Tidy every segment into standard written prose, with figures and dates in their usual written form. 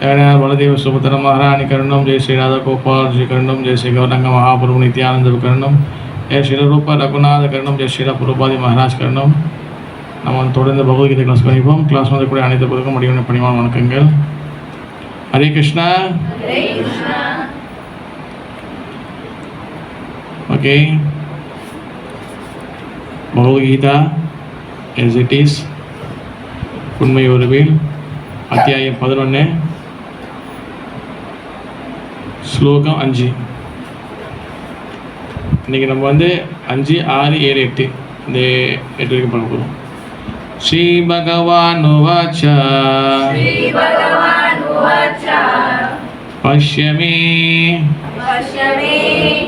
बलदेव सुभद्रा महारानी करणम जय श्री राधा गोपाल जी करणम जय श्री गौरंग महाप्रभु नित्यानंद करणम जय श्री रूप रघुनाथ करणम जय श्री प्रभुपादी महाराज करणम. நம்ம தொடர்ந்து பகவத்கீதை கிளாஸ் பண்ணிப்போம். கிளாஸ் வந்து கூட அனைத்து பதக்கும் முடிவான பணிவான வணக்கங்கள். Hare Krishna. Okay, Bhagavad Gita as it is உண்மை ஒருவேல் அத்தியாயம் 11 ஸ்லோகம் 5. இன்றைக்கி நம்ம வந்து 5, 6, 7, 8 இந்த 8 வரைக்கும் பார்க்க போகிறோம். ஸ்ரீ பகவான் உவாச்ச பஷ்யமே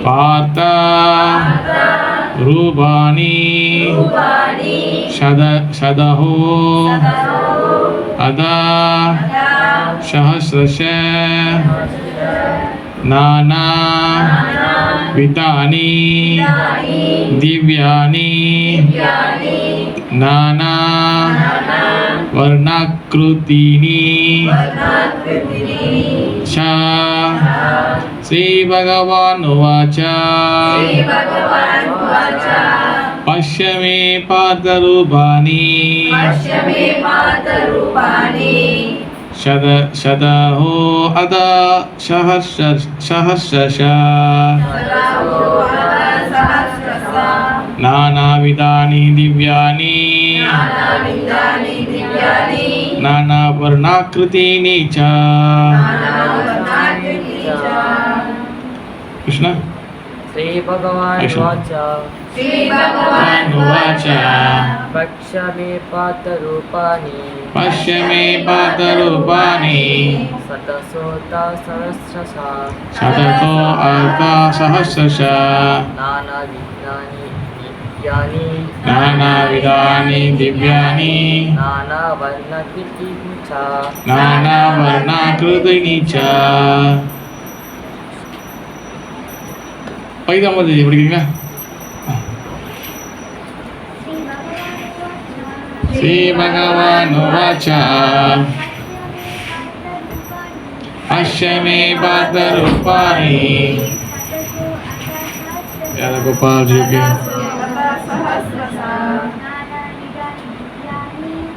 பார்த்த ரூபாணி சதஹோ அதா சஹஸ்ரஷ நானா விதானி திவ்யானி நானா வர்ணாக்ருதீனி ச. ஸ்ரீ பகவான் உவாச்ச பஷ்ய மே பார்த்தரூபாணி சதஹோ அதா சஹஸ்ரஷ நானாவிதானி திவ்யானி நானா வர்ணாக்ருதீனி ச. கிருஷ்ணா. श्री भगवान उवाच पश्य मे पातरूपाणि शतसोता सहस्रश नानाविधानि दिव्यानि नानावर्णाकृतीनि च. பைதாமதி படிக்கிறீங்களா? ஸ்ரீ பகவான் உவாச்ச பஷ்ய மே பார்த்தரூபாணி. யார கோபால் जी के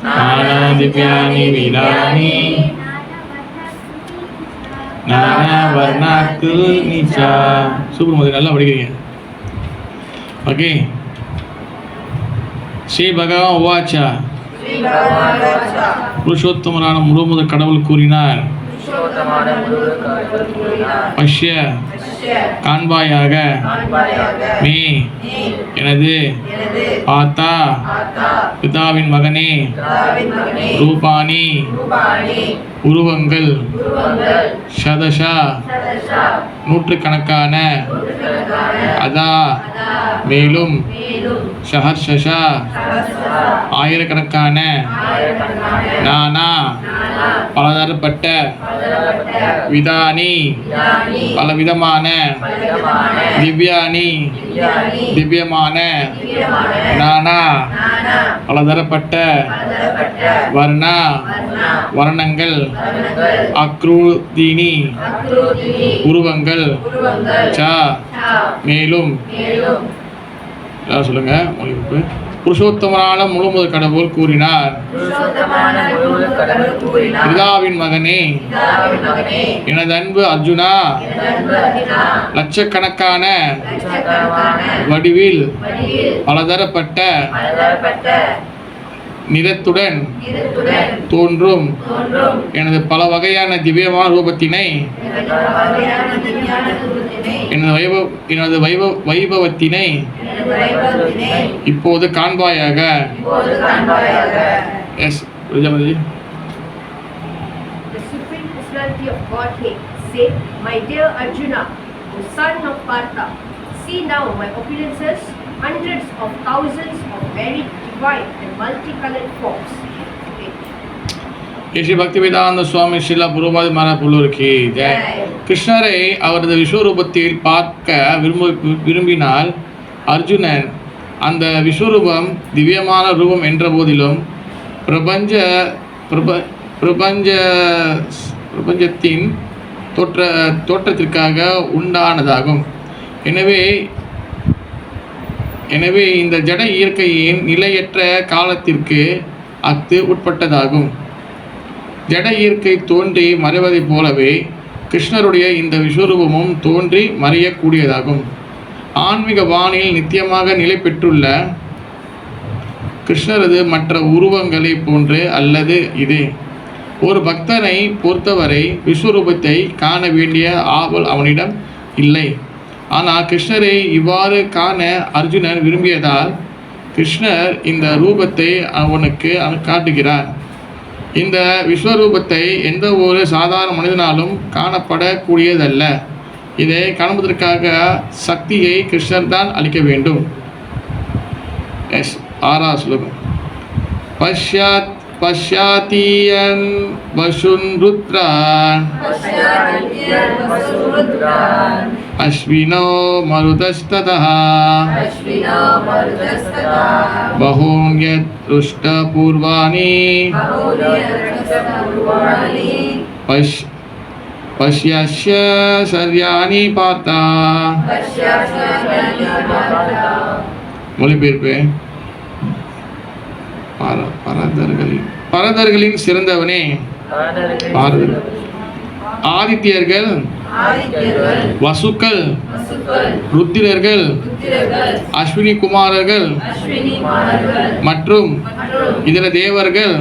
नाना दिव्यानि विधानि நானா வர்ணாக்ருதீனி ச. சூப்பர் மதி, நல்லா படிக்கிறீங்க. ஓகே. ஸ்ரீ பகவான் உவாச்ச புருஷோத்தமரான முழுமுதற் கடவுள் கூறினார். பஷ்ய காண்பாயாக மே எனது ஆத்தா பிதாவின் மகனே ரூபானி உருவங்கள் சதஷா நூற்றுக்கணக்கான அதா மேலும் சஹர்ஷா ஆயிரக்கணக்கான நானா பலதரப்பட்ட விதானி பலவிதமான திவ்யானி திவ்யமான நானா பலதரப்பட்ட வர்ணா வர்ணங்கள் அக்ருதீனி உருவங்கள் ச மேலும். சொல்லுங்க. புருஷோத்தமரான முழுமுதற் கடவுள் கூறினார். பிதாவின் மகனே எனது அன்பு அர்ஜுனா, லட்சக்கணக்கான வடிவில் பலதரப்பட்ட நிறத்துடன் தோன்றும் எனது பல வகையான திவ்யமான ரூபத்தினை எனது வைபவத்தினை இப்போது காண்பாயாக. S விஜயமதி. The supreme personality of Godhead said, "My dear Arjuna, the son of Partha, see now my opulences, hundreds of thousands of very divine and multicolored forms." Sri Bhaktivedanta Swami Srila Prabhupada Maharaj புல்லூருக்கு கிருஷ்ணரை அவரது விஸ்வரூபத்தில் பார்க்க விரும்பினால் அர்ஜுனன் அந்த விஸ்வரூபம் திவ்யமான ரூபம் என்ற போதிலும் பிரபஞ்ச பிரபஞ்சத்தின் தோற்றத்திற்காக உண்டானதாகும். எனவே இந்த ஜட இயற்கையின் நிலையற்ற காலத்திற்கு அஃது உட்பட்டதாகும். ஜட இயற்கை தோன்றி மறைவதைப் போலவே கிருஷ்ணருடைய இந்த விஸ்வரூபமும் தோன்றி மறையக்கூடியதாகும். ஆன்மீக வானில் நித்தியமாக நிலை பெற்றுள்ள கிருஷ்ணரது மற்ற உருவங்களை போன்று அல்லது இது. ஒரு பக்தனை பொறுத்தவரை விஸ்வரூபத்தை காண வேண்டிய ஆவல் அவனிடம் இல்லை. ஆனால் கிருஷ்ணரை இவ்வாறு காண அர்ஜுனன் விரும்பியதால் கிருஷ்ணர் இந்த ரூபத்தை அவனுக்கு காட்டுகிறார். இந்த விஸ்வரூபத்தை எந்த ஒரு சாதாரண மனிதனாலும் காணப்படக்கூடியதல்ல. இதை காணுவதற்காக சக்தியை கிருஷ்ணர் தான் அளிக்க வேண்டும். 6வது ஸ்லோகம். பஷ்யாத்தியன் வசுன் ருத்ரான் அஸ்வினோ மருதஸ்ததः பஹூன்யத் ருஷ்டபூர்வாணி பஷ்யஸ்ய சர்யாணி பார்த்தா. மொழிபெயர்ப்பு. பரதர்களின் சிறந்தவனே, ஆதித்யர்கள், வசுக்கள், ருத்திரர்கள், அஸ்வினி குமாரர்கள் மற்றும் இதர தேவர்கள்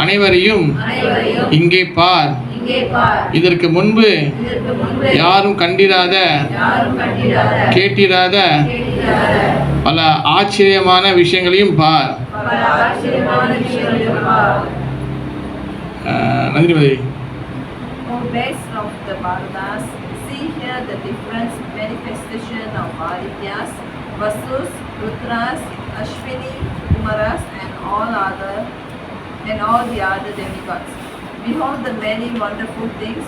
அனைவரையும் இங்கே பார். இதற்கு முன்பு யாரும் கண்டிராத கேட்டிராத பல ஆச்சரியமான விஷயங்களையும் பார். நந்தினிமதி. O best of the Bharatas, see here the different manifestation of Adityas, Vasus, Rudras, Ashwini, Kumaras, and all the other demigods. Behold the many wonderful things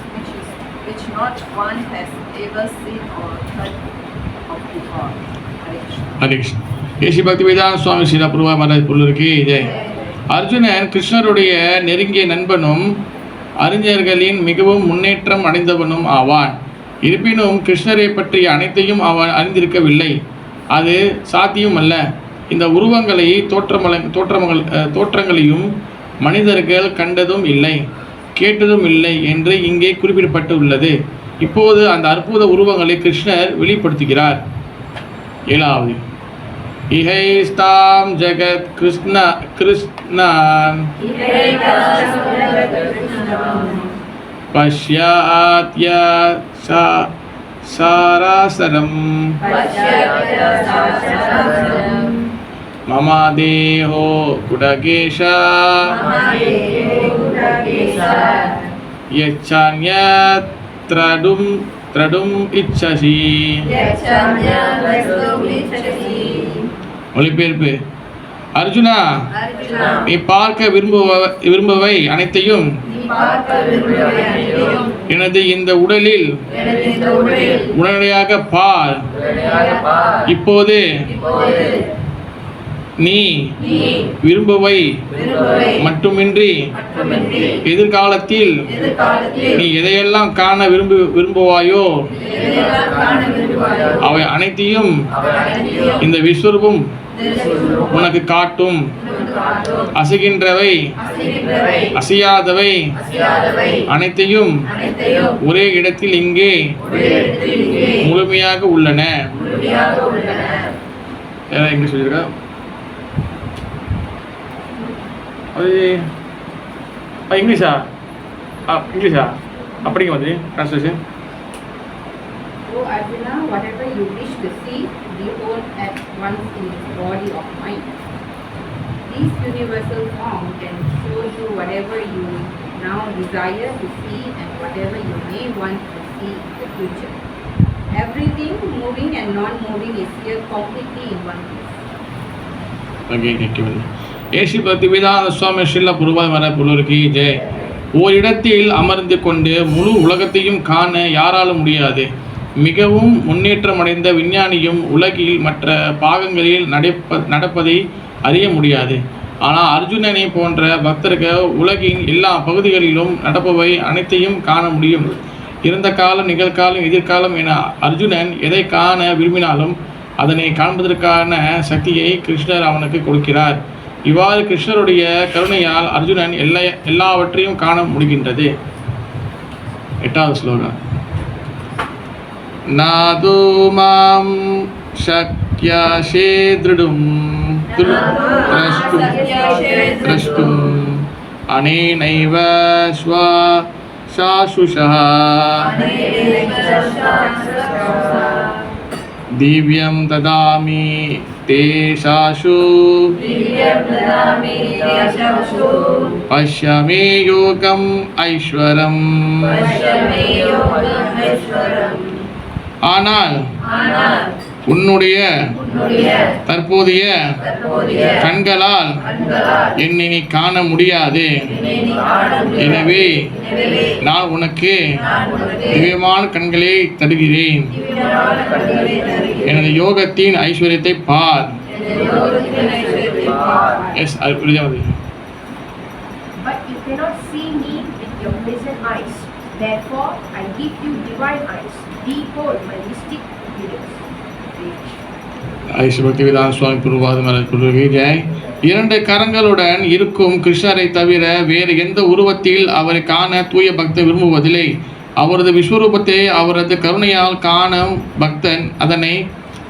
which not one has ever seen or heard of before. Hare Krishna. AC Bhaktivedanta Swami Srila Prabhupada Maharaj பொருளுக்கு ஜெய். அர்ஜுனன் கிருஷ்ணருடைய நெருங்கிய நண்பனும் அறிஞர்களின் மிகவும் முன்னேற்றம் அடைந்தவனும் ஆவான். இருப்பினும் கிருஷ்ணரை பற்றிய அனைத்தையும் அவன் அறிந்திருக்கவில்லை. அது சாத்தியம் அல்ல. இந்த உருவங்களை தோற்றங்களையும் மனிதர்கள் கண்டதும் இல்லை, கேட்டதும் இல்லை என்று இங்கே குறிப்பிடப்பட்டுள்ளது. இப்போது அந்த அற்புத உருவங்களை கிருஷ்ணர் வெளிப்படுத்துகிறார். 7வது. இஹைஸ்தாம் ஜெகத் கிருஷ்ணான் பஷ்யாத்ய சாராசரம் மம தேஹோ குடகேஷா யச்சான்யத் த்ரடும் இச்சசி. மொழிபெயர்ப்பு. அர்ஜுனா, நீ பார்க்க விரும்புவை அனைத்தையும் எனது இந்த உடலில் உடனடியாக பார். இப்போது நீ விரும்புவை மட்டுமின்றி எதிர்காலத்தில் நீ எதையெல்லாம் காண விரும்புவாயோ அவை அனைத்தையும் இந்த விஸ்வரூபம் உனக்கு காட்டும். அசைகின்றவை அசையாதவை அனைத்தையும் ஒரே இடத்தில் இங்கே முழுமையாக உள்ளன. இங்கிலீஷ் சொல்லியிருக்கா? அது இங்கிலீஷா? அப்படிங்க வந்து translation. O Arjuna, whatever you wish to see, behold at once in this body of mine. This universal form can show you whatever you now desire to see and whatever you may want to see in the future. Everything moving and non-moving is here completely in one place. AC Bhaktivedanta Swami Srila Prabhupada Maharaj பொருளுக்கு ஜெய். ஓரிடத்தில் அமர்ந்து கொண்டு முழு உலகத்தையும் காண யாராலும் முடியாது. மிகவும் முன்னேற்றமடைந்த விஞ்ஞானியும் உலகில் மற்ற பாகங்களில் நடப்பதை அறிய முடியாது. ஆனால் அர்ஜுனனை போன்ற பக்தர்கள் உலகின் எல்லா பகுதிகளிலும் நடப்பவை அனைத்தையும் காண முடியும். இறந்த காலம், நிகழ்காலம், எதிர்காலம் என அர்ஜுனன் எதை காண விரும்பினாலும் அதனை காண்பதற்கான சக்தியை கிருஷ்ணர் அவனுக்கு கொடுக்கிறார். இவ்வாறு கிருஷ்ணருடைய கருணையால் அர்ஜுனன் எல்லாவற்றையும் காண முடிகின்றது. 8வது ஸ்லோகம். நாது மாம் சக்யாசே திருடும் திரஷ்டும் அனேனைவ ஸ்வாசாசுஷா திவ்யம் ததாமி தேஷாசு பஷ்யமே யோகம் ஐஸ்வரம். ஆனால் உன்னுடைய தற்போதைய கண்களால் என்னை நீ காண முடியாது. எனவே நான் உனக்கு திவ்யமான கண்களை தருகிறேன். எனது யோகத்தின் ஐஸ்வர்யத்தை பார். Yes, But you cannot see me with your present eyes. Therefore, I give you divine eyes. Behold my mystic appearance. ஐஸ்வ பக்திவேதாந்த சுவாமி பிரபுபாத மகாராஜ் குருவே ஜெய். 2 கரங்களுடன் இருக்கும் கிருஷ்ணரை தவிர வேறு எந்த உருவத்தில் அவரை காண தூய பக்தர் விரும்புவதில்லை. அவரது விஸ்வரூபத்தை அவரது கருணையால் காணும் பக்தன் அதனை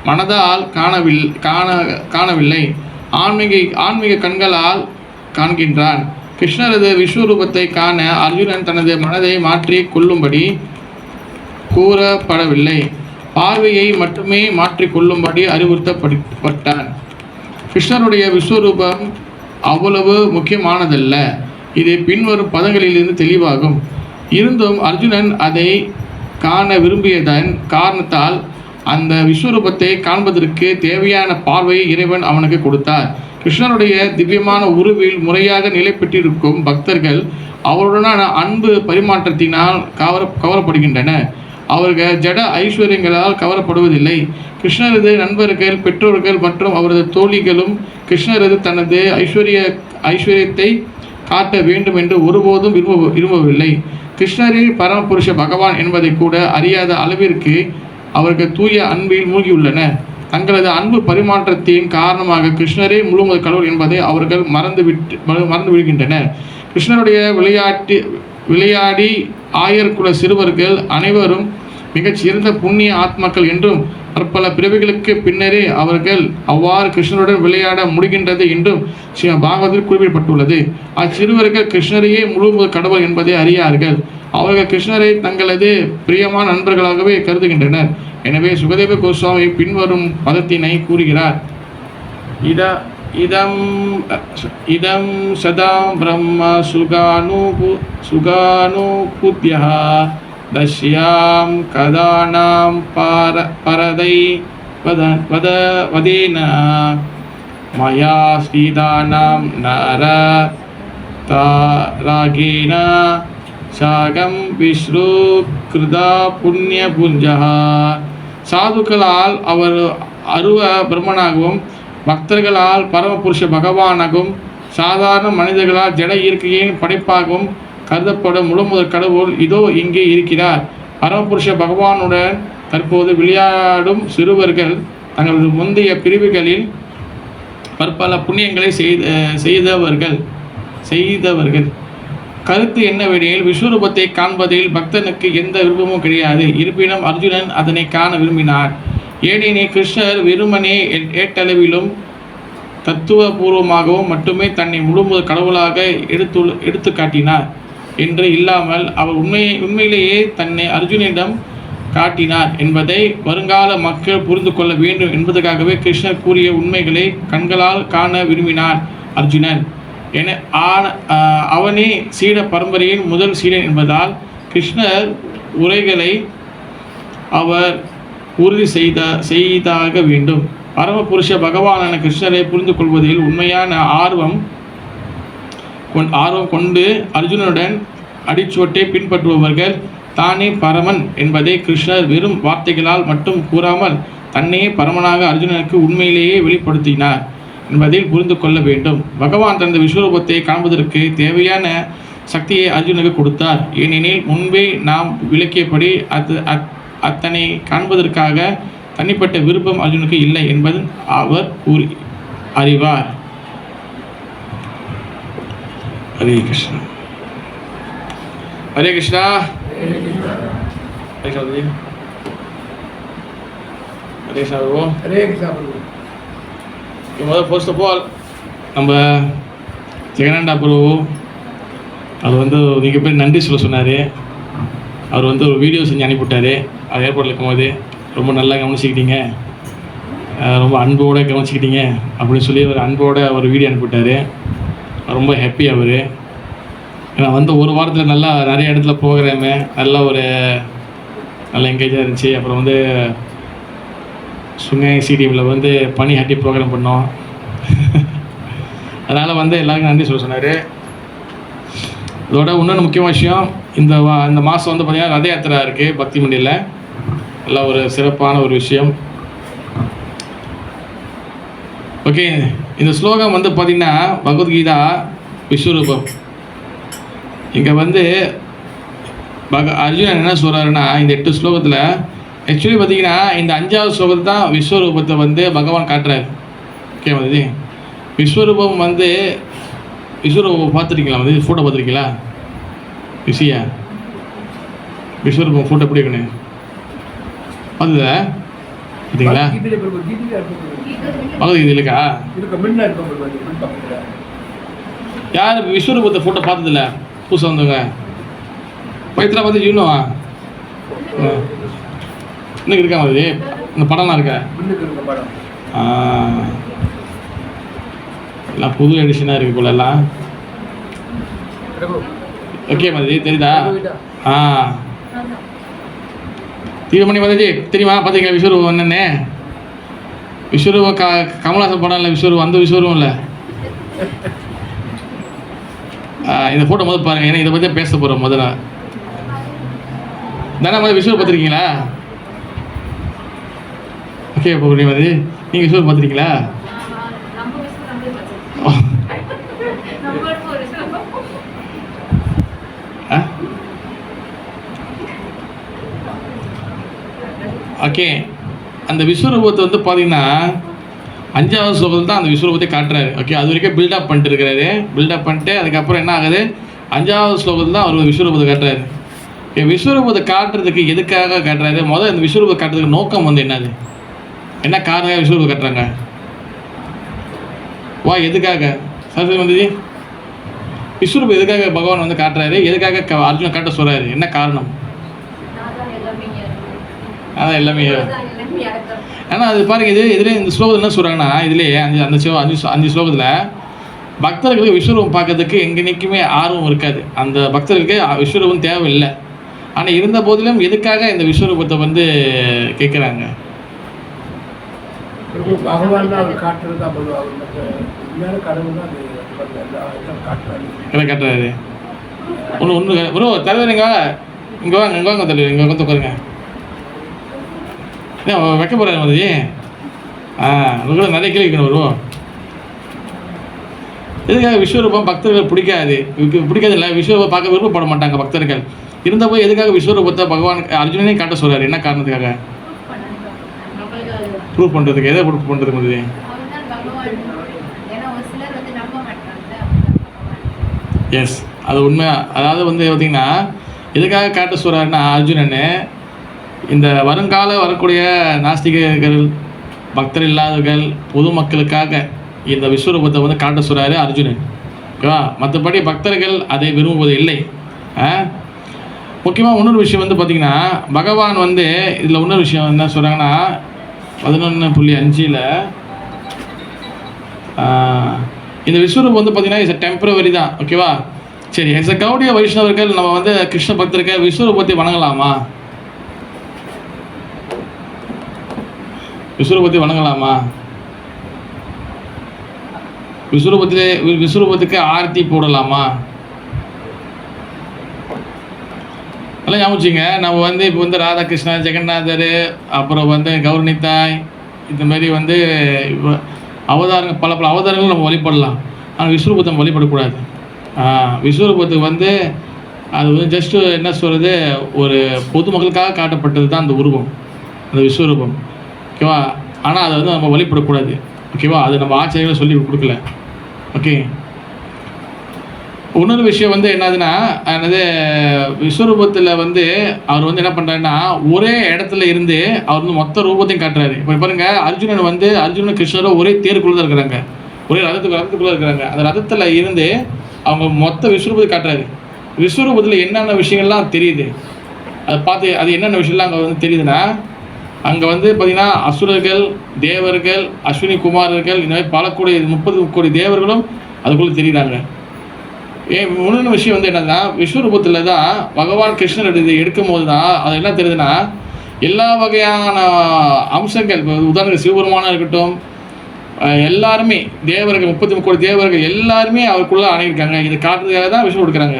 மனதால் காணவில்லை, ஆன்மீக கண்களால் காண்கின்றான். கிருஷ்ணரது விஸ்வரூபத்தை காண அர்ஜுனன் தனது மனதை மாற்றி கொள்ளும்படி கூறப்படவில்லை, பார்வையை மட்டுமே மாற்றிக்கொள்ளும்படி அறிவுறுத்தப்பட்டான். கிருஷ்ணருடைய விஸ்வரூபம் அவ்வளவு முக்கியமானதல்ல. இது பின்வரும் பதங்களிலிருந்து தெளிவாகும். இருந்தும் அர்ஜுனன் அதை காண விரும்பியதன் காரணத்தால் அந்த விஸ்வரூபத்தை காண்பதற்கு தேவையான பார்வையை இறைவன் அவனுக்கு கொடுத்தார். கிருஷ்ணருடைய திவ்யமான உருவில் முறையாக நிலை பெற்றிருக்கும் பக்தர்கள் அவருடனான அன்பு பரிமாற்றத்தினால் கவரப்படுகின்றனர். அவர்கள் ஜட ஐஸ்வர்யங்களால் கவரப்படுவதில்லை. கிருஷ்ணரது நண்பர்கள், பெற்றோர்கள் மற்றும் அவரது தோழிகளும் கிருஷ்ணரது தனது ஐஸ்வர்யத்தை காட்ட வேண்டும் என்று ஒருபோதும் விரும்பவில்லை. கிருஷ்ணரே பரமபுருஷ பகவான் என்பதை கூட அறியாத அளவிற்கு அவர்கள் தூய அன்பில் மூழ்கியுள்ளனர். தங்களது அன்பு பரிமாற்றத்தின் காரணமாக கிருஷ்ணரே முழுமுதல் கடவுள் என்பதை அவர்கள் மறந்து விடுகின்றனர். கிருஷ்ணருடைய விளையாடி ஆயர்குல சிறுவர்கள் அனைவரும் மிகச் சிறந்த புண்ணிய ஆத்மாக்கள் என்றும் பற்பல பிறவிகளுக்கு பின்னரே அவர்கள் அவ்வாறு கிருஷ்ணருடன் விளையாட முடிகின்றது என்றும் ஸ்ரீ பாகவதத்தில் குறிப்பிடப்பட்டுள்ளது. அச்சிறுவர்கள் கிருஷ்ணரையே முழு கடவுள் என்பதை அறியார்கள். அவர்கள் கிருஷ்ணரை தங்களது பிரியமான நண்பர்களாகவே கருதுகின்றனர். எனவே சுகதேவ கோஸ்வாமி பின்வரும் பதத்தினை கூறுகிறார். இதம் சதா பிரம்ம சுகானுபுத்யஹ தஸ்யாம் கதானாம் பரதை வதேன மயா ஸ்ரீதானாம் நர தாராகேன சாகம் விஸ்ரு கிருதா புண்ணிய புஞ்சஹ. சாதுக்களால் அவர் அருவ பிரம்மனாகவும் பக்தர்களால் பரமபுருஷ பகவானாகவும் சாதாரண மனிதர்களால் ஜட இயற்கையின் படைப்பாகவும் கருதப்படும் முழுமுதற் கடவுள் இதோ இங்கே இருக்கிறார். பரமபுருஷ பகவானுடன் தற்போது விளையாடும் சிறுவர்கள் தங்களது முந்தைய பிரிவுகளில் பற்பல புண்ணியங்களை செய்தவர்கள். கருத்து என்னவெனில், விஸ்வரூபத்தை காண்பதில் பக்தனுக்கு எந்த விருப்பமும் கிடையாது. இருப்பினும் அர்ஜுனன் அதனை காண விரும்பினார். ஏனெனில் கிருஷ்ணர் வெறுமனே ஏட்டளவிலும் தத்துவபூர்வமாகவும் மட்டுமே தன்னை முழுமுதற் கடவுளாக எடுத்து காட்டினார் என்று இல்லாமல் அவர் உண்மையிலேயே தன்னை அர்ஜுனிடம் காட்டினார் என்பதை வருங்கால மக்கள் புரிந்து கொள்ள வேண்டும் என்பதற்காகவே கிருஷ்ணர் கூறிய உண்மைகளை கண்களால் காண விரும்பினார் அர்ஜுனன். அவனே சீட பரம்பரையின் முதல் சீடன் என்பதால் கிருஷ்ணர் உரைகளை அவர் உறுதி செய்தாக வேண்டும். பரமபுருஷ பகவானான கிருஷ்ணரை புரிந்து கொள்வதில் உண்மையான ஆர்வம் கொண்டு அர்ஜுனனுடன் அடிச்சுவட்டை பின்பற்றுபவர்கள் தானே பரமன் என்பதை கிருஷ்ணர் வெறும் வார்த்தைகளால் மட்டும் கூறாமல் தன்னையே பரமனாக அர்ஜுனனுக்கு உண்மையிலேயே வெளிப்படுத்தினார். என்பதில் புரிந்து கொள்ள வேண்டும். பகவான் தனது விஸ்வரூபத்தை காண்பதற்கு தேவையான சக்தியை அர்ஜுனுக்கு கொடுத்தார். ஏனெனில் முன்பே நாம் விளக்கியபடி அத்தனை காண்பதற்காக தனிப்பட்ட விருப்பம் அர்ஜுனுக்கு இல்லை என்பது அவர் அறிவார். ஹரே கிருஷ்ணா. ஹரே கிருஷ்ணா. ஹரே கிருஷ்ணா. ஹரே கிருஷ்ணா. முதல் ஃபர்ஸ்ட் ஆஃப் ஆல் நம்ம ஜெகநாண்டா பிரபு அவர் வந்து நீங்கள் பேர் நன்றி சொல்ல சொன்னார். அவர் வந்து ஒரு வீடியோ செஞ்சு அனுப்பிவிட்டார். அது ஏர்போர்ட்டில் இருக்கும்போது ரொம்ப நல்லா கவனிச்சிக்கிட்டீங்க, ரொம்ப அன்போடு கவனிச்சிக்கிட்டீங்க அப்படின்னு சொல்லி ஒரு அன்போட ஒரு வீடியோ அனுப்பிவிட்டார். ரொம்ப ஹாப்பி அவர். ஏன்னா வந்து ஒரு வாரத்தில் நல்லா நிறைய இடத்துல ப்ரோக்ராமு நல்லா நல்ல என்கேஜாக இருந்துச்சு. அப்புறம் வந்து சுங்கை சிடிஎம்மில் வந்து பனி ஹட்டி ப்ரோக்ராம் பண்ணோம். அதனால் வந்து எல்லாருக்கும் நன்றி சொல்ல சொன்னார். இதோட இன்னொன்று முக்கியமான விஷயம், இந்த மாதம் வந்து பார்த்திங்கன்னா ரத யாத்திரா இருக்குது பக்தி மண்டியில். எல்லாம் ஒரு சிறப்பான ஒரு விஷயம். ஓகே, இந்த ஸ்லோகம் வந்து பார்த்திங்கன்னா பகவத்கீதா விஸ்வரூபம். இங்கே வந்து அர்ஜுனன் என்ன சொல்கிறாருன்னா, இந்த 8 ஸ்லோகத்தில் ஆக்சுவலி பார்த்திங்கன்னா இந்த 5வது ஸ்லோகத்தை தான் விஸ்வரூபத்தை வந்து பகவான் காட்டுறாரு. ஓகே வந்து விஸ்வரூபம் வந்து விஸ்வரூபம் பார்த்துருக்கீங்களா? வந்து ஃபோட்டோ பார்த்துருக்கீங்களா? விஷயா விஸ்வரூபம் ஃபோட்டோ எப்படி இருக்குன்னு பார்த்துதா? பார்த்தீங்களா? பகவத்கீதை இருக்கா? யார் விஸ்வரூபத்தை ஃபோட்டோ பார்த்ததில்ல? புதுசாக வந்தவங்க பயிற்சியில் பார்த்து இன்னும் இன்னும் இருக்கா? மாதிரி இந்த படம்லாம் இருக்கா? எல்லாம் புது எடிஷனாக இருக்குது போல எல்லாம். ஓகே மாதிரி தெரியுதா? தீவிரமணி மதாஜி தெரியுமா? பார்த்தீங்களா விஸ்வரூபம் என்னென்னு? விஸ்வரூபம் கமல்ஹாசன் படம் இல்லை, விஸ்வரூபம் அந்த விஸ்வரூபம் இல்லை. இந்த ஃபோட்டோ முதல் பாருங்கள், ஏன்னா இதை பற்றி பேச போகிறோம். முதல்ல தானே முதல்ல விஸ்வரூபம் பார்த்துருக்கீங்களா? ஓகே இப்போ மாதிரி நீங்கள் விஸ்வரூபம் பார்த்துருக்கீங்களா? ஓகே, அந்த விஸ்வரூபத்தை வந்து பார்த்தீங்கன்னா 5வது ஸ்லோகத்தில் தான் அந்த விஸ்வரூபத்தை காட்டுறாரு. ஓகே, அது வரைக்கும் பில்டப் பண்ணிட்டு இருக்கிறாரு. பில்டப் பண்ணிட்டு அதுக்கப்புறம் என்ன ஆகுது, 5வது ஸ்லோகத்தில் தான் அவர் விஸ்வரூபத்தை காட்டுறாரு. ஓகே, விஸ்வரூபத்தை காட்டுறதுக்கு எதுக்காக காட்டுறாரு? முதல் இந்த விஸ்வரூபத்தை காட்டுறதுக்கு நோக்கம் வந்து என்னது, என்ன காரணம் விஸ்வரூபத்தை காட்டுறாங்க? எதுக்காக சரஸ்வதி வந்தது விஸ்வரூபம் எதுக்காக பகவான் வந்து காட்டுறாரு? எதுக்காக அர்ஜுனன் காட்ட சொல்கிறாரு? என்ன காரணம்? அதான் எல்லாமே. ஆனால் அது பாருங்க, இதில் இந்த ஸ்லோகத்தில் என்ன சொல்கிறாங்கன்னா, இதுலேயே அஞ்சு ஸ்லோகத்தில் பக்தர்களுக்கு விஸ்வரூபம் பார்க்கறதுக்கு எங்கேனைக்குமே ஆர்வம் இருக்காது. அந்த பக்தர்களுக்கு விஸ்வரூபம் தேவையில்லை. ஆனால் இருந்த போதிலும் எதுக்காக இந்த விஸ்வரூபத்தை வந்து கேட்குறாங்க? காட்டுறாரு. ஒன்று ப்ரோ தலைவர் இங்கே வாங்க தலைவர், இங்கே வந்து உட்காருங்க. வைக்க போகிறாரு மாதிரி. உங்களுக்கு நிறைய கேள்வி வைக்கணும் ப்ரோ. எதுக்காக விஸ்வரூபம் பக்தர்கள் பிடிக்காது இல்லை, விஸ்வரூபம் பார்க்க விருப்பப்பட மாட்டாங்க பக்தர்கள். இருந்தபோது எதுக்காக விஸ்வரூபத்தை பகவான் அர்ஜுனனே காட்ட சொல்கிறார்? என்ன காரணத்துக்காக? ப்ரூவ் பண்ணுறதுக்கு. எதை ப்ரூவ் பண்ணுறதுக்கு வந்து? எஸ், அது உண்மை. அதாவது வந்து பார்த்திங்கன்னா எதுக்காக காட்ட சொல்கிறாருன்னா, அர்ஜுனன் இந்த வருங்கால வரக்கூடிய நாஸ்திகர்கள், பக்தர் இல்லாதவர்கள், பொதுமக்களுக்காக இந்த விஸ்வரூபத்தை வந்து காட்ட சொல்கிறாரு அர்ஜுனன். ஓகேவா? மற்றபடி பக்தர்கள் அதை விரும்புவது இல்லை. முக்கியமாக இன்னொரு விஷயம் வந்து பார்த்திங்கன்னா, பகவான் வந்து இதில் இன்னொரு விஷயம் என்ன சொல்கிறாங்கன்னா 11.5 இந்த விஸ்வரூபம் வந்து பார்த்திங்கன்னா இட்ஸ் டெம்பரவரி தான். ஓகேவா? சரி, எஸ் கௌடிய வைஷ்ணவர்கள் நம்ம வந்து கிருஷ்ண பக்தர்கள் விஸ்வரூபத்தை வணங்கலாமா? விஸ்வரூபத்தை வணங்கலாமா? விஸ்வரூபத்துக்கு ஆர்த்தி போடலாமா? நல்லா ஞாபகிங்க. நம்ம வந்து இப்போ வந்து ராதாகிருஷ்ணா, ஜெகநாதர், அப்புறம் வந்து கௌரணித்தாய், இந்த மாதிரி வந்து அவதாரங்கள் பல பல அவதாரங்கள் நம்ம வழிபடலாம். ஆனால் விஸ்வரூபத்தை நம்ம வழிபடக்கூடாது. விஸ்வரூபத்துக்கு வந்து அது வந்து ஜஸ்ட்டு என்ன சொல்கிறது, ஒரு பொதுமக்களுக்காக காட்டப்பட்டது தான் அந்த உருவம், அந்த விஸ்வரூபம். ஓகேவா? ஆனால் அதை வந்து நம்ம வழிபடக்கூடாது. ஓகேவா? அது நம்ம ஆச்சாரியர்கள் சொல்லி கொடுக்கல. ஓகே. இன்னொரு விஷயம் வந்து என்னதுன்னா, என்னது விஸ்வரூபத்தில் வந்து அவர் வந்து என்ன பண்ணுறாருன்னா, ஒரே இடத்துல இருந்து அவர் வந்து மொத்த ரூபத்தையும் காட்டுறாரு. இப்போ பாருங்கள், அர்ஜுனன் கிருஷ்ணரும் ஒரே தேருக்குள்ளே தான் இருக்கிறாங்க, ஒரே ரதத்துக்குள்ளே இருக்கிறாங்க. அந்த ரதத்தில் இருந்து அவங்க மொத்த விஸ்வரூபத்தை காட்டுறாரு. விஸ்வரூபத்தில் என்னென்ன விஷயங்கள்லாம் தெரியுது, அதை பார்த்து அது என்னென்ன விஷயம்லாம் அங்கே வந்து தெரியுதுன்னா, அங்கே வந்து பார்த்திங்கன்னா அசுரர்கள், தேவர்கள், அஸ்வினி குமாரர்கள், இந்த மாதிரி பல கோடி 30 கோடி தேவர்களும் அதுக்குள்ளே தெரியுறாங்க. இன்னொன்று விஷயம் வந்து என்னன்னா, விஸ்வரூபத்தில் தான் பகவான் கிருஷ்ணர் இது எடுக்கும் போது தான் அது என்ன தெரியுதுன்னா, எல்லா வகையான அம்சங்கள், உதாரணத்துக்கு சிவபெருமானாக இருக்கட்டும், எல்லாருமே தேவர்கள் 30 கோடி தேவர்கள் எல்லாருமே அவருக்குள்ளே அணையிருக்காங்க. இதை காட்டுறதுக்காக தான் விஸ்வரூபம் எடுக்கிறாங்க.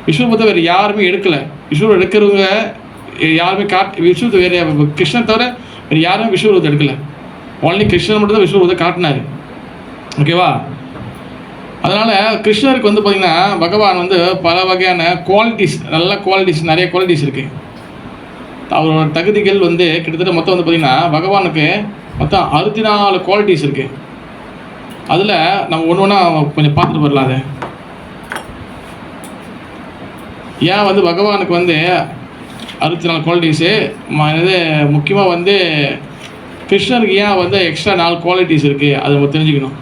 விஸ்வரூபத்தை வேறு யாருமே எடுக்கலை. விஸ்வரூபம் எடுக்கிறவங்க யாருமே விஸ்வரூபத்தை வேறு கிருஷ்ணன் தவிர வேறு யாருமே விஸ்வரூபத்தை எடுக்கலை. ஒன்லி கிருஷ்ணன் மட்டும் தான் விஸ்வரூபத்தை காட்டினார். ஓகேவா? அதனால் கிருஷ்ணருக்கு வந்து பார்த்திங்கன்னா பகவான் வந்து பல வகையான குவாலிட்டிஸ், நல்ல குவாலிட்டிஸ், நிறைய குவாலிட்டிஸ் இருக்குது. அவரோட தகுதிகள் வந்து கிட்டத்தட்ட மொத்தம் வந்து பார்த்திங்கன்னா பகவானுக்கு மொத்தம் 64 குவாலிட்டிஸ் இருக்குது. அதில் நம்ம ஒன்று ஒன்றா கொஞ்சம் பார்த்துட்டு வரலாம். அது ஏன் வந்து பகவானுக்கு வந்து 64 குவாலிட்டிஸு, இது முக்கியமாக வந்து கிருஷ்ணருக்கு ஏன் வந்து எக்ஸ்ட்ரா 4 குவாலிட்டிஸ் இருக்குது, அதை நம்ம தெரிஞ்சுக்கணும்.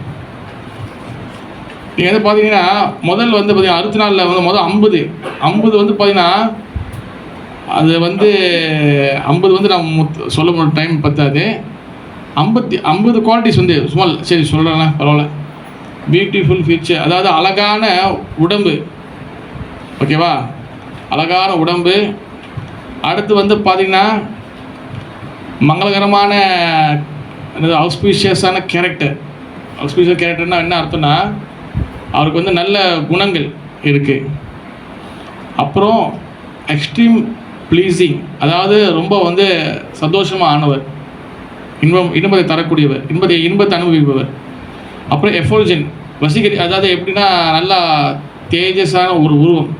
நீங்கள் வந்து பார்த்தீங்கன்னா முதல் வந்து பார்த்தீங்கன்னா 64 வந்து முதல் 50 வந்து பார்த்தீங்கன்னா அது வந்து 50 வந்து நம்ம சொல்ல முடியும், டைம் பத்தாது. 50 குவாலிட்டிஸ் வந்து சும்மா சரி சொல்கிறேன், பரவாயில்ல. பியூட்டிஃபுல் ஃபீச்சர், அதாவது அழகான உடம்பு. ஓகேவா? அழகான உடம்பு. அடுத்து வந்து பார்த்திங்கன்னா மங்களகரமான ஆஸ்பீஷியஸான கேரக்டர். ஆஸ்பீஷியஸ் கேரக்டர்னால் என்ன அர்த்தம்னா, அவருக்கு வந்து நல்ல குணங்கள் இருக்குது. அப்புறம் எக்ஸ்ட்ரீம் ப்ளீஸிங், அதாவது ரொம்ப வந்து சந்தோஷமாக ஆனவர், இன்பத்தை தரக்கூடியவர், இன்பத்தை அனுபவிப்பவர். அப்புறம் எஃபோல்ஜன், வசீகரி, அதாவது எப்படின்னா நல்லா தேஜஸான ஒரு உருவம்.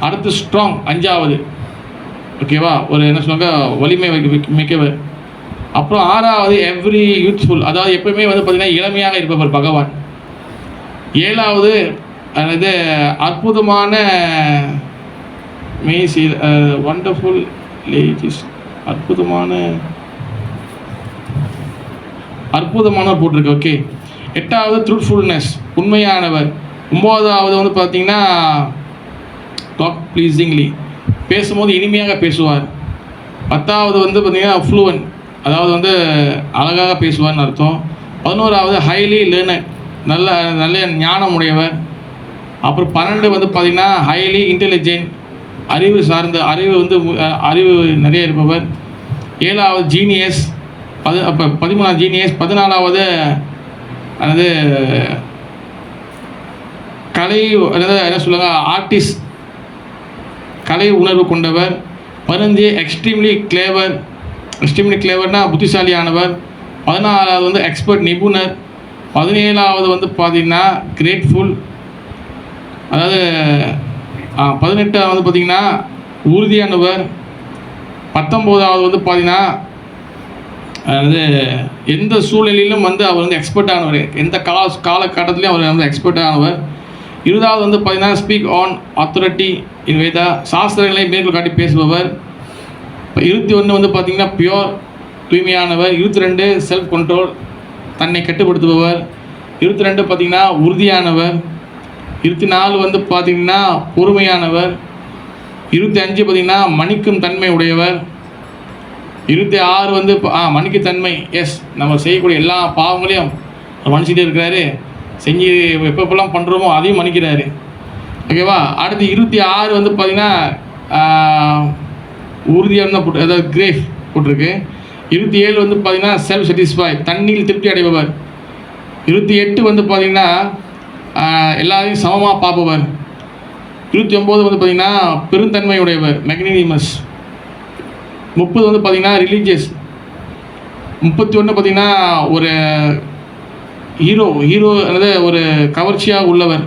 அடுத்து ஸ்ட்ராங், 5வது. ஓகேவா? ஒரு என்ன சொல்லுவாங்க, வலிமை மிக்கவர். அப்புறம் 6வது எவ்ரி யூத்ஃபுல், அதாவது எப்பவுமே வந்து பார்த்திங்கன்னா இளமையாக இருப்பவர் பகவான். 7வது அது அற்புதமான வண்டர்ஃபுல் லேடிஸ், அற்புதமான போட்டிருக்கு. ஓகே. 8வது ட்ரூத்ஃபுல்னஸ், உண்மையானவர். 9வது வந்து பார்த்திங்கன்னா டாக் ப்ளீஸிங்லி, பேசும்போது இனிமையாக பேசுவார். 10வது வந்து பார்த்திங்கன்னா ஃப்ளூவன்ட், அதாவது வந்து அழகாக பேசுவார்னு அர்த்தம். 11வது ஹைலி லேர்னர், நல்ல ஞானம் உடையவர். அப்புறம் 12 வந்து பார்த்திங்கன்னா ஹைலி இன்டெலிஜென்ட், அறிவு நிறைய இருப்பவர். 7வது ஜீனியஸ், 13வது ஜீனியஸ். 14வது அது கலை, என்ன சொல்லுவாங்க, ஆர்டிஸ்ட், கலை உணர்வு கொண்டவர். 15 எக்ஸ்ட்ரீம்லி கிளேவர்னால் புத்திசாலியானவர். 16வது வந்து எக்ஸ்பர்ட், நிபுணர். 17வது வந்து பார்த்திங்கன்னா கிரேட்ஃபுல், அதாவது 18வது வந்து பார்த்திங்கன்னா உறுதியானவர். 19வது வந்து பார்த்திங்கன்னா அது எந்த சூழ்நிலையிலும் வந்து அவர் வந்து எக்ஸ்பர்ட்டானவர், எந்த காலகட்டத்துலேயும் அவர் வந்து எக்ஸ்பர்ட்டானவர். 20வது வந்து பார்த்திங்கன்னா speak on authority in Veda, சாஸ்திரங்களை மேற்கோள் காட்டி பேசுபவர். 21 வந்து பார்த்திங்கன்னா பியோர், தூய்மையானவர். 22 செல்ஃப் கண்ட்ரோல், தன்னை கட்டுப்படுத்துபவர். 22 பார்த்திங்கன்னா உறுதியானவர். 24 வந்து பார்த்திங்கன்னா பொறுமையானவர். 25 பார்த்திங்கன்னா மன்னிக்கும் தன்மை உடையவர். 26 வந்து மன்னிக்கும் தன்மை, எஸ், நம்ம செய்யக்கூடிய எல்லா பாவங்களையும் மன்னிச்சிட்டே இருக்கிறாரு, செஞ்சு எப்பப்பெல்லாம் பண்ணுறோமோ அதையும் மன்னிக்கிறாரு. ஓகேவா? அடுத்து 26 வந்து பார்த்திங்கன்னா உறுதியாக தான் போட்டு, அதாவது கிரேஃப் போட்டிருக்கு. 27 வந்து பார்த்திங்கன்னா செல்ஃப் சாட்டிஸ்ஃபை, தண்ணியில் திருப்தி அடைபவர். 28 வந்து பார்த்திங்கன்னா எல்லாரையும் சமமாக பார்ப்பவர். 29 வந்து பார்த்திங்கன்னா பெருந்தன்மை உடையவர், மேக்னினிமஸ். 30 வந்து பார்த்திங்கன்னா ரிலீஜியஸ். 31 பார்த்திங்கன்னா ஒரு ஹீரோ அதாவது ஒரு கவர்ச்சியாக உள்ளவர்.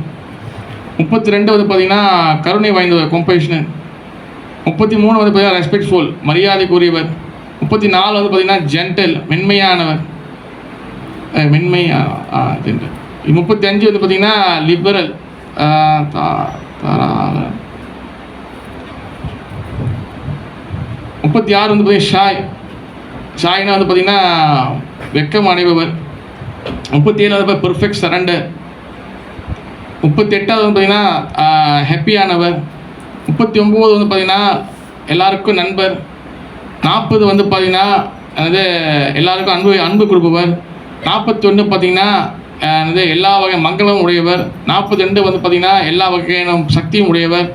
32 வந்து பார்த்திங்கன்னா கருணை வாய்ந்தவர், கம்பேஷனன். 33 வந்து பார்த்திங்கன்னா ரெஸ்பெக்ட்ஃபுல், மரியாதைக்குரியவர். 34 வந்து பார்த்திங்கன்னா ஜென்டல், மென்மையானவர், ஜென்டல். 35 வந்து பார்த்திங்கன்னா லிபரல், 36 வந்து பார்த்திங்கன்னா ஷாய்னா வந்து பார்த்திங்கன்னா வெக்கம் அடைபவர். 37 வந்து பெர்ஃபெக்ட் சரண்டர். 38 வந்து பார்த்திங்கன்னா ஹாப்பியானவர். 39 வந்து பார்த்திங்கன்னா எல்லாருக்கும் நண்பர். 40 வந்து பார்த்திங்கன்னா அது எல்லாருக்கும் அன்பு கொடுப்பவர். 41 பார்த்திங்கன்னா அது எல்லா வகை மங்களமும் உடையவர். 42 வந்து பார்த்திங்கன்னா எல்லா வகையான சக்தியும் உடையவர்.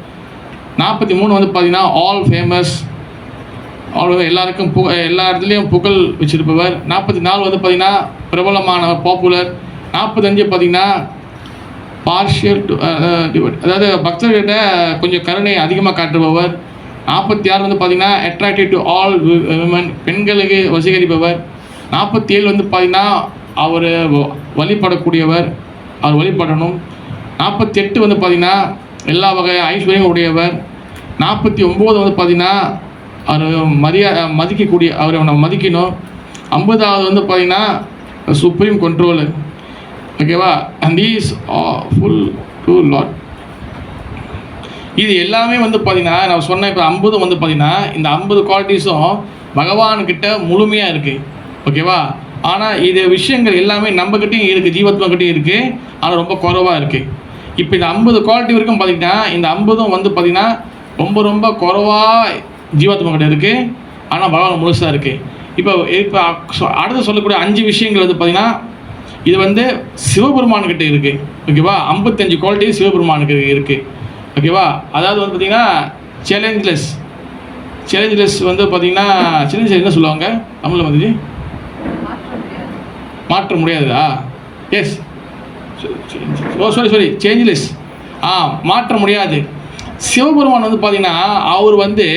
43 வந்து பார்த்திங்கன்னா ஆல் ஃபேமஸ், எல்லாருக்கும் எல்லா இடத்துலையும் புகழ் வச்சுருப்பவர். 44 வந்து பார்த்திங்கன்னா பிரபலமானவர், பாப்புலர். 45 பார்த்திங்கன்னா பார்ஷியல் டு அதாவது பக்தர்கிட்ட கொஞ்சம் கருணை அதிகமாக காட்டுபவர். 46 வந்து பார்த்திங்கன்னா அட்ராக்டிவ் டு ஆல் விமன், பெண்களுக்கு வசீகரிப்பவர். 47 வந்து பார்த்திங்கன்னா அவர் வழிபடக்கூடியவர், அவர் வழிபடணும். 48 வந்து பார்த்திங்கன்னா எல்லா வகை ஐஸ்வர்யம் உடையவர். 49 வந்து பார்த்திங்கன்னா அவர் மதிக்கக்கூடிய, அவரை நம்ம மதிக்கணும். 50வது வந்து பார்த்திங்கன்னா சுப்ரீம் கண்ட்ரோலர். ஓகேவா? And is full to lot. இது எல்லாமே வந்து பார்த்திங்கன்னா நான் சொன்னேன். இப்போ 50 வந்து பார்த்திங்கன்னா இந்த 50 குவாலிட்டிஸும் பகவான்கிட்ட முழுமையாக இருக்குது. ஓகேவா? ஆனால் இது விஷயங்கள் எல்லாமே நம்மக்கிட்டையும் இருக்குது, ஜீவாத்மாக்கிட்டையும் இருக்குது, ஆனால் ரொம்ப குறைவாக இருக்குது. இப்போ இந்த 50 குவாலிட்டி வரைக்கும் பார்த்திங்கன்னா இந்த 50ம் வந்து பார்த்திங்கன்னா ரொம்ப ரொம்ப குறைவாக ஜீவாத்மாக்கிட்ட இருக்குது, ஆனால் பகவான் முழுசாக இருக்குது. இப்போ அடுத்து சொல்லக்கூடிய 5 விஷயங்கள் வந்து பார்த்திங்கன்னா இது வந்து சிவபெருமான்கிட்ட இருக்குது. ஓகேவா? 55 குவாலிட்டி சிவபெருமானுக்கு இருக்குது. ஓகேவா? அதாவது வந்து பார்த்திங்கன்னா சேலஞ்சலெஸ் வந்து பார்த்திங்கன்னா சேலஞ்சஸ் என்ன சொல்லுவாங்க தமிழில் வந்து? மாற்ற முடியாதா? Yes, sorry changeless. மாற்ற முடியாது. சிவபெருமான் வந்து பார்த்திங்கன்னா அவர் வந்து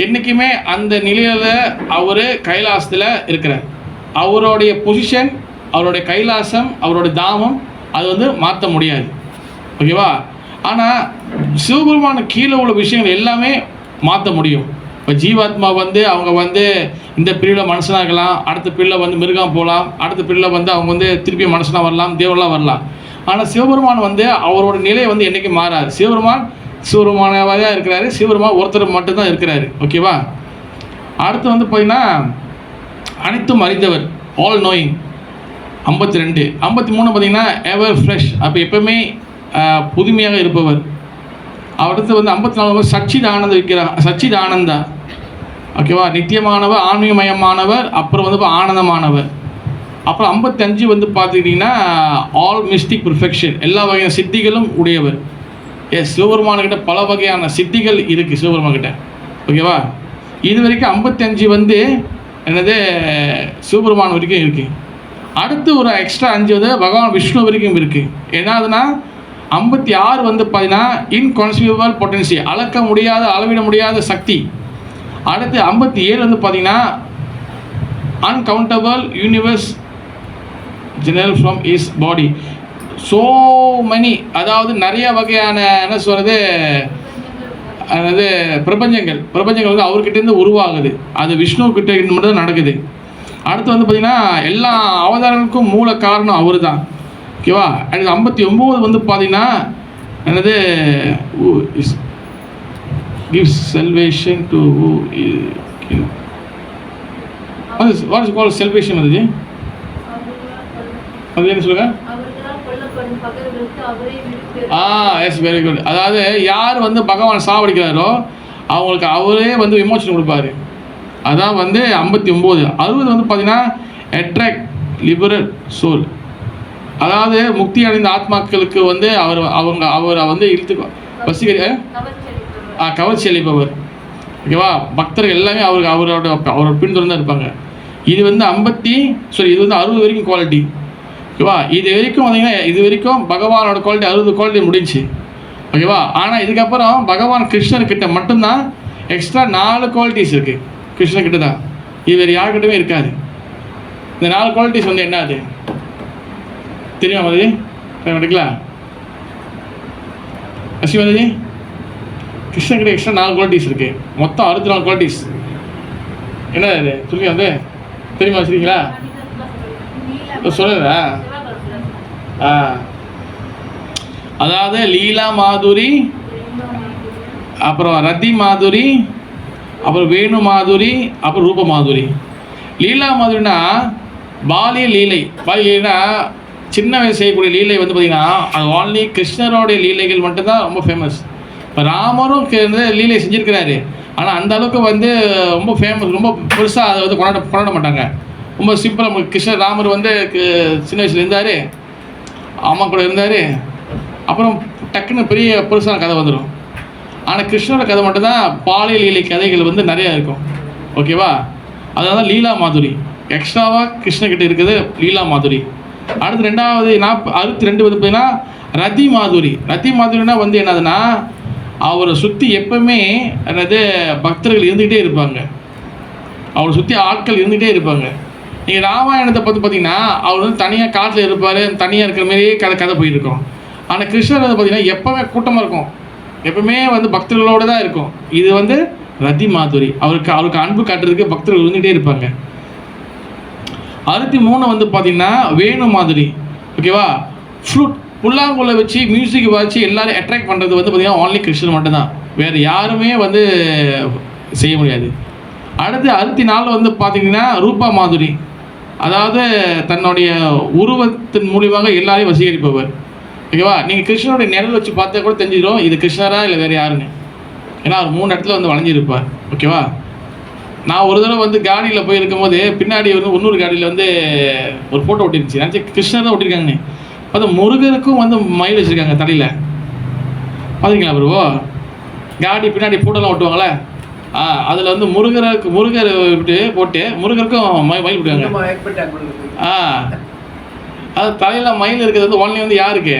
என்றைக்குமே அந்த நிலையில் அவர் கைலாசத்தில் இருக்கிறார். அவருடைய பொசிஷன், அவருடைய கைலாசம், அவருடைய தாமம் அது வந்து மாற்ற முடியாது. ஓகேவா? ஆனால் சிவபெருமான கீழே உள்ள விஷயங்கள் எல்லாமே மாற்ற முடியும். இப்போ ஜீவாத்மா வந்து அவங்க வந்து இந்த பிரிவில் மனுஷனாக இருக்கலாம், அடுத்த பிரிவில் வந்து மிருகம் போகலாம், அடுத்த பிரிவில் வந்து அவங்க வந்து திருப்பி மனுஷனாக வரலாம், தேவலாம் வரலாம். ஆனால் சிவபெருமான் வந்து அவரோட நிலை வந்து என்றைக்கும் மாறாது. சிவபெருமானாக தான் இருக்கிறாரு. சிவபெருமான் ஒருத்தர் மட்டும்தான் இருக்கிறாரு. ஓகேவா? அடுத்து வந்து பார்த்திங்கன்னா அனைத்தும் அறிந்தவர், ஆல் நோயிங். 52. 53 பார்த்திங்கன்னா எவர் ஃப்ரெஷ், அப்போ எப்பவுமே புதுமையாக இருப்பவர். அடுத்து வந்து 54 சச்சிதானந்தா. ஓகேவா? நித்தியமானவர், ஆன்மீகமயமானவர், அப்புறம் வந்து ஆனந்தமானவர். அப்புறம் 55 வந்து பார்த்துக்கிட்டிங்கன்னா ஆல் மிஸ்டிக் பெர்ஃபெக்ஷன், எல்லா வகையான சித்திகளும் உடையவர். எஸ், சிவபெருமான்கிட்ட பல வகையான சித்திகள் இருக்குது சிவபெருமான்கிட்ட. ஓகேவா? இது வரைக்கும் 55 வந்து என்னது சிவபெருமான் வரைக்கும் இருக்குது. அடுத்து ஒரு எக்ஸ்ட்ரா 5 வந்து பகவான் விஷ்ணு வரைக்கும் இருக்குது. என்னதுன்னா 56 வந்து பார்த்தீங்கன்னா இன்கான்சிவபிள் பொட்டன்சி, அளக்க முடியாத, அளவிட முடியாத சக்தி. அடுத்து 57 வந்து பார்த்தீங்கன்னா uncountable universe general from is body. So many, அதாவது நிறைய வகையான என்ன சொல்கிறது, அதாவது பிரபஞ்சங்கள் வந்து அவர்கிட்டேருந்து உருவாகுது. அது விஷ்ணுக்கிட்ட மட்டும் தான் நடக்குது. அடுத்து வந்து பார்த்திங்கன்னா எல்லா அவதாரங்களுக்கும் மூல காரணம் அவர் தான். ஓகேவா? அடுத்து 59 வந்து பார்த்திங்கன்னா என்னது gives salvation to who what is called salvation வந்து அது என்ன சொல்லுங்க? Yes, very good. அதாவது யார் வந்து பகவான் சாவடிக்கிறாரோ அவங்களுக்கு அவரே வந்து விமோசனம் கொடுப்பாரு. அதான் வந்து 59. 60 வந்து பார்த்தீங்கன்னா அட்ராக்ட் லிபரல் சோல், அதாவது முக்தி அடைந்த ஆத்மாக்களுக்கு வந்து அவரை வந்து இழுத்து கவர்ச்சி அளிப்பவர். ஓகேவா? பக்தர்கள் எல்லாமே அவரோட பின்தொடர்ந்து இருப்பாங்க. இது வந்து 60 வரைக்கும் குவாலிட்டி. ஓகேவா? இது வரைக்கும் பார்த்தீங்கன்னா இது வரைக்கும் பகவானோட குவாலிட்டி 60 குவாலிட்டி முடிஞ்சு. ஓகேவா? ஆனால் இதுக்கப்புறம் பகவான் கிருஷ்ணர்கிட்ட மட்டும்தான் எக்ஸ்ட்ரா 4 குவாலிட்டிஸ் இருக்குது. கிருஷ்ணர்கிட்ட தான், இது வேறு யார்கிட்டவே இருக்காது. இந்த 4 குவாலிட்டிஸ் வந்து என்னது? தெரியுமா மாதாஜி? எடுக்கலாம் அசி மாதாஜி. கிருஷ்ணகிட்ட எக்ஸ்ட்ரா 4 குவாலிட்டிஸ் இருக்குது, மொத்தம் 64 குவாலிட்டிஸ். என்ன அது சொல்லுங்க வந்து தெரியுமா வச்சுருக்கீங்களா? சொல்லுதா? அதாவது லீலா மாதுரி, அப்புறம் ரதி மாதுரி, அப்புறம் வேணு மாதுரி, அப்புறம் ரூப மாதுரி. லீலா மாதுரினா பாலிய லீலை. பாலிய லீலைனா சின்ன வயசு செய்யக்கூடிய லீலை வந்து பார்த்திங்கன்னா அது ஓன்லி கிருஷ்ணரோடைய லீலைகள் மட்டும்தான் ரொம்ப ஃபேமஸ். இப்போ ராமரும் லீலை செஞ்சுருக்கிறாரு, ஆனால் அந்த அளவுக்கு வந்து ரொம்ப ஃபேமஸ், ரொம்ப பெருசாக அதை வந்து கொண்டாட மாட்டாங்க. ரொம்ப சிம்பிளாக கிருஷ்ணர் ராமர் வந்து சின்ன வயசில் இருந்தார், அம்மா கூட இருந்தார், அப்புறம் டக்குன்னு பெரிய பெருசான கதை வந்துடும். ஆனால் கிருஷ்ணரோட கதை மட்டும்தான் பாலியல் லீலை கதைகள் வந்து நிறையா இருக்கும். ஓகேவா? அதனால லீலா மாதுரி எக்ஸ்ட்ராவாக கிருஷ்ணகிட்ட இருக்குது லீலா மாதுரி. அடுத்து 62 வந்து பார்த்தீங்கன்னா ரதி மாதுரி. ரதி மாதுரினா வந்து என்னதுன்னா அவரை சுற்றி எப்பவுமே என்னது பக்தர்கள் இருந்துக்கிட்டே இருப்பாங்க, அவரை சுற்றி ஆட்கள் இருந்துகிட்டே இருப்பாங்க. நீங்கள் ராமாயணத்தை பார்த்து பார்த்தீங்கன்னா அவர் வந்து தனியாக காட்டில் இருப்பார், தனியாக இருக்கிற மாதிரியே கதை போயிட்டுருக்கோம். ஆனால் கிருஷ்ணர் வந்து பார்த்திங்கன்னா எப்போவுமே கூட்டமாக இருக்கும், எப்பவுமே வந்து பக்தர்களோடு தான் இருக்கும். இது வந்து ரதி மாதுரி, அவருக்கு அன்பு காட்டுறதுக்கு பக்தர்கள் இருந்துகிட்டே இருப்பாங்க. 63 வந்து பார்த்திங்கன்னா வேணு மாதுரி. ஓகேவா? ஃப்ளூட் புல்லாங்குழலை வச்சு மியூசிக் வச்சு எல்லோரும் அட்ராக்ட் பண்ணுறது வந்து பார்த்திங்கன்னா ஓன்லி கிருஷ்ணர் மட்டும்தான், வேறு யாருமே வந்து செய்ய முடியாது. அடுத்து 64 வந்து பார்த்திங்கன்னா ரூபா மாதுரி. அதாவது தன்னுடைய உருவத்தின் மூலியமாக எல்லாரையும் வசீகரிப்பவர். ஓகேவா? நீங்கள் கிருஷ்ணனுடைய நிழல் வச்சு பார்த்தா கூட தெரிஞ்சிடும் இது கிருஷ்ணரா இல்லை வேறு யாருன்னு. ஏன்னா அவர் 3 இடத்துல வந்து வளைஞ்சிருப்பார். ஓகேவா? நான் ஒரு தடவை வந்து காடியில் போயிருக்கும் போது பின்னாடி வந்து இன்னொரு காடியில் வந்து ஒரு ஃபோட்டோ ஒட்டிருந்துச்சு, நினச்சி கிருஷ்ணர் தான் ஒட்டிருக்காங்கன்னு. பார்த்தா முருகருக்கும் வந்து மயில் வச்சுருக்காங்க தலையில். பார்த்தீங்களா ப்ரோ? காடி பின்னாடி ஃபோட்டோலாம் ஒட்டுவாங்களே, அதில் வந்து முருகர் போட்டு முருகருக்கும் மயில் விட்டுவாங்க. அது தலையில் மயில் இருக்கிறது வந்து ஒன்லி வந்து யாருக்கு?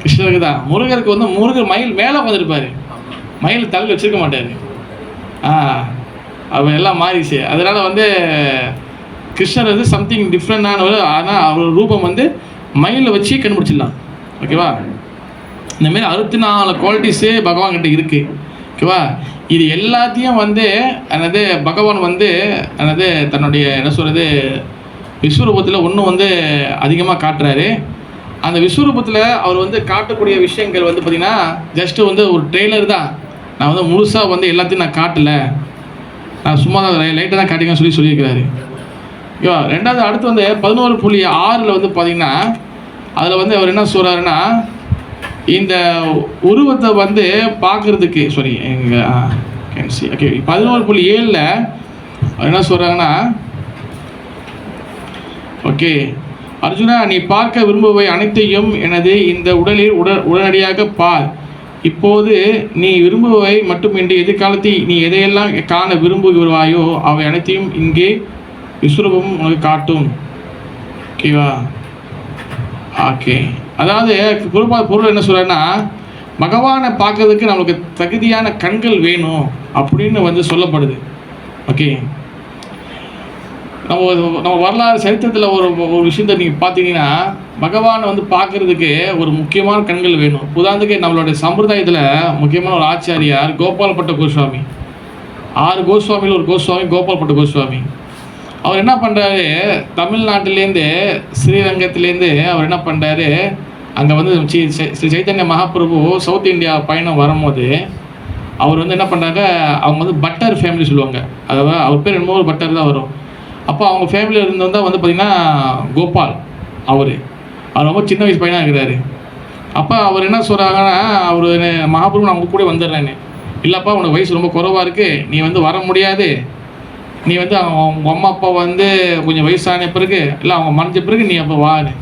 கிருஷ்ணருக்கு தான். முருகருக்கு வந்து முருகர் மயில் மேலே உட்காந்துருப்பார், மயில் தலையில் வச்சுருக்க மாட்டார். அவர் எல்லாம் மாறிச்சு. அதனால் வந்து கிருஷ்ணர் வந்து சம்திங் டிஃப்ரெண்டானவர். ஆனால் அவர் ரூபம் வந்து மயிலில் வச்சு கண்டுபிடிச்சிடலாம். ஓகேவா? இந்தமாரி 64 குவாலிட்டிஸு பகவான்கிட்ட இருக்குது. ஓகேவா? இது எல்லாத்தையும் வந்து என்னது பகவான் வந்து என்னது தன்னுடைய என்ன சொல்கிறது விஸ்வரூபத்தில் ஒன்றும் வந்து அதிகமாக காட்டுறாரு. அந்த விஸ்வரூபத்தில் அவர் வந்து காட்டக்கூடிய விஷயங்கள் வந்து பார்த்திங்கன்னா ஜஸ்ட்டு வந்து ஒரு ட்ரெய்லர் தான். நான் வந்து முழுசாக வந்து எல்லாத்தையும் நான் காட்டலை, நான் சும்மா தான் லைட்டாக தான் காட்டிங்கன்னு சொல்லியிருக்கிறாரு. ஓகேவா? ரெண்டாவது அடுத்து வந்து 11.6 வந்து பார்த்திங்கன்னா அதில் வந்து அவர் என்ன சொல்கிறாருன்னா இந்த உருவத்தை வந்து பார்க்குறதுக்கு ஓகே 11.7 என்ன சொல்கிறாங்கன்னா ஓகே அர்ஜுனா, நீ பார்க்க விரும்புவை அனைத்தையும் எனது இந்த உடலில் உடனடியாக பார். இப்போது நீ விரும்புவை மட்டுமின்றி எதிர்காலத்தில் நீ எதையெல்லாம் காண விரும்புகிறாயோ அவை அனைத்தையும் இங்கே விஸ்வரூபம் உனக்கு காட்டும். ஓகேவா? ஓகே. அதாவது பொருள் என்ன சொல்கிறேன்னா பகவானை பார்க்கறதுக்கு நம்மளுக்கு தகுதியான கண்கள் வேணும் அப்படின்னு வந்து சொல்லப்படுது. ஓகே. நம்ம வரலாறு சரித்திரத்தில் ஒரு விஷயத்தை நீங்கள் பார்த்தீங்கன்னா பகவானை வந்து பார்க்குறதுக்கு ஒரு முக்கியமான கண்கள் வேணும். உதாரணத்துக்கு நம்மளுடைய சம்பிரதாயத்தில் முக்கியமான ஒரு ஆச்சாரியார் கோபாலப்பட்ட கோஸ்வாமி. 6 கோஸ்வாமியில் ஒரு கோஸ்வாமி கோபாலப்பட்ட கோஸ்வாமி. அவர் என்ன பண்ணுறாரு, தமிழ்நாட்டிலேருந்து ஸ்ரீரங்கத்துலேருந்து அவர் என்ன பண்ணுறாரு, அங்கே வந்து ஸ்ரீ சைத்தன்ய மகாபிரபு சவுத் இந்தியா பயணம் வரும்போது அவர் வந்து என்ன பண்ணுறாங்க, அவங்க வந்து பட்டர் ஃபேமிலி சொல்லுவாங்க, அதாவது அவர் பேர் என்னமோ ஒரு பட்டர் தான் வரும். அப்போ அவங்க ஃபேமிலியில் இருந்தவங்க தான் வந்து பார்த்திங்கன்னா கோபால். அவர் ரொம்ப சின்ன வயசு பையனாக இருக்கிறாரு. அப்போ அவர் என்ன சொல்கிறாங்கன்னா, அவர் மகாபிரபு நான் அவங்க கூட வந்துடுறேன்னு. இல்லைப்பா, உனக்கு வயசு ரொம்ப குறைவாக இருக்குது, நீ வந்து வர முடியாது, நீ வந்து அவங்க அம்மா அப்பா வந்து கொஞ்சம் வயசான பிறகு இல்லை அவங்க மறைஞ்ச பிறகு நீ அப்போ வாரு.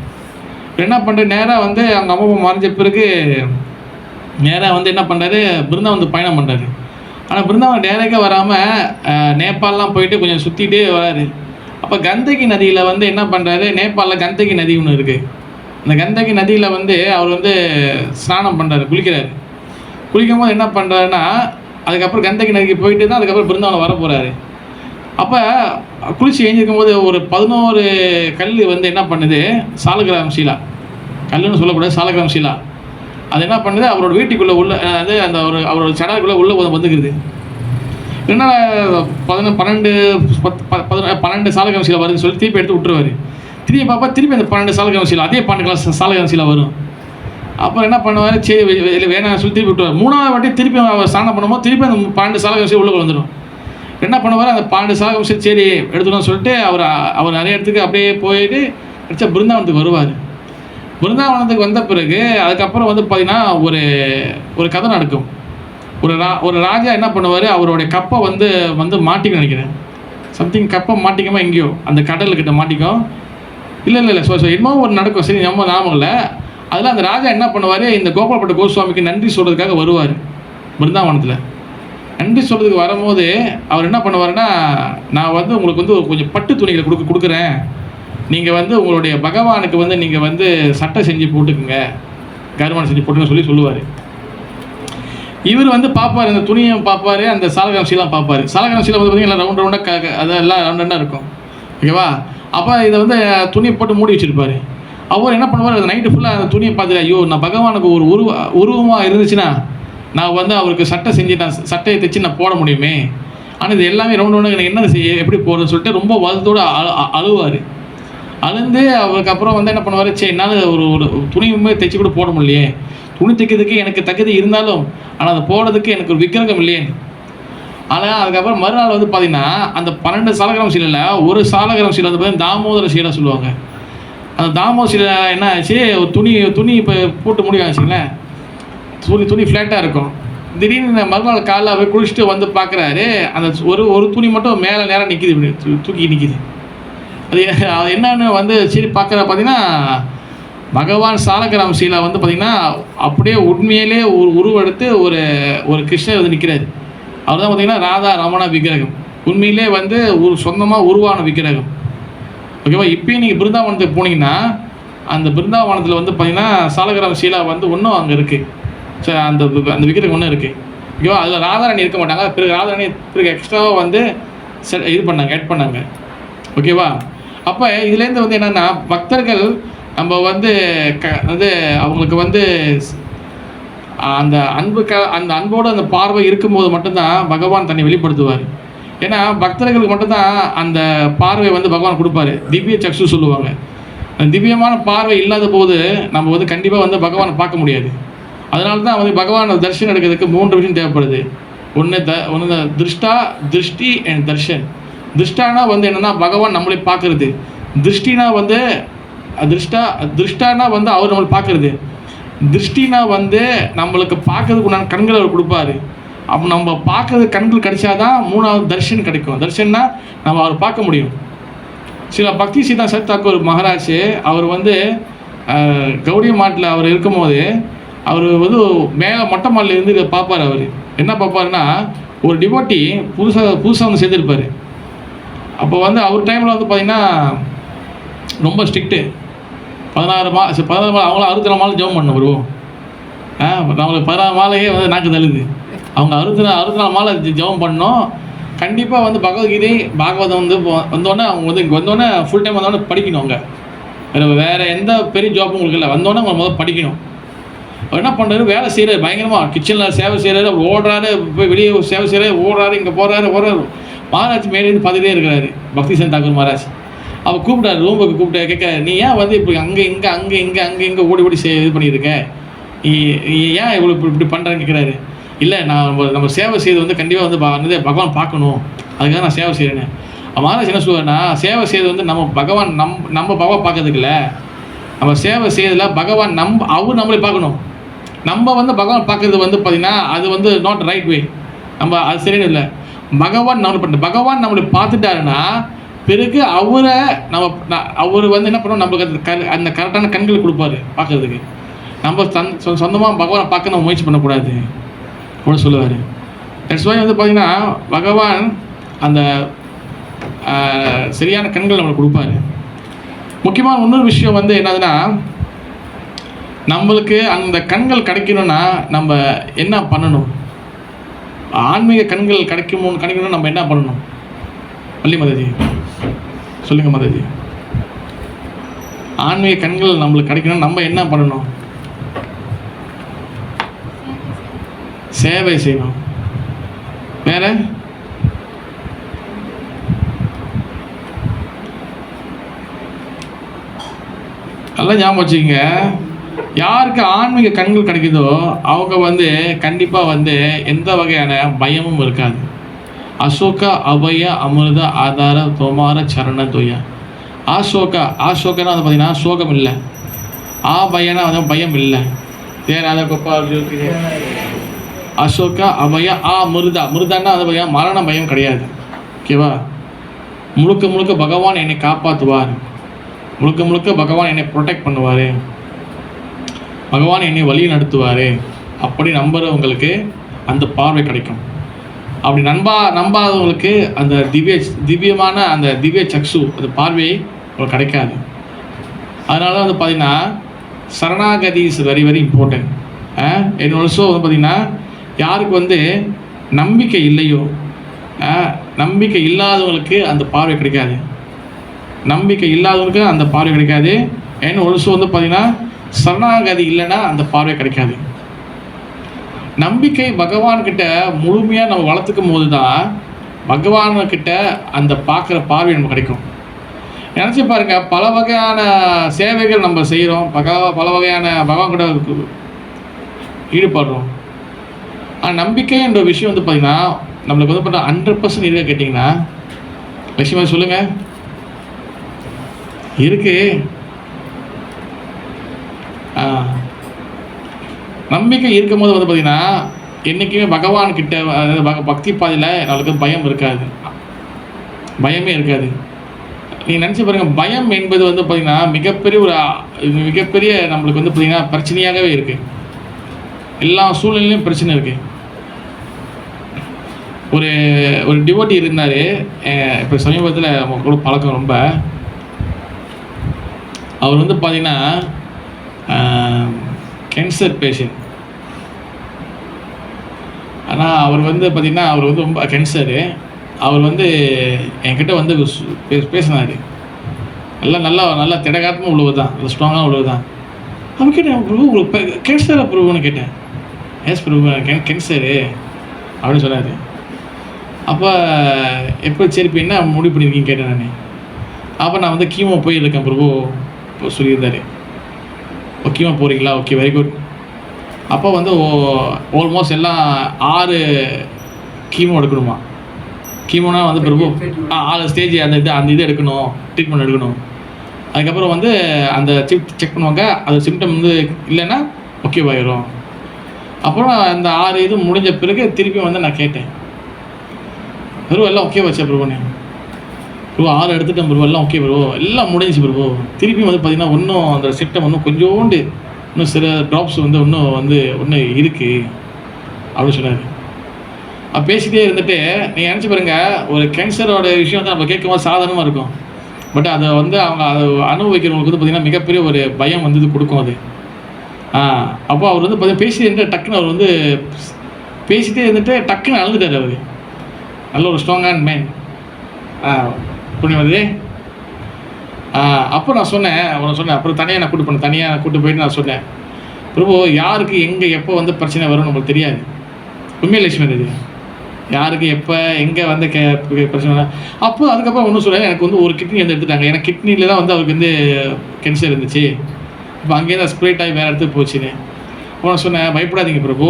என்ன பண்ணுற, நேராக வந்து அவங்க அம்மா அப்பா மறைஞ்ச பிறகு நேராக வந்து என்ன பண்ணுறாரு, பிருந்தாவன் வந்து பயணம் பண்ணுறாரு. ஆனால் பிருந்தாவன் டேரெக்டாக வராமல் நேபாளெலாம் போயிட்டு கொஞ்சம் சுற்றிட்டே வராரு. அப்போ கந்தகி நதியில் வந்து என்ன பண்ணுறாரு, நேபாளில் கந்தகி நதி ஒன்று இருக்குது. அந்த கந்தகி நதியில் வந்து அவர் வந்து ஸ்நானம் பண்ணுறாரு, குளிக்கிறாரு. குளிக்கும் போது என்ன பண்ணுறாருன்னா அதுக்கப்புறம் கந்தகி நதிக்கு போயிட்டு தான் அதுக்கப்புறம் பிருந்தாவன் வர போகிறாரு. அப்போ குளிச்சு எழுந்திருக்கும் போது ஒரு 11 கல் வந்து என்ன பண்ணுது, சாலகிராம் ஷீலா கல்லுன்னு சொல்லக்கூடாது, சாலகிராம் ஷீலா. அது என்ன பண்ணுது, அவரோட வீட்டுக்குள்ளே உள்ள அது அந்த ஒரு அவரோட சடங்குக்குள்ளே உள்ளே வந்துக்குது. என்ன 12 சாலகிராம் ஷீலா வருதுன்னு சொல்லி திருப்பி எடுத்து விட்டுருவார். திருப்பி பார்ப்பா திருப்பி அந்த 12 சாலகிராம் ஷீலா, அதே 12 சாலகிராம் ஷீலா வரும். அப்புறம் என்ன பண்ணுவார், சரி வேணாம் சொல்லி திருப்பி விட்டுருவார். 3ஆவது வாட்டி திருப்பி அவர் ஸ்நானம் பண்ணும்போது திருப்பி அந்த 12 சாலகிராம் ஷீலா உள்ளே வந்துடும். என்ன பண்ணுவார், அந்த 12 சாலகிராம் ஷீலா சரி எடுத்துக்கணும்னு சொல்லிட்டு அவர் நிறைய இடத்துக்கு அப்படியே போயிட்டு கிடச்சா பிருந்தாவனத்துக்கு வருவார். பிருந்தாவனத்துக்கு வந்த பிறகு அதுக்கப்புறம் வந்து பார்த்திங்கன்னா ஒரு கதை நடக்கும். ஒரு ராஜா என்ன பண்ணுவார், அவருடைய கப்பை வந்து மாட்டிக்க நினைக்கிறேன், சம்திங் கப்பை மாட்டிக்காம எங்கேயோ அந்த கடல்கிட்ட மாட்டிக்கும். இல்லை ஸோ என்னமோ ஒரு நடக்கும், சரி நம்ம ஞாபகம் இல்லை. அதில் அந்த ராஜா என்ன பண்ணுவார், இந்த கோபாலப்பட்ட கோஸ்வாமிக்கு நன்றி சொல்கிறதுக்காக வருவார் பிருந்தாவனத்தில். நன்றி சொல்கிறதுக்கு வரும்போது அவர் என்ன பண்ணுவாருன்னா, நான் வந்து உங்களுக்கு வந்து கொஞ்சம் பட்டு துணிகளை கொடுக்குறேன், நீங்கள் வந்து உங்களுடைய பகவானுக்கு வந்து நீங்கள் வந்து சட்டை செஞ்சு போட்டுக்குங்க, கருவானை செஞ்சு போட்டுங்க சொல்லுவார். இவர் வந்து பார்ப்பார், இந்த துணியை பார்ப்பார், அந்த சாலகிராம் ஷீலாம் பார்ப்பார். சாலகிராம் ஷீலா வந்து பார்த்திங்கன்னா ரவுண்டாக அதெல்லாம் ரவுண்டாக இருக்கும், ஓகேவா. அப்போ இதை வந்து துணியை போட்டு மூடி வச்சுருப்பார். அவர் என்ன பண்ணுவார், அந்த நைட்டு ஃபுல்லாக அந்த துணியை பார்த்துட்டு, ஐயோ நான் பகவானுக்கு ஒரு உருவமாக இருந்துச்சுன்னா நான் வந்து அவருக்கு சட்டை செஞ்சு நான் சட்டையை தைச்சி நான் போட முடியுமே, ஆனால் இது எல்லாமே ரவுண்டாக எனக்கு என்ன செய்ய எப்படி போடுறதுன்னு சொல்லிட்டு ரொம்ப வருத்தோடு அழுவார். அழுந்து அவருக்கு அப்புறம் வந்து என்ன பண்ணுவார், சரி என்னால் ஒரு துணியுமே தைச்சி கூட போட முடியலையே, துணி தைக்கிறதுக்கு எனக்கு தகுதி இருந்தாலும் ஆனால் அதை போடுறதுக்கு எனக்கு ஒரு விக்கிரகம் இல்லையே. ஆனால் அதுக்கப்புறம் மறுநாள் வந்து பார்த்திங்கன்னா அந்த 12 சாலகிராம் ஷீலையில் ஒரு சாலகிராம் ஷீலை வந்து பார்த்திங்கன்னா தாமோதர ஷீலா சொல்லுவாங்க. அந்த தாமோதர ஷீலா என்ன ஆச்சு, ஒரு துணி இப்போ போட்டு முடியும் வச்சுங்களேன், துணி ஃப்ளாட்டாக இருக்கும். திடீர்னு மறுநாள் காலைல போய் குளிச்சுட்டு வந்து பார்க்குறாரு, அந்த ஒரு துணி மட்டும் மேலே நேரம் நிற்கிது, தூக்கி நிற்கிது. அது என்னன்னு வந்து சரி பார்க்குற பார்த்தீங்கன்னா பகவான் சாலகிராம் ஷீலா வந்து பார்த்திங்கன்னா அப்படியே உண்மையிலே ஒரு உருவெடுத்து ஒரு கிருஷ்ணர் வந்து நிற்கிறார். அவர் தான் பார்த்திங்கன்னா ராதா ரமணா விக்கிரகம், உண்மையிலே வந்து ஒரு சொந்தமாக உருவான விக்கிரகம், ஓகேவா. இப்போயும் நீங்கள் பிருந்தாவனத்துக்கு போனீங்கன்னா அந்த பிருந்தாவனத்தில் வந்து பார்த்திங்கன்னா சாலகிராம் ஷீலா வந்து ஒன்றும் அங்கே இருக்குது, சரி அந்த விக்கிரகம் ஒன்றும் இருக்குது, ஓகேவா. அதில் ராதாராணி இருக்க மாட்டாங்க, பிறகு ராதாராணி பிறகு எக்ஸ்ட்ராவாக வந்து இது பண்ணாங்க, ஆட் பண்ணாங்க, ஓகேவா. அப்போ இதுலேருந்து வந்து என்னென்னா பக்தர்கள் நம்ம வந்து அவங்களுக்கு வந்து அந்த அன்போடு அந்த பார்வை இருக்கும்போது மட்டும்தான் பகவான் தன்னை வெளிப்படுத்துவார். ஏன்னா பக்தர்களுக்கு மட்டும்தான் அந்த பார்வை வந்து பகவான் கொடுப்பாரு, திவ்ய சக்ஷு சொல்லுவாங்க. அந்த திவ்யமான பார்வை இல்லாத போது நம்ம வந்து கண்டிப்பாக வந்து பகவானை பார்க்க முடியாது. அதனால தான் வந்து பகவானை தரிசனம் எடுக்கிறதுக்கு 3 விஷயம் தேவைப்படுது. ஒன்று திருஷ்டி அண்ட் தர்ஷன். திருஷ்டானா வந்து என்னென்னா பகவான் நம்மளை பார்க்குறது, திருஷ்டினா வந்து திருஷ்டானா வந்து அவர் நம்மளை பார்க்குறது, திருஷ்டினா வந்து நம்மளுக்கு பார்க்கறதுக்கு உண்டான கண்கள் அவர் கொடுப்பாரு. அப்போ நம்ம பார்க்கறது கண்கள் கிடைச்சாதான் 3வது தர்ஷன் கிடைக்கும். தர்ஷன்னா நம்ம அவர் பார்க்க முடியும். சில பக்தி சீதா சத் தாக்கூர் மகாராஜ் அவர் வந்து கௌடிய மாட்டில் அவர் இருக்கும்போது அவர் வந்து மேலே மொட்டை மாடில் இருந்து இதை பார்ப்பார். அவர் என்ன பார்ப்பாருன்னா, ஒரு டிவோட்டி புதுசாக வந்து சேர்ந்துருப்பார். அப்போ வந்து அவர் டைமில் வந்து பார்த்திங்கன்னா ரொம்ப ஸ்ட்ரிக்ட்டு, 16 மாலை அவங்களும் 64 மாலை ஜெபம் பண்ண வருவோம். நம்மளுக்கு 16 மாலையே வந்து நாக்கு தள்ளுது. அவங்க 64 மாலை ஜெபம் பண்ணோம். கண்டிப்பாக வந்து பகவத்கீதை பாகவதம் வந்து வந்தோடனே அவங்க வந்து இங்கே வந்தோடனே ஃபுல் டைம் வந்தோடனே படிக்கணும். அவங்க வேறு எந்த பெரிய ஜாப்பும் உங்களுக்கு இல்லை, வந்தோடனே அவங்க முதல்ல படிக்கணும். அவர் என்ன பண்ணுறாரு, வேலை செய்கிறாரு, பயங்கரமாக கிச்சனில் சேவை செய்கிறாரு, அவர் ஓடுறாரு, போய் வெளியே சேவை செய்கிறாரு, ஓடுறாரு, இங்கே போகிறாரு. மகாராஜ் மேலேருந்து பார்த்துட்டே இருக்கிறாரு பக்தி சந்த் தாக்கூர் மகாராஜ். அவர் கூப்பிட்டாரு, ரூமுக்கு கூப்பிட்டு கேட்க, நீ ஏன் வந்து இப்போ அங்கே இங்கே ஓடி இது பண்ணியிருக்க, நீ ஏன் இவ்வளோ இப்படி பண்ணுறேன்னு கேட்குறாரு. இல்லை நம்ம சேவை செய்து வந்து கண்டிப்பாக வந்து பகவான் பார்க்கணும், அதுக்காக நான் சேவை செய்கிறேன்னு. மகாராஜ் என்ன சொல்லுவாருன்னா, சேவை செய்வது வந்து நம்ம பகவான் பார்க்கறதுக்கு இல்லை, நம்ம சேவை செய்யறதில் பகவான் அவர் நம்மளை பார்க்கணும். நம்ம வந்து பகவான் பார்க்கறது வந்து பார்த்திங்கன்னா அது வந்து நாட் ரைட் வே, நம்ம அது சரின்னு இல்லை. பகவான் நம்மளை பார்த்துட்டாருன்னா பிறகு அவர் வந்து என்ன பண்ணுவோம், நம்மளுக்கு அந்த கரெக்டான கண்கள் கொடுப்பாரு பார்க்கறதுக்கு. நம்ம சொந்தமாக பகவானை பார்க்க நம்ம முயற்சி பண்ணக்கூடாது கூட சொல்லுவார். தட்ஸ் வை வந்து பார்த்திங்கன்னா பகவான் அந்த சரியான கண்கள் நம்மளுக்கு கொடுப்பாரு. முக்கியமான இன்னொரு விஷயம் வந்து என்னதுன்னா, நம்மளுக்கு அந்த கண்கள் கிடைக்கணும்னா நம்ம என்ன பண்ணணும், ஆன்மீக கண்கள் கிடைக்கணும்னு நம்ம என்ன பண்ணணும்? வள்ளி மாதாஜி சொல்லுங்கள் மாதாஜி. ஆன்மீக கண்கள் நம்மளுக்கு கிடைக்கணும், நம்ம என்ன பண்ணணும்? சேவை செய்யணும். வேற நல்லா ஞாபகம் வச்சுக்கோங்க. யாருக்கு ஆன்மீக கண்கள் கிடைக்குதோ அவங்க வந்து கண்டிப்பாக வந்து எந்த வகையான பயமும் இருக்காது. அசோக அபய அமிர்த ஆதார தோமார சரண துயா. ஆசோகனா வந்து பார்த்தீங்கன்னா சோகம் இல்லை, பயனா வந்து பயம் இல்லை. தேராத கொப்பா அசோக அபய மிருதான்னா அது பார்த்தீங்கன்னா மரண பயம் கிடையாது. ஓகேவா? முழுக்க முழுக்க பகவான் என்னை காப்பாற்றுவார், முழுக்க முழுக்க பகவான் என்னை ப்ரொடெக்ட் பண்ணுவார், பகவான் என்னை வழி நடத்துவார் அப்படி நம்புறவங்களுக்கு அந்த பார்வை கிடைக்கும். அப்படி நம்பாதவங்களுக்கு அந்த திவ்யமான அந்த திவ்ய சக்ஷு அந்த பார்வை உங்களுக்கு கிடைக்காது. அதனால வந்து பார்த்திங்கன்னா சரணாகதி is very very important. And also வந்து பார்த்திங்கன்னா யாருக்கு வந்து நம்பிக்கை இல்லையோ, நம்பிக்கை இல்லாதவங்களுக்கு அந்த பார்வை கிடைக்காது, நம்பிக்கை இல்லாதவங்களுக்கு அந்த பார்வை கிடைக்காது. அண்ட் ஆல்சோ வந்து பார்த்திங்கன்னா சரணாகதி இல்லைன்னா அந்த பார்வை கிடைக்காது. நம்பிக்கை பகவான்கிட்ட முழுமையாக நம்ம வளர்த்துக்கும் போது தான் பகவான்கிட்ட அந்த பார்க்குற பார்வை நமக்கு கிடைக்கும். நினச்சி பாருங்கள், பல வகையான சேவைகள் நம்ம செய்கிறோம், பல வகையான பகவான்கிட்ட ஈடுபடுறோம். ஆனால் நம்பிக்கைன்ற விஷயம் வந்து பார்த்திங்கன்னா நம்மளுக்கு வந்து பார்த்தா 100% இருக்க கேட்டிங்கன்னா லட்சுமி சொல்லுங்கள் இருக்கு. நம்பிக்கை இருக்கும் போது வந்து பார்த்திங்கன்னா என்றைக்குமே பகவான்கிட்ட அதாவது பக்தி பாதையில் நம்மளுக்கு பயம் இருக்காது, பயமே இருக்காது. நீங்கள் நினச்சி பாருங்கள், பயம் என்பது வந்து பார்த்திங்கன்னா மிகப்பெரிய நம்மளுக்கு வந்து பார்த்திங்கன்னா பிரச்சனையாகவே இருக்குது. எல்லா சூழ்நிலையிலும் பிரச்சனை இருக்குது. ஒரு டிவோட்டி இருந்தார், இப்போ சமீபத்தில் அவங்க கூட பழக்கம் ரொம்ப. அவர் வந்து பார்த்திங்கன்னா கேன்சர் பேஷண்ட். ஆனால் அவர் வந்து பார்த்திங்கன்னா அவர் வந்து ரொம்ப கேன்சரு. அவர் வந்து என்கிட்ட வந்து பேசினார். நல்லா திடகாத்தமாக உள்ளது தான், நல்லா ஸ்ட்ராங்காக உள்ளது தான். அவன் கேட்டேன், பிரபு உங்களுக்கு கேன்சரா பிரபுன்னு கேட்டேன். எஸ் பிரபு கேன்சரு அப்படின்னு சொன்னார். அப்போ எப்போ சரி இப்போ என்ன முடிவு பண்ணியிருக்கீங்க கேட்டேன் நான். அப்போ நான் வந்து கீமோ போயிருக்கேன் பிரபு சொல்லியிருந்தார். ஓகேமா போகிறீங்களா? Okay, very good. அப்போ வந்து ஆல்மோஸ்ட் எல்லாம் 6 கீமோ எடுக்கணுமா. கீமோனா வந்து பிரபு 6 ஸ்டேஜ் அந்த இது எடுக்கணும், ட்ரீட்மெண்ட் எடுக்கணும். அதுக்கப்புறம் வந்து அந்த செக் பண்ணுவாங்க, அது சிம்டம் வந்து இல்லைன்னா ஓகேவாயிரும். அப்புறம் அந்த 6 இது முடிஞ்ச பிறகு திருப்பி வந்து நான் கேட்டேன், பிரபு எல்லாம் ஓகே வச்சா பிரபுன்னு. பிரபு 6 எடுத்துட்டேன் பிரபு, எல்லாம் ஓகே பிரபு, எல்லாம் முடிஞ்சிச்சு பிரபு. திருப்பி வந்து பார்த்திங்கன்னா இன்னும் அந்த சிம்டம் இன்னும் கொஞ்சோண்டு இன்னும் சில ட்ராப்ஸ் வந்து இன்னும் இருக்குது அப்படின்னு சொன்னார். பேசிகிட்டே இருந்துட்டு நீங்கள் நினச்சி பாருங்கள், ஒரு கேன்சரோட விஷயம் வந்து நம்ம கேட்கும்போது சாதாரணமாக இருக்கும். பட் அதை வந்து அவங்க அதை அனுபவிக்கிறவங்களுக்கு வந்து பார்த்திங்கன்னா மிகப்பெரிய ஒரு பயம் வந்து இது கொடுக்கும் அது. அப்போ அவர் வந்து பார்த்தீங்கன்னா பேசிட்டே இருந்துட்டு டக்குன்னு அவர் வந்து பேசிகிட்டே இருந்துட்டு டக்குன்னு அழுதுட்டார். அவர் நல்ல ஒரு ஸ்ட்ராங்கான மேன் புண்ணியவதி. அப்போ நான் சொன்னேன் அப்புறம் தனியாக கூட்டு போயிட்டு நான் சொன்னேன், பிரபு யாருக்கு எங்கே எப்போ வந்து பிரச்சனை வரும்னு நம்மளுக்கு தெரியாது. உண்மையை லட்சுமி இது யாருக்கு எப்போ எங்கே வந்து பிரச்சனை. அப்போ அதுக்கப்புறம் ஒன்றும் சொல்ல, எனக்கு வந்து ஒரு கிட்னி வந்து எடுத்துட்டாங்க. எனக்கு கிட்னியில் தான் வந்து அவருக்கு வந்து கேன்சர் இருந்துச்சு. இப்போ அங்கேயே தான் ஸ்ப்ரேட் ஆகி வேறு இடத்துக்கு போச்சுன்னு. அப்போ நான் சொன்னேன், பயப்படாதீங்க பிரபு,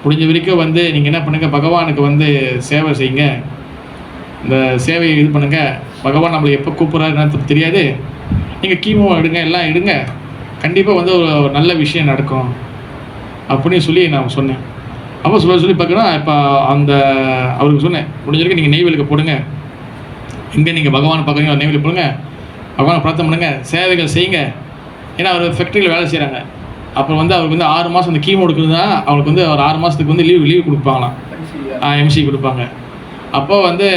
முடிஞ்ச வரைக்கும் வந்து நீங்கள் என்ன பண்ணுங்கள், பகவானுக்கு வந்து சேவை செய்யுங்க, இந்த சேவையை இது பண்ணுங்கள். பகவான் நம்மளை எப்போ கூப்பிட்றாருன்னு தெரியாது. நீங்கள் கீமோ எடுங்க, எல்லாம் எடுங்க, கண்டிப்பாக வந்து ஒரு நல்ல விஷயம் நடக்கும் அப்படின்னு சொல்லி நான் சொன்னேன். அப்போ சொல்லி பார்க்குறோம். இப்போ அவருக்கு சொன்னேன், முடிஞ்ச வரைக்கும் நீங்கள் நெய்வேலிக்கு போடுங்க, எங்கே நீங்கள் பகவானை பார்க்குறீங்க நெய்வேலி போடுங்க, பகவானை பிரார்த்தனை பண்ணுங்கள், சேவைகள் செய்யுங்க. ஏன்னா அவர் ஃபேக்ட்ரியில் வேலை செய்கிறாங்க. அப்புறம் வந்து அவருக்கு வந்து 6 மாதம் அந்த கீமோ எடுக்கிறதுனா அவங்களுக்கு வந்து ஒரு 6 மாதத்துக்கு வந்து லீவ் கொடுப்பாங்களாம், எம்சி கொடுப்பாங்க. அப்போ வந்து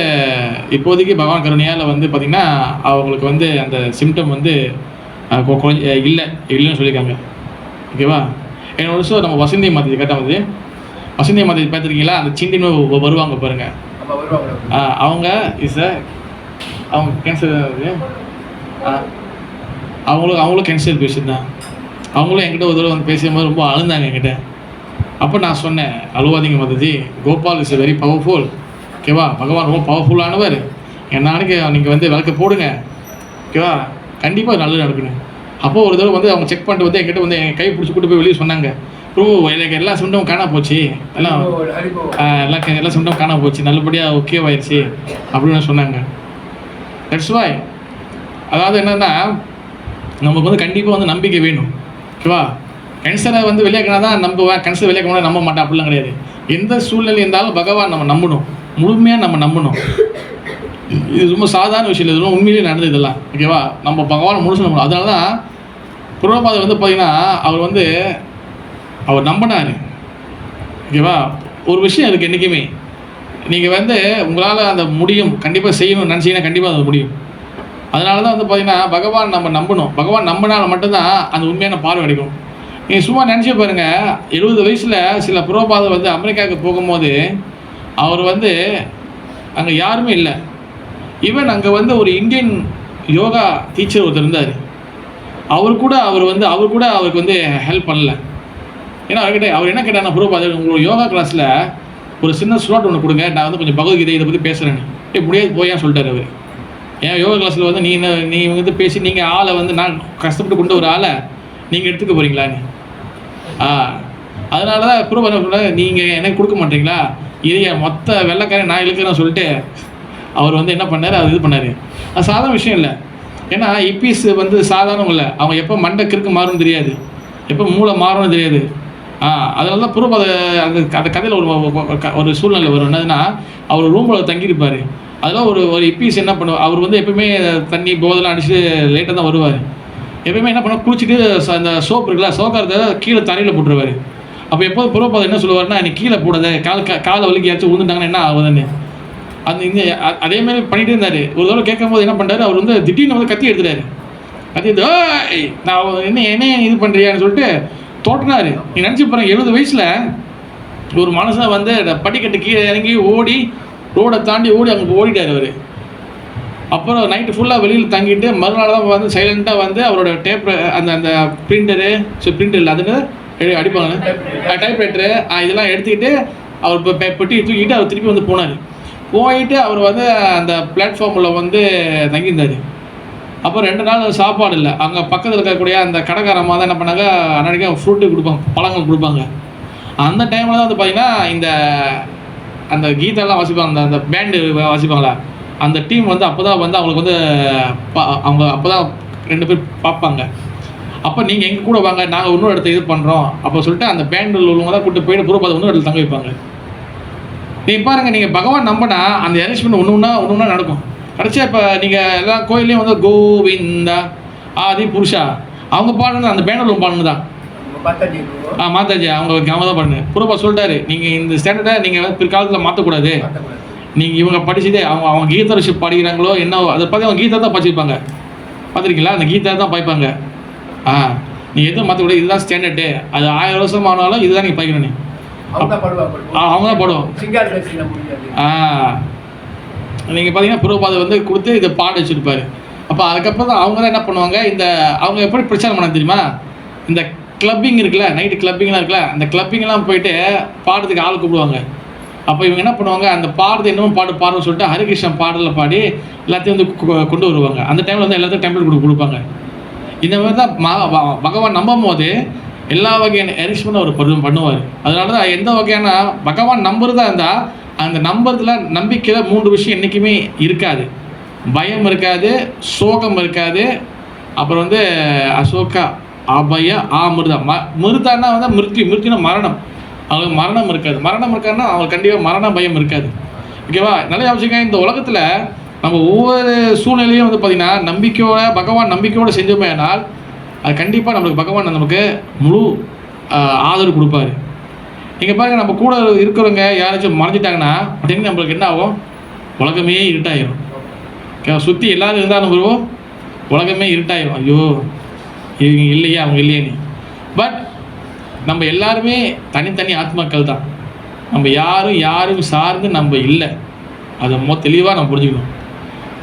இப்போதைக்கு பகவான் கருணையால் வந்து பார்த்திங்கன்னா அவங்களுக்கு வந்து அந்த சிம்டம் வந்து இல்லைன்னு சொல்லியிருக்காங்க. ஓகேவா? என்னோட விஷயம் நம்ம வசந்தி மாதத்தை கேட்டால் வந்து வசந்தி மாதத்தை பார்த்துருக்கீங்களா? அந்த சிண்டின்னு வருவாங்க பாருங்கள், அவங்க அவங்க கேன்சர் அவங்களும் கேன்சர் பேஷண்ட் தான். அவங்களும் என்கிட்ட ஒரு தடவை வந்து பேசும்போது ரொம்ப அழுந்தாங்க என்கிட்ட. அப்போ நான் சொன்னேன், அழுவாதீங்க Mataji, Gopal is very powerful. ஓகேவா, பகவான் ரொம்ப பவர்ஃபுல்லானவர். நாளைக்கு நீங்கள் வந்து விளக்க போடுங்க. ஓகேவா, கண்டிப்பாக நல்லது நடக்கணும். அப்போது ஒரு தடவை வந்து அவங்க செக் பண்ணிட்டு வந்து என்கிட்ட வந்து என் கை பிடிச்சி கூட்டு போய் வெளியே சொன்னாங்க, ப்ரோ எனக்கு எல்லா சிம்டமும் காணா போச்சு, எல்லாம் சிம்டமும் காணா போச்சு, நல்லபடியாக ஓகேவாயிருச்சு அப்படின்னு சொன்னாங்க. தட்ஸ் வை, அதாவது என்னென்னா நமக்கு வந்து கண்டிப்பாக வந்து நம்பிக்கை வேணும். ஓகேவா, கேன்சரை வந்து வெளியாக்கினா தான் நம்புவேன், கேன்சர் வெளியாக்கணும் நம்ப மாட்டேன் அப்படிலாம் கிடையாது. எந்த சூழ்நிலை இருந்தாலும் பகவான் நம்ம நம்பணும், முழுமையாக நம்ம நம்பணும். இது ரொம்ப சாதாரண விஷயம் இல்லை, இதெல்லாம் உண்மையிலேயே நடந்தது இதெல்லாம். ஓகேவா, நம்ம பகவான் முழுசு நம்பணும். அதனால தான் புரோபாதை வந்து பார்த்திங்கன்னா அவர் நம்பினார். ஓகேவா, ஒரு விஷயம் இருக்குது என்றைக்குமே, நீங்கள் வந்து உங்களால் அந்த முடியும், கண்டிப்பாக செய்யணும்னு நினச்சிங்கன்னா கண்டிப்பாக அது முடியும். அதனால தான் வந்து பார்த்திங்கன்னா பகவான் நம்ம நம்பணும். பகவான் நம்பினால் மட்டும்தான் அந்த உண்மையான பார்வை கிடைக்கும். நீங்கள் சும்மா நினச்சி பாருங்கள், 70 வயசில் சில புரோபாதை வந்து அமெரிக்காவுக்கு போகும்போது அவர் வந்து அங்கே யாருமே இல்லை. ஈவன் அங்கே வந்து ஒரு இந்தியன் யோகா டீச்சர் ஒருத்தர் இருந்தார். அவர் கூட அவருக்கு வந்து ஹெல்ப் பண்ணல. ஏன்னா அவர் என்ன கேட்டார், புரோபாதை உங்களோட யோகா கிளாஸில் ஒரு சின்ன ஸ்லாட் ஒன்று கொடுங்க, நான் வந்து கொஞ்சம் பகவத்கீதை இதை பற்றி பேசுகிறேன்னு. முடியாது போயான்னு சொல்லிட்டார் அவர். ஏன் யோகா கிளாஸில் வந்து நீ வந்து பேசி நீங்கள் ஆளை வந்து நான் கஷ்டப்பட்டு கொண்டு ஒரு ஆளை நீங்கள் எடுத்துக்க போகிறீங்களான்னு. அதனால தான் புரோபாதை சொல்ல, நீங்கள் எனக்கு கொடுக்க மாட்டீங்களா, இதைய மொத்த வெள்ளைக்காரன் நான் இழுக்கிறேன்னு சொல்லிட்டு அவர் வந்து என்ன பண்ணார், அது இது பண்ணார். அது சாதாரண விஷயம் இல்லை. ஏன்னா இப்பீஸ் வந்து சாதாரணம் இல்லை, அவங்க எப்போ மண்டை கிறுக்கு மாறும்னு தெரியாது, எப்போ மூளை மாறும்னு தெரியாது. அதனால தான் புரோபாதை அந்த கதையில் ஒரு சூழ்நிலை வரும். என்னதுன்னா, அவர் ரூமில் தங்கியிருப்பார். அதெல்லாம் ஒரு இப்பீஸ் என்ன பண்ணுவார், அவர் வந்து எப்பவுமே தண்ணி போதெல்லாம் அடிச்சுட்டு லேட்டாக தான் வருவார். எப்பயுமே என்ன பண்ணுவார், குளிச்சுட்டு அந்த சோப்பு இருக்குல்ல, சோக்காரத்தை கீழே தரையில் போட்டுருவார். அப்போ எப்போது புரோபாதை என்ன சொல்லுவார்னா, நீ கீழே போடாத, காலை வலிக்கு ஏதாச்சும் விழுந்துட்டாங்கன்னா என்ன ஆகுதுன்னு. அதேமாதிரி பண்ணிகிட்டே இருந்தார். ஒரு தடவை கேட்கும் போது என்ன பண்ணுறாரு, அவர் வந்து திடீர்னு வந்து கத்தி எடுத்துட்டாரு. கத்தி எடுத்து நான் என்ன இது பண்ணுறியான்னு சொல்லிட்டு தோட்டினார். நீ நினச்சி பாருங்க, 70 வயசில் ஒரு மனுஷன் வந்து படிக்கட்டு கீழே இறங்கி ஓடி ரோடை தாண்டி அங்கே ஓடிட்டார் அவர். அப்புறம் நைட்டு ஃபுல்லாக வெளியில் தங்கிட்டு மறுநாள் தான் வந்து சைலண்ட்டாக வந்து அவரோட அந்த பிரிண்டர் இல்லை அதுன்னு அடிப்பாங்க, டைப்ரைட்டரு இதெல்லாம் எடுத்துக்கிட்டு அவர் பெட்டி தூக்கிட்டு அவர் திருப்பி வந்து போயிட்டு அவர் வந்து அந்த பிளாட்ஃபார்மில் வந்து தங்கியிருந்தார். அப்புறம் 2 நாள் சாப்பாடு இல்லை. அங்கே பக்கத்தில் இருக்கக்கூடிய அந்த கடைக்காரமாக தான் என்ன பண்ணாங்க, அன்றைக்கி ஃப்ரூட்டு கொடுப்பாங்க, பழங்கள் கொடுப்பாங்க. அந்த டைமில் தான் வந்து பார்த்திங்கன்னா அந்த கீதெல்லாம் வாசிப்பாங்க, அந்த பேண்டு வாசிப்பாங்களா, அந்த டீம் வந்து அப்போ தான் வந்து அவங்களுக்கு வந்து அவங்க அப்போ தான் 2 பேர் பார்ப்பாங்க. அப்போ நீங்கள் எங்கள் கூட வாங்க, நாங்கள் இன்னொரு இடத்த இது பண்ணுறோம் அப்போ சொல்லிட்டு அந்த பேண்டில் உள்ளவங்க தான் கூப்பிட்டு போயிட்டு புரோபாதை இன்னொரு இடத்துல தங்க வைப்பாங்க. நீங்கள் பாருங்கள், நீங்கள் பகவான் நம்பினா அந்த அரேஞ்ச்மெண்ட் ஒன்று ஒன்றா நடக்கும். கடைசியாக இப்போ நீங்கள் எல்லா கோயிலையும் வந்து கோவிந்தா ஆதி புருஷா அவங்க பாடுனது அந்த பேனரும் பாடுனது தான். மாதாஜி அவங்க தான் பாடுங்க. புரோபாதை சொல்லிட்டாரு, நீங்கள் இந்த ஸ்டாண்டர்டை நீங்கள் பிற்காலத்தில் மாற்றக்கூடாது. நீங்கள் இவங்க படிச்சதே அவங்க கீதா ரிஷி பாடிக்கிறாங்களோ என்ன, அதை பார்த்து அவங்க கீதா தான் படிச்சிருப்பாங்க. பார்த்துருக்கீங்களா, அந்த கீதா தான் பாய்ப்பாங்க. நீங்கள் எதுவும் மாற்றக்கூடாது, இதுதான் ஸ்டாண்டர்டு. அது 1000 வருஷம் ஆனாலும் இதுதான் நீங்கள் பாய்க்கணும். அவங்க தான் பாடுவோம். நீங்கள் பார்த்தீங்கன்னா புரோபாதை வந்து கொடுத்து இதை பாட வச்சுருப்பார். அப்போ அதுக்கப்புறம் தான் அவங்க தான் என்ன பண்ணுவாங்க, அவங்க எப்படி பிரச்சாரம் பண்ண தெரியுமா, இந்த கிளப்பிங் இருக்குல்ல, நைட்டு கிளப்பிங்லாம் இருக்குல்ல, அந்த கிளப்பிங்லாம் போயிட்டு பாடுறதுக்கு ஆள் கூப்பிடுவாங்க. அப்போ இவங்க என்ன பண்ணுவாங்க, அந்த பாடுறது இன்னமும் பாடுன்னு சொல்லிட்டு ஹரிகிருஷ்ணன் பாடலில் பாடி எல்லாத்தையும் வந்து கொண்டு வருவாங்க. அந்த டைமில் வந்து எல்லாத்தையும் டெம்ப்ளேட் கொடுப்பாங்க. இந்த மாதிரி தான் பகவான் நம்பும் போது எல்லா வகையான அரேஞ்ச்மெண்ட்டும் அவர் பண்ணுவார். அதனால தான் எந்த வகையான பகவான் நம்புறதா இருந்தால் அந்த நம்புறதுல நம்பிக்கையில் 3 விஷயம் என்றைக்குமே இருக்காது. பயம் இருக்காது, சோகம் இருக்காது, அப்புறம் வந்து அசோகா அபய மிருதா. மிருதான்னா வந்து மிருத்தினா மரணம். அவங்களுக்கு மரணம் இருக்காதுன்னா அவங்களுக்கு கண்டிப்பாக மரண பயம் இருக்காது. ஓகேவா, நல்ல அவசியம். இந்த உலகத்தில் நம்ம ஒவ்வொரு சூழ்நிலையும் வந்து பார்த்திங்கன்னா பகவான் நம்பிக்கையோடு செஞ்சோமே ஆனால் அது கண்டிப்பாக நம்மளுக்கு பகவான் நமக்கு முழு ஆதரவு கொடுப்பாரு. நீங்கள் பாருங்கள், நம்ம கூட இருக்கிறவங்க யாராச்சும் மறைஞ்சிட்டாங்கன்னா அப்படின்னு நம்மளுக்கு என்ன ஆகும், உலகமே இருட்டாயிரும். சுற்றி எல்லோரும் இருந்தாலும் வருவோம், உலகமே இருட்டாயிரும். ஐயோ இவங்க இல்லையா அவங்க இல்லையே. பட் நம்ம எல்லாருமே தனித்தனி ஆத்மாக்கள் தான். நம்ம யாரும் சார்ந்து நம்ம இல்லை, அதை தெளிவாக நம்ம புரிஞ்சுக்கணும்.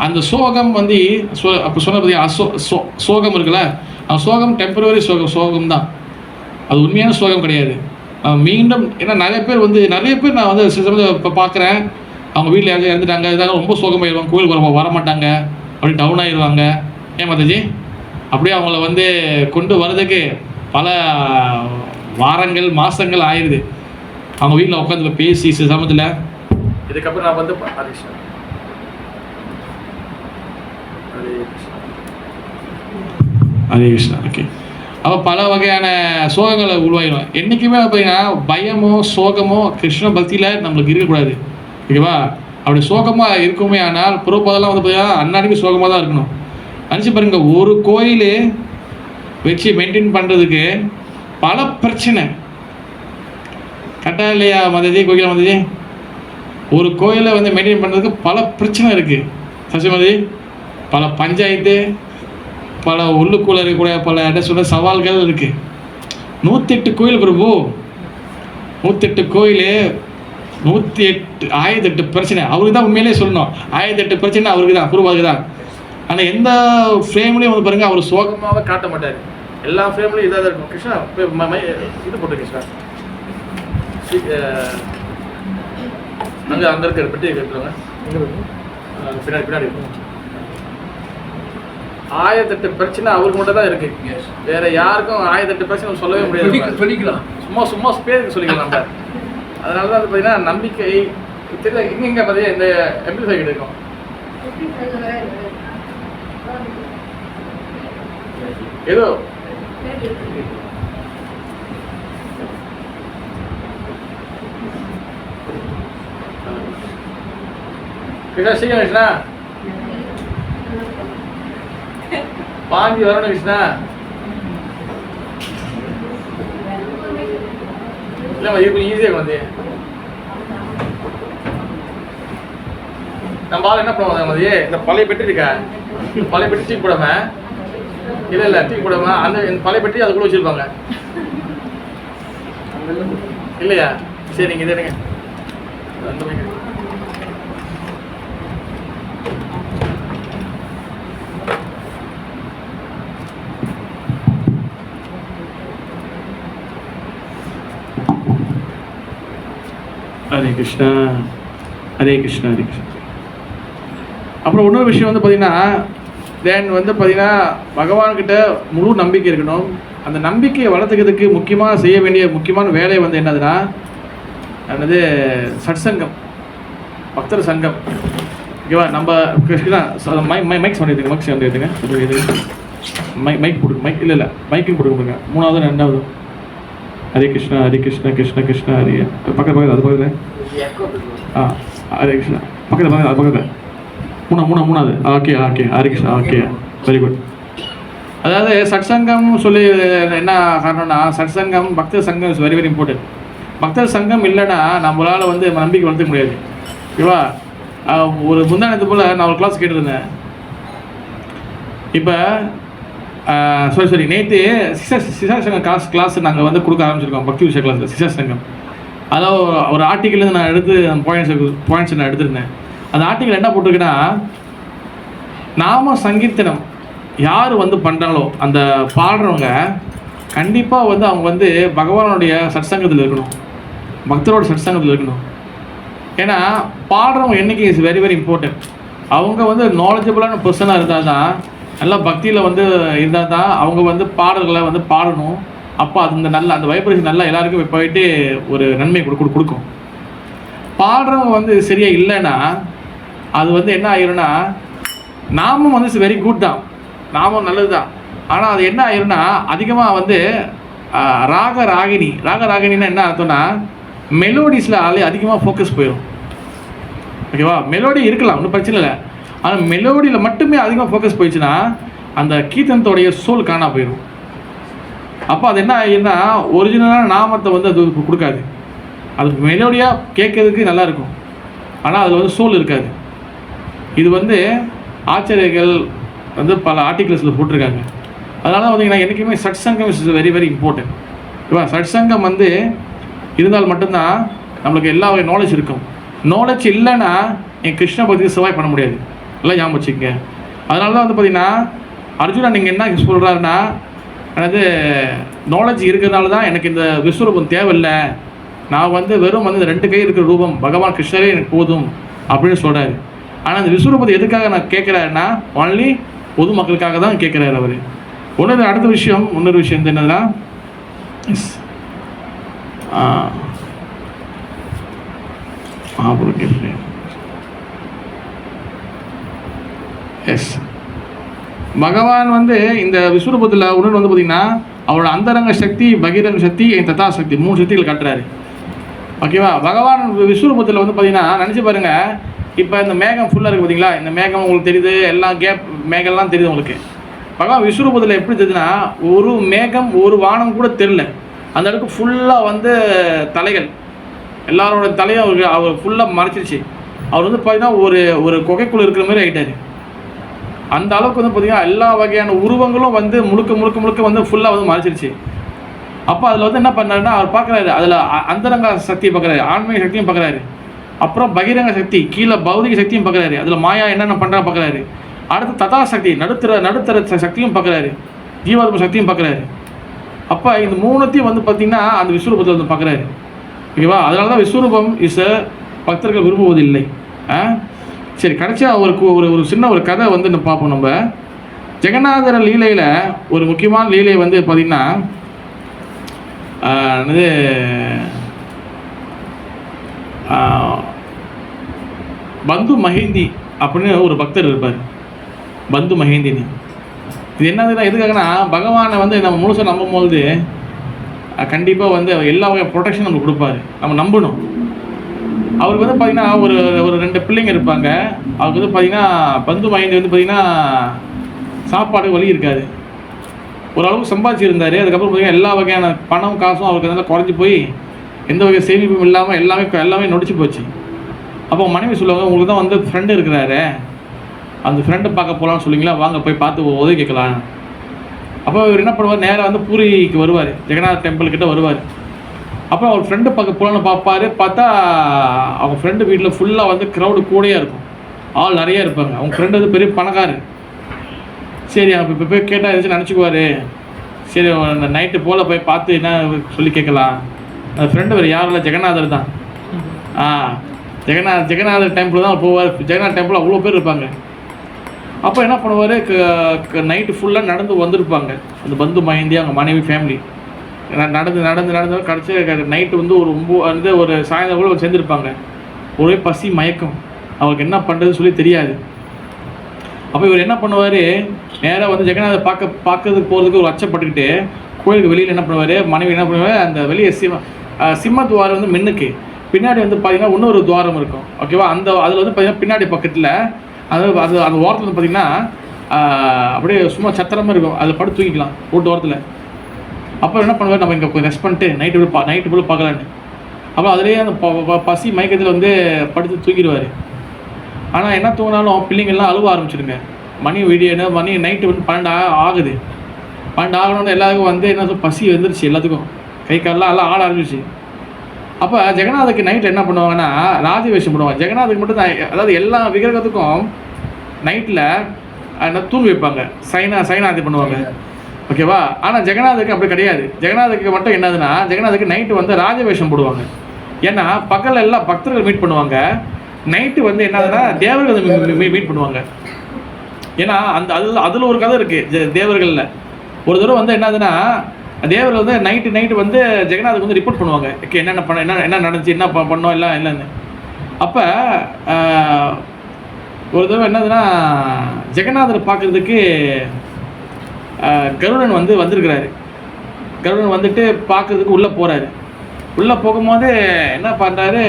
அந்த சோகம் வந்து அப்போ சொன்ன பார்த்தீங்கன்னா சோகம் இருக்குல்ல, அந்த சோகம் டெம்பரவரி சோகம் தான், அது உண்மையான சோகம் கிடையாது. மீண்டும் ஏன்னா நிறைய பேர் நான் வந்து சில சமயம் இப்போ பார்க்குறேன், அவங்க வீட்டில் யாரும் இறந்துட்டாங்க, இதாக ரொம்ப சோகமாயிடுவாங்க, கோயிலுக்கு வர மாட்டாங்க, அப்படி டவுன் ஆகிடுவாங்க. ஏன் மாதாஜி? அப்படியே அவங்கள வந்து கொண்டு வர்றதுக்கு பல வாரங்கள் மாதங்கள் ஆயிடுது. அவங்க வீட்டில் உட்காந்து பேசி சில சமயத்தில் இதுக்கப்புறம் நான் வந்து ஹரே கிருஷ்ணா. ஓகே, அப்போ பல வகையான சோகங்களை உருவாகிடும். என்றைக்குமே பார்த்தீங்கன்னா பயமோ சோகமோ கிருஷ்ண பக்தியில் நம்மளுக்கு இருக்கக்கூடாது. ஓகேவா? அப்படி சோகமாக இருக்குமே ஆனால் புறப்பதெல்லாம் வந்து பார்த்தீங்கன்னா அன்னாடிக்கு சோகமாக தான் இருக்கணும். நினச்சி பாருங்க, ஒரு கோயில் வச்சு மெயின்டைன் பண்ணுறதுக்கு பல பிரச்சனை. கரெக்டாக இல்லையா மதஜி? கோயில மதஜி, ஒரு கோயிலை வந்து மெயின்டைன் பண்ணுறதுக்கு பல பிரச்சனை இருக்குது. சசிமதி, பல பஞ்சாயத்து, பல உள்ளுக்குள்ளே இருக்கக்கூடிய பல என்ன சொல்கிற சவால்கள் இருக்குது. 108 கோயில் பிரபு, 108 கோயில், 1008 பிரச்சனை. அவருக்கு தான் உண்மையிலே சொல்லணும், 1008 பிரச்சனை அவருக்கு தான், குருவாவுக்கு தான். ஆனால் எந்த ஃப்ரேம்லேயும் வந்து பாருங்கள் அவர் சோகமாகவே காட்ட மாட்டார். எல்லா ஃப்ரேம்லையும் இதாக தான் இருக்கும். கிருஷ்ணா இது போட்டு கிருஷ்ணா அங்கே இருக்கிற பெட்டி எடுத்துருவாங்க, பின்னாடி இருக்கும். 1008 பிரச்சனை அவருக்கு மட்டும் தான் இருக்கு, வேற யாருக்கும் 1008 பிரச்சனை சொல்லவே முடியாது. சொல்லிக்கலாம், சும்மா பேருக்கு சொல்லிக்கலாம் நம்ம. அதனால தான் பார்த்தீங்கன்னா நம்பிக்கை தெரியல. இங்கே பார்த்தீங்கன்னா இந்த எம்பிஃபை கிடைக்கும். ஏதோ கிருஷ்ணா சீக்கிரம் கிருஷ்ணா வாங்கி வரணும் கிருஷ்ணா. இல்லைம்மா இது கொஞ்சம் ஈஸியாக வந்து நம்ம ஆள் என்ன பண்ணுவாங்க மதியே, இந்த பழைய பெட்டி இருக்கா, பழைய பெட்டி தூக்கி போடாம, இல்லை தூக்கி போடாம அந்த பழைய பெட்டி அதுக்குள்ள வச்சிருப்பாங்க இல்லையா? சரி, நீங்கள் இது எடுங்க. அந்த மாதிரி ஹரே கிருஷ்ணா ஹரே கிருஷ்ணா ஹரே கிருஷ்ணா. அப்புறம் இன்னொரு விஷயம் வந்து பார்த்தீங்கன்னா, தென் வந்து பார்த்தீங்கன்னா பகவான்கிட்ட முழு நம்பிக்கை இருக்கணும். அந்த நம்பிக்கையை வளர்த்துக்கிறதுக்கு முக்கியமாக செய்ய வேண்டிய முக்கியமான வேலை வந்து என்னதுன்னா, என்னது சத்சங்கம், பக்தர் சங்கம். ஓகேவா? நம்ம கிருஷ்ணா மைக் சவுண்ட் எடுத்துங்க, மைக் சவுண்ட் எடுத்துங்க, மைக் போடுங்க, மைக் இல்லை மைக்கும் போடுங்க. மூணாவது ரெண்டாவது ஹரே கிருஷ்ணா ஹரே கிருஷ்ணா கிருஷ்ண கிருஷ்ணா ஹரே. பக்கத்தில் அது பக்கத்தில் ஹரே கிருஷ்ணா பக்கத்தில் அது பக்கத்தில் மூணாவது okay Hare Krishna. Okay, very good. அதாவது சத்சங்கம் சொல்லி என்ன காரணம்னா, சத்சங்கம் பக்தர் சங்கம் இஸ் வெரி வெரி இம்பார்ட்டன்ட். பக்தர் சங்கம் இல்லைன்னா நம்மளால் வந்து நம்பிக்கை வளர்த்துக்க முடியாது. ஓகேவா? ஒரு முந்தானத்து போல் நான் ஒரு கிளாஸ் கேட்டிருந்தேன். இப்போ சரி நேற்று சிசார் சங்கம் கிளாஸ் நாங்கள் வந்து கொடுக்க ஆரம்பிச்சிருக்கோம், பக்தி விஷய கிளாஸில் சிசார் சங்கம். அதாவது ஒரு ஆர்டிக்கிள் நான் எடுத்து பாயிண்ட்ஸ் நான் எடுத்திருந்தேன். அந்த ஆர்டிக்கிள் என்ன போட்டிருக்குன்னா, நாம சங்கீர்த்தனம் யார் வந்து பண்ணுறாங்களோ அந்த பாடுறவங்க கண்டிப்பாக வந்து அவங்க வந்து பகவானுடைய சத்சங்கத்தில் இருக்கணும், பக்தரோட சத்சங்கத்தில் இருக்கணும். ஏன்னா பாடுறவங்க என்றைக்கு இஸ் வெரி வெரி இம்பார்ட்டன்ட். அவங்க வந்து நாலேஜபிளான பர்சனாக இருந்தால் தான், நல்லா பக்தியில் வந்து இருந்தால் தான் அவங்க வந்து பாடல்களை வந்து பாடணும். அப்போ அது அந்த வைப்ரேஷன் நல்லா எல்லாருக்கும் போயிட்டு ஒரு நன்மை கொடுக்கும். பாடுறவங்க வந்து சரியாக இல்லைன்னா அது வந்து என்ன ஆயிரும்னா, நாமும் வந்து வெரி குட் தான், நாமும் நல்லது தான். ஆனால் அது என்ன ஆயிரும்னா அதிகமாக வந்து ராகராகினின்னா என்ன அர்த்தம்னா, மெலோடிஸில் அதிகமாக ஃபோக்கஸ் போயிடும். ஓகேவா? மெலோடி இருக்கலாம், ஒன்றும் பிரச்சனை இல்லை. ஆனால் மெலோடியில் மட்டுமே அதிகமாக ஃபோக்கஸ் போயிடுச்சுன்னா அந்த கீர்த்தனத்தோடைய சோல் காணா போயிடும். அப்போ அது என்ன ஆகிடும்னா ஒரிஜினலான நாமத்தை வந்து அது கொடுக்காது. அது மெலோடியாக கேட்கறதுக்கு நல்லா இருக்கும், ஆனால் அதில் வந்து சோல் இருக்காது. இது வந்து ஆச்சாரியர்கள் வந்து பல ஆர்டிகிள்ஸில் போட்டிருக்காங்க. அதனால பார்த்தீங்கன்னா என்றைக்குமே சத்சங்கம் இஸ் வெரி வெரி இம்பார்ட்டன்ட். ஓகேவா? சத்சங்கம் வந்து இருந்தால் மட்டும்தான் நம்மளுக்கு எல்லா நாலேஜ் இருக்கும். நாலேஜ் இல்லைன்னா என் கிருஷ்ண பக்தியை சர்வை பண்ண முடியாது. எல்லாம் ஞாபகம் வச்சுக்கங்க. அதனால தான் வந்து பார்த்தீங்கன்னா அர்ஜுனா நீங்கள் என்ன சொல்கிறாருன்னா, அதாவது நாலேஜ் இருக்கிறதுனால தான் எனக்கு இந்த விஸ்வரூபம் தேவையில்லை, நான் வந்து வெறும் வந்து இந்த 2 கை இருக்கிற ரூபம் பகவான் கிருஷ்ணரே எனக்கு போதும் அப்படின்னு சொல்கிறாரு. ஆனால் இந்த விஸ்வரூபத்தை எதுக்காக நான் கேட்குறாருன்னா ஒன்லி பொதுமக்களுக்காக தான் கேட்குறாரு அவர். அடுத்த விஷயம் இன்னொரு விஷயம் என்னதுன்னா, எஸ் பகவான் வந்து இந்த விஸ்வரூபத்தில் உடனே வந்து பார்த்திங்கன்னா அவரோட அந்தரங்க சக்தி, பகிரங்க சக்தி, ததா சக்தி 3 சக்திகள் காட்டுறாரு. ஓகேவா? பகவான் விஸ்வரூபத்தில் வந்து பார்த்திங்கன்னா நினச்சி பாருங்கள், இப்போ இந்த மேகம் ஃபுல்லாக இருக்குது பார்த்தீங்களா, இந்த மேகம் உங்களுக்கு தெரியுது, எல்லாம் கேப் மேகம்லாம் தெரியுது உங்களுக்கு. பகவான் விஸ்வரூபத்தில் எப்படி தெரியுதுன்னா ஒரு மேகம் ஒரு வானம் கூட தெரில, அந்த அளவுக்கு ஃபுல்லாக வந்து தலைகள் எல்லாரோட தலையும் அவர் ஃபுல்லாக மறைச்சிருச்சு. அவர் வந்து பார்த்திங்கன்னா ஒரு குகைக்குள்ளே இருக்கிற மாதிரி ஆகிட்டார். அந்த அளவுக்கு வந்து பார்த்திங்கன்னா எல்லா வகையான உருவங்களும் வந்து முழுக்க வந்து ஃபுல்லாக வந்து மறைச்சிருச்சு. அப்போ அதில் வந்து என்ன பண்ணாருன்னா அவர் பார்க்குறாரு, அதில் அந்தரங்க சக்தியை பார்க்குறாரு, ஆன்மீக சக்தியும் பார்க்குறாரு, அப்புறம் பகிரங்க சக்தி கீழே பௌதிக சக்தியும் பார்க்குறாரு, அதில் மாயா என்னென்ன பண்ணுறா பார்க்குறாரு, அடுத்து ததா சக்தி நடுத்தர சக்தியும் பார்க்குறாரு, ஜீவாத்ம சக்தியும் பார்க்குறாரு. அப்போ இந்த 3த்தையும் வந்து பார்த்திங்கன்னா அந்த விஸ்வரூபத்தில் வந்து பார்க்குறாரு. ஓகேவா? அதனால தான் விஸ்வரூபம் பக்தர்கள் விரும்புவதில்லை. சரி, கடைசியாக ஒரு சின்ன ஒரு கதை வந்து நம்ம பார்ப்போம். நம்ம ஜெகநாதர லீலையில் ஒரு முக்கியமான லீலை வந்து பார்த்திங்கன்னா பந்து மஹேந்தி அப்படின்னு ஒரு பக்தர் இருப்பார். பந்து மஹேந்தினி இது என்னதுன்னா எதுக்காகனா பகவானை வந்து நம்ம முழுசாக நம்பும்போது கண்டிப்பாக வந்து எல்லா வகை ப்ரொடெக்ஷன் நமக்கு கொடுப்பாரு, நம்ம நம்பணும். அவருக்கு வந்து பார்த்திங்கன்னா ஒரு 2 பிள்ளைங்க இருப்பாங்க. அவருக்கு வந்து பார்த்திங்கன்னா பந்து மஹேந்தி வந்து பார்த்திங்கன்னா சாப்பாடு வழி இருக்காது, ஓரளவுக்கு சம்பாதிச்சிருந்தார். அதுக்கப்புறம் பார்த்திங்கன்னா எல்லா வகையான பணம் காசும் அவருக்கு அதெல்லாம் குறைஞ்சி போய் எந்த வகை சேமிப்பும் இல்லாமல் எல்லாமே நொடிச்சு போச்சு. அப்போ மனைவி சொல்லுவாங்க, உங்களுக்கு தான் வந்து ஃப்ரெண்டு இருக்கிறாரு, அந்த ஃப்ரெண்டை பார்க்க போகலான்னு சொல்லிங்களா, வாங்க போய் பார்த்து உதவி கேட்கலாம். அப்போ இவர் என்ன பண்ணுவார், நேராக வந்து பூரிக்கு வருவார், ஜெகநாத் டெம்பிள் கிட்ட வருவார். அப்புறம் அவர் ஃப்ரெண்டு பார்க்க போகலான்னு பார்ப்பார். பார்த்தா அவங்க ஃப்ரெண்டு வீட்டில் ஃபுல்லாக வந்து க்ரௌடு கூடையாக இருக்கும், ஆள் நிறையா இருப்பாங்க. அவங்க ஃப்ரெண்டு வந்து பெரிய பணக்காரர். சரி, இப்போ போய் கேட்டால் எதாச்சும் நினச்சிக்குவார். சரி, அந்த நைட்டு போல் போய் பார்த்து என்ன சொல்லி கேட்கலாம். அந்த ஃப்ரெண்டு வேறு யாரும் இல்லை, ஜெகநாதர் தான். ஜெகநாதர் டெம்பிள் தான் போவார். ஜெகநாத் டெம்பிள் அவ்வளோ பேர் இருப்பாங்க. அப்போ என்ன பண்ணுவார், நைட்டு ஃபுல்லாக நடந்து வந்திருப்பாங்க அந்த பந்து மஹேந்தி அவங்க மனைவி ஃபேமிலி. நடந்து கடைசி நைட்டு வந்து ஒரு சாயந்தரம் கூட சேர்ந்துருப்பாங்க. ஒரே பசி மயக்கம், அவருக்கு என்ன பண்ணுறதுன்னு சொல்லி தெரியாது. அப்போ இவர் என்ன பண்ணுவார், நேராக வந்து ஜெகநாதர் பார்க்கறதுக்கு போகிறதுக்கு ஒரு அச்சப்பட்டுக்கிட்டு கோயிலுக்கு வெளியில் என்ன பண்ணுவார், மனைவி என்ன பண்ணுவார், அந்த வெளியே சிம்ம துவாரம் வந்து மின்னுக்கு பின்னாடி வந்து பார்த்திங்கன்னா இன்னொரு துவாரம் இருக்கும். ஓகேவா? அதில் வந்து பார்த்திங்கன்னா பின்னாடி பக்கத்தில் அந்த ஓரத்தில் வந்து பார்த்திங்கன்னா அப்படியே சும்மா சத்திரமாக இருக்கும், அதில் படுத்து தூங்கிக்கலாம் ரோட்டு ஓரத்தில். அப்புறம் என்ன பண்ணுவார், நம்ம இங்கே கொஞ்சம் ரெஸ்ட் பண்ணிட்டு நைட்டு போல் பார்க்கலான்னு. அப்புறம் அதுலேயே அந்த பசி மயக்கத்தில் வந்து படுத்து தூங்கிடுவார். ஆனால் என்ன தூங்கினாலும் பிள்ளைங்கள்லாம் அழுவ ஆரம்பிச்சிடுங்க. மணி நைட்டு வந்து 12 ஆகுது. 12 ஆகணுன்னு எல்லாருக்கும் வந்து என்ன பசி வந்துருச்சு, எல்லாத்துக்கும் கை காலெலாம் எல்லாம் ஆட ஆரம்பிச்சு. அப்போ ஜெகநாதருக்கு நைட்டில் என்ன பண்ணுவாங்கன்னா ராஜவேஷம் பண்ணுவாங்க. ஜெகநாதருக்கு மட்டும் தான், அதாவது எல்லா விக்கிரகத்துக்கும் நைட்டில் தூங்க வைப்பாங்க, சைனாதி பண்ணுவாங்க. ஓகேவா? ஆனால் ஜெகநாதருக்கு அப்படி கிடையாது. ஜெகநாதருக்கு மட்டும் என்னதுன்னா, ஜெகநாதருக்கு நைட்டு வந்து ராஜவேஷம் போடுவாங்க. ஏன்னா பகலில் எல்லாம் பக்தர்கள் மீட் பண்ணுவாங்க, நைட்டு வந்து என்னதுன்னா தேவர்கள் மீட் பண்ணுவாங்க. ஏன்னா அதில் ஒரு கதை இருக்குது தேவர்களில். ஒரு தடவை வந்து என்னதுன்னா தேவர்கள் வந்து நைட்டு வந்து ஜெகநாதருக்கு வந்து ரிப்போர்ட் பண்ணுவாங்க, என்னென்ன பண்ண என்ன நடந்துச்சு, என்ன பண்ணோம் எல்லாம் இல்லைன்னு. அப்போ ஒரு தடவை என்னதுன்னா ஜெகநாதரை பார்க்குறதுக்கு கருடன் வந்து வந்திருக்கிறாரு. கருடன் வந்துட்டு பார்க்குறதுக்கு உள்ளே போகிறாரு. உள்ளே போகும்போது என்ன பண்ணுறாரு,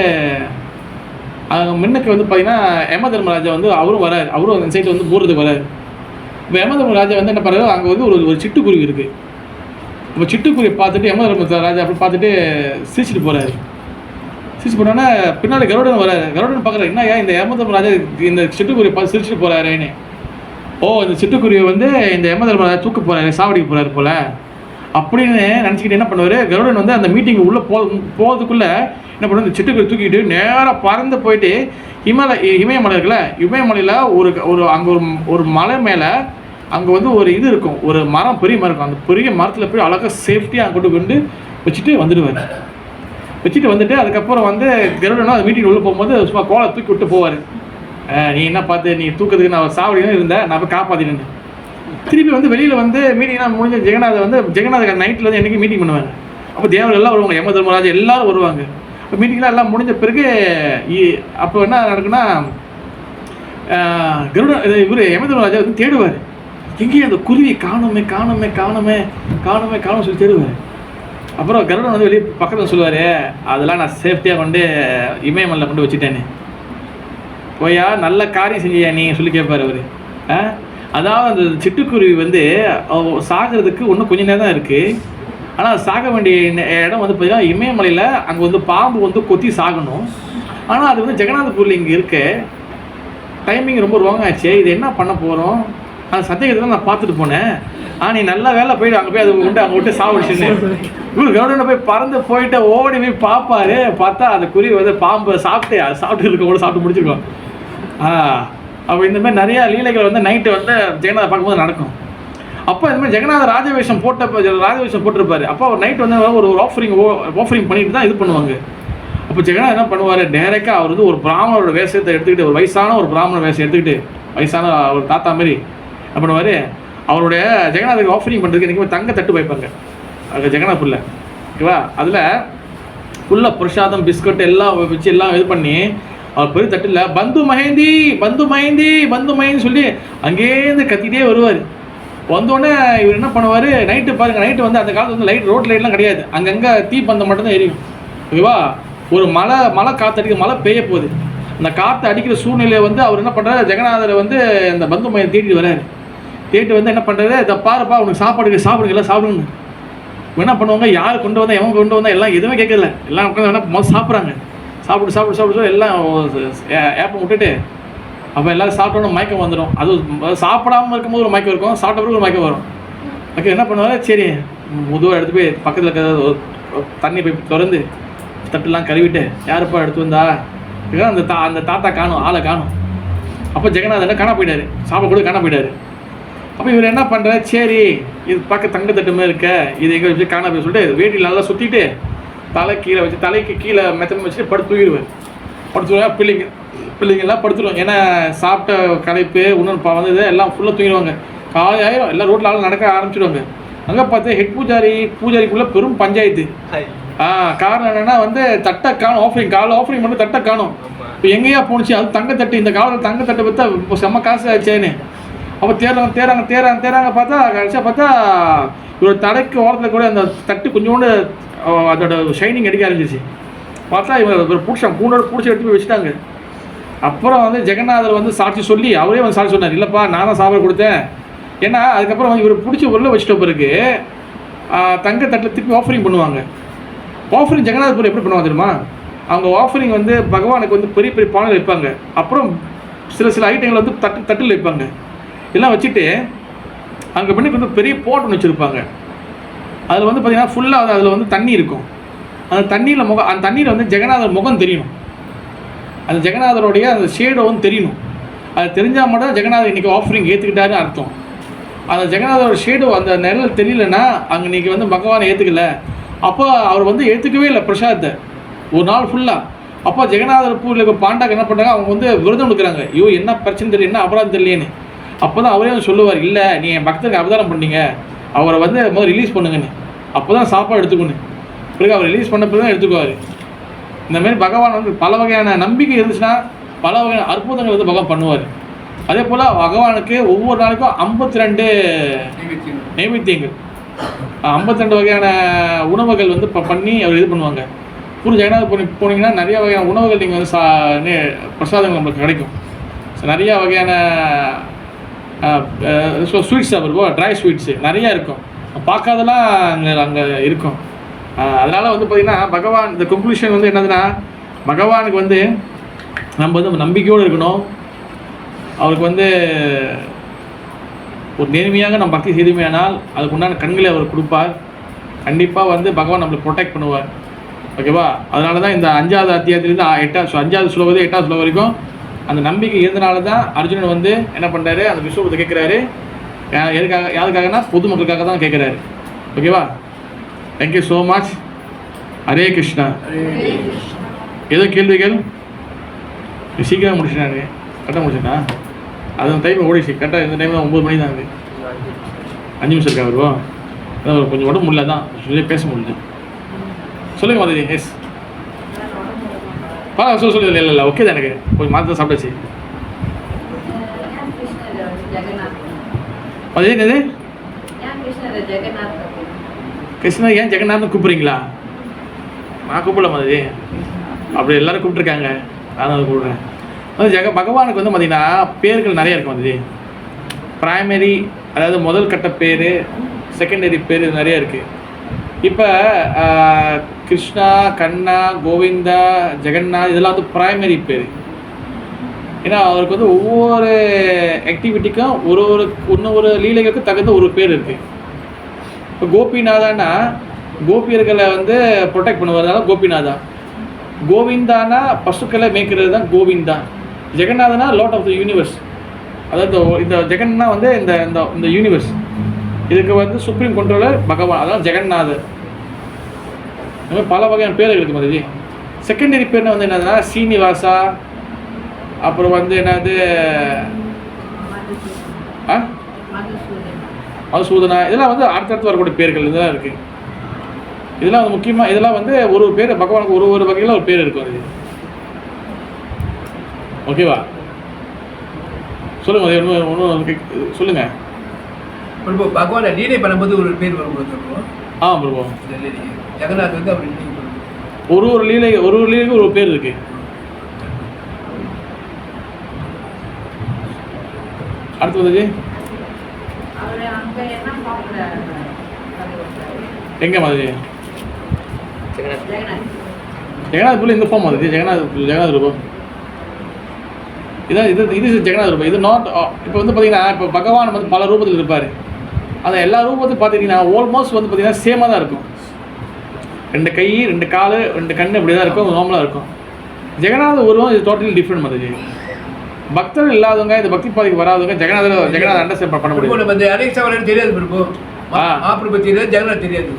முன்னுக்கு வந்து பார்த்திங்கன்னா யம தர்மராஜா வந்து அவரும் வராரு. அவரும் அந்த சைடு வந்து போகிறதுக்கு வராரு. இப்போ யம தர்மராஜா வந்து என்ன பண்ணுறாரு, அங்கே வந்து ஒரு சிட்டுக்குருவி இருக்குது. இப்போ சிட்டுக்குருவியை பார்த்துட்டு யம தர்மராஜா அப்படி பார்த்துட்டு சிரிச்சிட்டு போகிறாரு. சிரிச்சு போனோன்னா பின்னாடி கருடன் வராரு. கருடன் பார்க்குறாரு, என்ன இந்த யம தர்மராஜா இந்த சிட்டுக்குருவியை பார்த்து சிரிச்சிட்டு போகிறாருன்னு. ஓ, இந்த சிட்டுக்குருவியை வந்து இந்த யம தர்மராஜா தூக்க போகிறாரு, சாவடிக்க போகிறாரு போல் அப்படின்னு நினச்சிக்கிட்டு என்ன பண்ணுவார், கருடன் வந்து அந்த மீட்டிங் உள்ளே போகிறதுக்குள்ளே என்ன பண்ணுவார், இந்த சிட்டுக்குருவி தூக்கிட்டு நேராக பறந்து போயிட்டு இமயமலை இருக்குல்ல, இமயமலையில் ஒரு அங்கே ஒரு மலை மேலே அங்கே வந்து ஒரு இது இருக்கும், ஒரு மரம், பெரிய மரம் இருக்கும். அந்த பெரிய மரத்தில் போய் அழகாக சேஃப்டியாக அங்கே கொண்டு வச்சுட்டு வந்துடுவார். வச்சுட்டு வந்துட்டு அதுக்கப்புறம் வந்து கருடனா அந்த மீட்டிங் உள்ளே போகும்போது சும்மா கோலை தூக்கி விட்டு போவார். நீ என்ன பார்த்து நீ தூக்கிறதுக்கு நான் சாவடிதான் இருந்தேன், நான் போய் காப்பாற்றினேன். திருப்பி வந்து வெளியில் வந்து மீட்டிங்லாம் முடிஞ்ச ஜெகநாத நைட்டில் வந்து என்றைக்கு மீட்டிங் பண்ணுவாங்க. அப்போ தேவர்கள் எல்லாம் வருவாங்க, யம தர்மராஜா எல்லோரும் வருவாங்க. இப்போ மீட்டிங்லாம் எல்லாம் முடிஞ்ச பிறகு அப்போ என்ன நடக்குன்னா, கருடன் இவர் யம தர்மராஜா வந்து தேடுவார். எங்கேயும் அந்த குருவி காணுமே சொல்லி தேடுவார். அப்புறம் கருடன் வந்து வெளியே பக்கத்தில் சொல்லுவார், அதெல்லாம் நான் சேஃப்டியாக கொண்டு இமயமலையில் கொண்டு வச்சுட்டேன்னு. போயா நல்ல காரியம் செஞ்சியா நீ சொல்லி கேட்பார் அவர். அதாவது அந்த சிட்டுக்குருவி வந்து சாகிறதுக்கு இன்னும் கொஞ்சம் நேரம் தான் இருக்குது. ஆனால் சாக வேண்டிய இடம் வந்து பார்த்தீங்கன்னா இமயமலையில் அங்கே வந்து பாம்பு வந்து கொத்தி சாகணும். ஆனால் அது வந்து ஜெகநாதபூரில் இங்கே இருக்க டைமிங் ரொம்ப ராங் ஆச்சு. இது என்ன பண்ண போகிறோம், அந்த சந்தேகத்தை நான் பார்த்துட்டு போனேன். நீ நல்ல வேலை போயிட்டு அங்கே போய் அது அங்கே விட்டு சாவடிச்சுன்னு இவர் கருடனை போய் பறந்து போயிட்டு ஓடி போய் பார்ப்பாரு. பார்த்தா அந்த குருவி வந்து பாம்பை சாப்பிட்டு இருக்கவங்களோட சாப்பிட்டு முடிச்சிருக்கோம். அப்போ இந்த மாதிரி நிறையா லீலைகள் வந்து நைட்டு வந்து ஜெகநாத பார்க்கும்போது நடக்கும். அப்போ இந்த மாதிரி ஜெகநாத ராஜவேஷம் போட்டிருப்பாரு. அப்போ அவர் நைட் வந்து ஒரு ஆஃபரிங் பண்ணிட்டு தான் இது பண்ணுவாங்க. அப்போ ஜெகநாதர் என்ன பண்ணுவார், டைரெக்டாக அவர் வந்து ஒரு பிராமணரோட வேஷத்தை எடுத்துக்கிட்டு, ஒரு வயசான ஒரு பிராமண வேஷம் எடுத்துக்கிட்டு, வயசான ஒரு தாத்தா மாதிரி என்ன பண்ணுவார், அவருடைய ஜெகநாதருக்கு ஆஃபரிங் பண்ணுறதுக்கு இன்றைக்கி தங்க தட்டு வைப்பாங்க அது ஜெகநாத்புரில், ஓகேவா. அதில் ஃபுல்லாக பிரசாதம் பிஸ்கட் எல்லாம் வச்சு எல்லாம் இது பண்ணி அவர் பெரிய தட்டில் பந்து மஹேந்தி சொல்லி அங்கேருந்து கத்திக்கிட்டே வருவார். வந்தோடனே இவர் என்ன பண்ணுவார், நைட்டு பாருங்கள், நைட்டு வந்து அந்த காலத்தில் வந்து ரோட் லைட்லாம் கிடையாது, அங்கங்கே தீப்பந்தம் மட்டும்தான் எரியும், ஓகேவா. ஒரு மழை காற்று மழை பெய்ய போகுது. அந்த காற்று அடிக்கிற சூழ்நிலையை வந்து அவர் என்ன பண்ணுறாரு, ஜெகநாதரை வந்து அந்த பந்து மையம் தேடிட்டு வர்றாரு. தேடிட்டு வந்து என்ன பண்ணுறாரு, இதை பாருப்பா உனக்கு சாப்பிடுங்க எல்லாம் சாப்பிடுங்க. என்ன பண்ணுவாங்க, யார் கொண்டு வந்தால் எவன் கொண்டு வந்தால் எல்லாம் எதுவுமே கேட்கல, எல்லாம் உட்காந்து என்ன முதல் சாப்பிட்றாங்க. சாப்பிட்டு எல்லாம் ஏப்பம் விட்டுட்டு அப்போ எல்லோரும் சாப்பிட்டோன்னு மயக்கம் வந்துடும். அது சாப்பிடாமல் இருக்கும்போது ஒரு மயக்கம் இருக்கும், சாப்பிட்ட பிறகு ஒரு மயக்கம் வரும். ஓகே, என்ன பண்ணுவாங்க, சரி முதுவாக எடுத்து போய் பக்கத்தில் இருக்கிற தண்ணி போய் திறந்து தட்டுலாம் கழுவிட்டு யாருப்பா எடுத்து வந்தா, அந்த தாத்தா காணும், ஆளை காணும். அப்போ ஜெகநாதன் காண போயிட்டார், சாப்பிட கூட காண போயிட்டார். அப்போ இவர் என்ன பண்ணுறாரு, சரி இது பார்க்க தங்க தட்டு மாதிரி இருக்க, இது எங்கே வச்சு காண போய் சொல்லிட்டு வேட்டியில் நல்லா சுற்றிட்டு தலைக்கு கீழே மெத்தனை வச்சுட்டு படுத்துருவாங்க. பிள்ளைங்கெல்லாம் படுத்துருவாங்க. ஏன்னா சாப்பிட்ட களைப்பு உணர்வு வந்தது எல்லாம் ஃபுல்லாக தூங்கிடுவாங்க. காலை ஆயிரம் எல்லாம் ரோட்டில் ஆள் நடக்க ஆரம்பிச்சிடுவாங்க. அங்கே பார்த்து ஹெட் பூஜாரிக்குள்ளே பெரும் பஞ்சாயத்து. காரணம் என்னென்னா வந்து தட்டை காணும், ஆஃபரிங் மட்டும் தட்டை காணும். இப்போ எங்கேயா போணுச்சு, அது தங்கத்தட்டு, இந்த காலத்தில் தங்கத்தட்டை பார்த்தா இப்போ செம்ம காசு ஆச்சேன்னு. அப்போ தேடுறாங்க பார்த்தா கடைசியாக பார்த்தா இவரோட தலைக்கு ஓரத்தில் கூட அந்த தட்டு கொஞ்சோண்டு அதோட ஷைனிங் அடிக்க ஆரம்பிச்சிச்சு. பார்த்தா இவர் கூண்டோட பிடிச்சி எடுத்து போய் வச்சுட்டாங்க. அப்புறம் வந்து ஜெகநாதர் வந்து சாட்சி சொல்லி அவரே வந்து சாட்சி சொன்னார், இல்லைப்பா நான் தான் சாப்பாடு கொடுத்தேன். ஏன்னா அதுக்கப்புறம் வந்து இவர் பிடிச்சி உள்ள வச்சுட்ட பிறகு தங்கத்தட்டில் திருப்பி ஆஃபரிங் பண்ணுவாங்க. ஆஃபரிங் ஜெகநாதபுரம் எப்படி பண்ணுவாங்க தெரியுமா, அவங்க ஆஃபரிங் வந்து பகவானுக்கு வந்து பெரிய பெரிய பானையில் வைப்பாங்க. அப்புறம் சில ஐட்டங்கள் வந்து தட்டில் வைப்பாங்க. எல்லாம் வச்சுட்டு அங்கே பண்ணி வந்து பெரிய போட் ஒன்று வச்சுருப்பாங்க. அதில் வந்து பார்த்திங்கன்னா ஃபுல்லாக அதில் வந்து தண்ணி இருக்கும். அந்த தண்ணியில் வந்து ஜெகநாதர் முகம் தெரியணும், அந்த ஜெகநாதருடைய அந்த ஷேடோ வந்து தெரியணும். அது தெரிஞ்சால் மட்டும் ஜெகநாதர் இன்றைக்கி ஆஃபரிங் ஏற்றுக்கிட்டாருன்னு அர்த்தம். அந்த ஜெகநாதரோட ஷேடோ அந்த நிழல் தெரியலன்னா அங்கே இன்றைக்கி வந்து பகவானை ஏற்றுக்கல. அப்போ அவர் வந்து ஏற்றுக்கவே இல்லை பிரசாதத்தை ஒரு நாள் ஃபுல்லாக. அப்போ ஜெகநாதர் பூரில் இருக்க பாண்டாக்கு என்ன பண்ணுறாங்க, அவங்க வந்து விரதம் கொடுக்குறாங்க. ஐயோ என்ன பிரச்சனை தெரியல, என்ன அபராதம் தெரியலேன்னு. அப்போ தான் அவரே வந்து சொல்லுவார், இல்லை நீ என் பக்தருக்கு அவதாரம் பண்ணீங்க, அவரை வந்து முதல்ல ரிலீஸ் பண்ணுங்கன்னு. அப்போ தான் சாப்பாடு எடுத்துக்கணும். பிறகு அவர் ரிலீஸ் பண்ண பிறகு தான் எடுத்துக்குவார். இந்தமாரி பகவான் வந்து பல வகையான நம்பிக்கை இருந்துச்சுன்னா பல வகையான அற்புதங்கள் வந்து பகவான் பண்ணுவார். அதே போல் பகவானுக்கு ஒவ்வொரு நாளைக்கும் 52 நைவேத்தியங்கள், 52 வகையான உணவுகள் வந்து பண்ணி அவர் இது பண்ணுவாங்க. பூரி ஜெகநாதர் போனீங்கன்னா நிறைய வகையான உணவுகள் நீங்கள் வந்து பிரசாதங்கள் நம்மளுக்கு கிடைக்கும். நிறையா வகையான ஸ்வீட்ஸ் சாப்பிடுவோம், ட்ரை ஸ்வீட்ஸு நிறையா இருக்கும், பார்க்காதெல்லாம் அங்கே இருக்கும். அதனால் வந்து பார்த்திங்கன்னா பகவான் இந்த கன்க்ளூஷன் வந்து என்னதுன்னா, பகவானுக்கு வந்து நம்ம வந்து நம்பிக்கையோடு இருக்கணும். அவருக்கு வந்து ஒரு நேர்மையாக நம்ம பக்தி செய்துமையானால் அதுக்கு உண்டான கண்களை அவர் கொடுப்பார். கண்டிப்பாக வந்து பகவான் நம்மளை ப்ரொடெக்ட் பண்ணுவார். ஓகேவா? அதனால தான் இந்த 5வது அத்தியாயத்துலேருந்து 5வது ஸ்லோகம் 8வது ஸ்லோகம் வரைக்கும் அந்த நம்பிக்கை இருந்தனால தான் அர்ஜுனன் வந்து என்ன பண்ணுறாரு, அந்த விஸ்வரூபத்தை கேட்குறாரு. எதுக்காக, யாருக்காகனா பொதுமக்களுக்காக தான் கேட்குறாரு. ஓகேவா? Thank you so much. Hare Krishna. ஏதோ கேள்விகள்? சீக்கிரம் முடிச்சுட்டாங்க. கரெக்டாக முடிச்சுட்டா? அது டைம் ஓடிச்சு. கரெக்டாக இந்த டைம் தான் 9 மணி தான். 5 நிமிஷம் இருக்கா வருவோம். அதான் கொஞ்சம் உடம்பு முடியல தான் சொல்லி பேச முடியல. சொல்லுங்கள் மாதிரி. எஸ் சொல்லு. இல்லை ஓகே தான். எனக்கு கொஞ்சம் மாற்ற சாப்பிட்டாச்சு. அது என்னது? கிருஷ்ணர் ஏன் ஜெகநாத்னு கூப்பிட்றீங்களா? நான் கூப்பிடல மாதிரி. அப்படி எல்லோரும் கூப்பிட்ருக்காங்க, நான் அதை கூப்பிட்றேன். அது பகவானுக்கு வந்து பார்த்திங்கன்னா பேர்கள் நிறைய இருக்கும். அது ப்ரைமரி, அதாவது முதல் கட்ட பேர், செகண்டரி பேர், இது நிறைய இருக்குது. இப்போ கிருஷ்ணா, கண்ணா, கோவிந்தா, ஜெகநாத் இதெல்லாம் வந்து ப்ரைமரி பேர். ஏன்னா அவருக்கு வந்து ஒவ்வொரு ஆக்டிவிட்டிக்கும் ஒரு லீலைகளுக்கும் தகுந்த ஒரு பேர் இருக்குது. இப்போ கோபிநாதானா கோபியர்களை வந்து ப்ரொடெக்ட் பண்ணுவதுனால கோபிநாதா. கோவிந்தானா பசுக்களை மேய்க்கிறது தான் கோவிந்தா. ஜெகநாதனா லார்ட் ஆஃப் த யூனிவர்ஸ். அதாவது இந்த ஜெகன்னா வந்து இந்த யூனிவர்ஸ், இதுக்கு வந்து சுப்ரீம் கண்ட்ரோலர் பகவான், அதான் ஜெகநாதர். இந்த மாதிரி பல வகையான பேர் இருக்குது மாதிரி. செகண்டரி பேர்னா வந்து என்னதுன்னா சீனிவாசா, அப்புறம் வந்து என்னது மதுசூதனா, இதெல்லாம் வந்து அடுத்தடுத்து வரக்கூடிய பேர்கள் இதெல்லாம் இருக்குது. இதெல்லாம் வந்து முக்கியமாக இதெல்லாம் வந்து ஒரு பேர் பகவானுக்கு ஒரு வகையில் ஒரு பேர் இருக்கும். அது ஓகேவா? சொல்லுங்க. ஒன்றும் சொல்லுங்க. பிரபு பகவானை லீலை பண்ணும்போது ஒரு பேர் வரும்போது பிரபு ஜெகநாத் வந்து அவர் ஒரு லீலைக்கு ஒரு பேர் இருக்கு. அடுத்து வந்து எங்க மாதிரி ஜெகநாத் புள்ள இந்த ஃபார்ம் அது ஜெகநாத் ரூபம். இது ஜெகநாத் ரூபம். இது நாட். இப்போ வந்து பார்த்தீங்கன்னா இப்போ பகவான் வந்து பல ரூபத்தில் இருப்பார். அந்த எல்லா ரூபத்தையும் பார்த்தீங்கன்னா ஆல்மோஸ்ட் வந்து பார்த்தீங்கன்னா சேமாக தான் இருக்கும். 2 கை, 2 கால், 2 கண் இப்படி தான் இருக்கும், நார்மலாக இருக்கும். ஜெகநாத உருவம் இது டோட்டலி டிஃப்ரெண்ட் மாதிரி. பக்தர்கள் இல்லாதவங்க, இந்த பக்தி பாதைக்கு வராதவங்க ஜெகநாத் அண்டர்ஸ்டாண்ட் பண்ண முடியும். தெரியாது பிரபு. மகாபிரபு தெரியாது, ஜெகநாத் தெரியாது.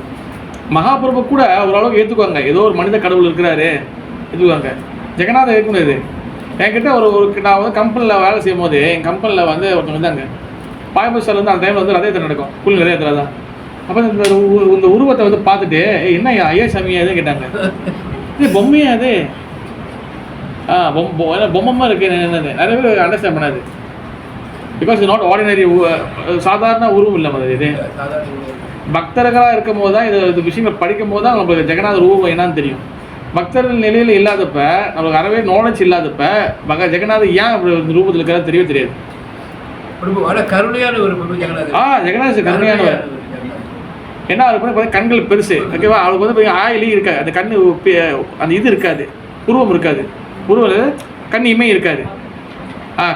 மகாபிரபு கூட ஓரளவுக்கு ஏற்றுக்குவாங்க, ஏதோ ஒரு மனித கடவுள் இருக்கிறாரு ஏற்றுக்குவாங்க. ஜெகநாதன் ஏற்க முடியாது. என்கிட்ட நான் வந்து கம்பெனியில் வேலை செய்யும் போது என் கம்பெனியில் வந்து ஒருத்தவங்க வந்தாங்க. பாயம்பூர் வந்து அந்த டைமில் வந்து ரதயத்தில் நடக்கும், குழு ரதயத்தில் தான். அப்போ இந்த உருவத்தை வந்து பார்த்துட்டு என்ன ஐயா சாமியா எதுவும் கேட்டாங்க. இது பொம்மையா அது? பொம்மை இருக்கு. என்னது நிறைய பேர் அண்டர்ஸ்டாண்ட் பண்ணாது. பிகாஸ் இது நாட் ஆர்டினரி, சாதாரண உருவம் இல்லை மாதிரி. இது பக்தர்களாக இருக்கும் போது தான் இது விஷயங்கள் படிக்கும் போது தான் நம்மளுக்கு ஜெகநாத ரூபம் என்னன்னு தெரியும். பக்தர்கள் நிலையில் இல்லாதப்ப, நம்மளுக்கு அறவே நாலேஜ் இல்லாதப்ப ஜெகநாதர் ஏன் அப்படி ரூபத்தில் இருக்கிறது தெரியவே தெரியாது. கருணையான ஒரு ஜெகநாதர் கருணையானவர். என்ன அவருக்கு வந்து கண்கள் பெருசு. ஓகேவா? அவருக்கு வந்து ஆயிலி இருக்காது, அந்த கண்ணு அந்த இது இருக்காது, உருவம் இருக்காது. உருவம் கண் இமை இருக்காது.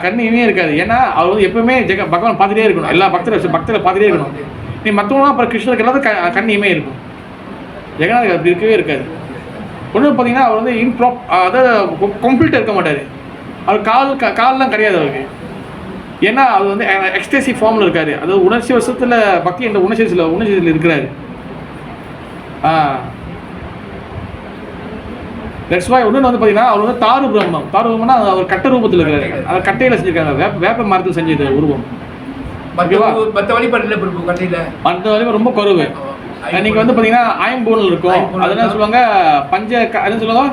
கண் இமையே இருக்காது. ஏன்னா அவர் வந்து எப்பவுமே பகவான் பார்த்துட்டே இருக்கணும். எல்லா பக்தரை பார்த்துட்டே இருக்கணும். நீ மற்றவங்களாம் அப்புறம் கிருஷ்ணருக்கு எல்லாத்தையும் கண் இமை இருக்கும். ஜெகநாதர் அப்படி இருக்கவே இருக்காது. ஒன்று பார்த்தீங்கன்னா அவர் வந்து அதாவது கம்ப்ளீட்டாக இருக்க மாட்டார். அவர் கால்லாம் கிடையாது அவருக்கு. ஏன்னா அது வந்து எக்ஸ்டேசி ஃபார்மில் இருக்காரு. அதாவது உணர்ச்சி வசத்தில் பக்தி என்ற உணர்ச்சியில் இருக்கிறாரு. That's why. ஒன்று வந்து பார்த்தீங்கன்னா அவர் வந்து தாரு பிரம்மம்னா அவர் கட்ட ரூபத்தில் இருக்காரு. அதை கட்டையில் செஞ்சுருக்காங்க, வேப்ப மரத்தில் செஞ்சது உருவம். ஓகேவா? மற்ற வழிபாடு ரொம்ப குறைவு. நீங்கள் வந்து பார்த்தீங்கன்னா ஐம்பூனில் இருக்கும். அது என்ன சொல்லுவாங்க, என்ன சொல்லுவாங்க,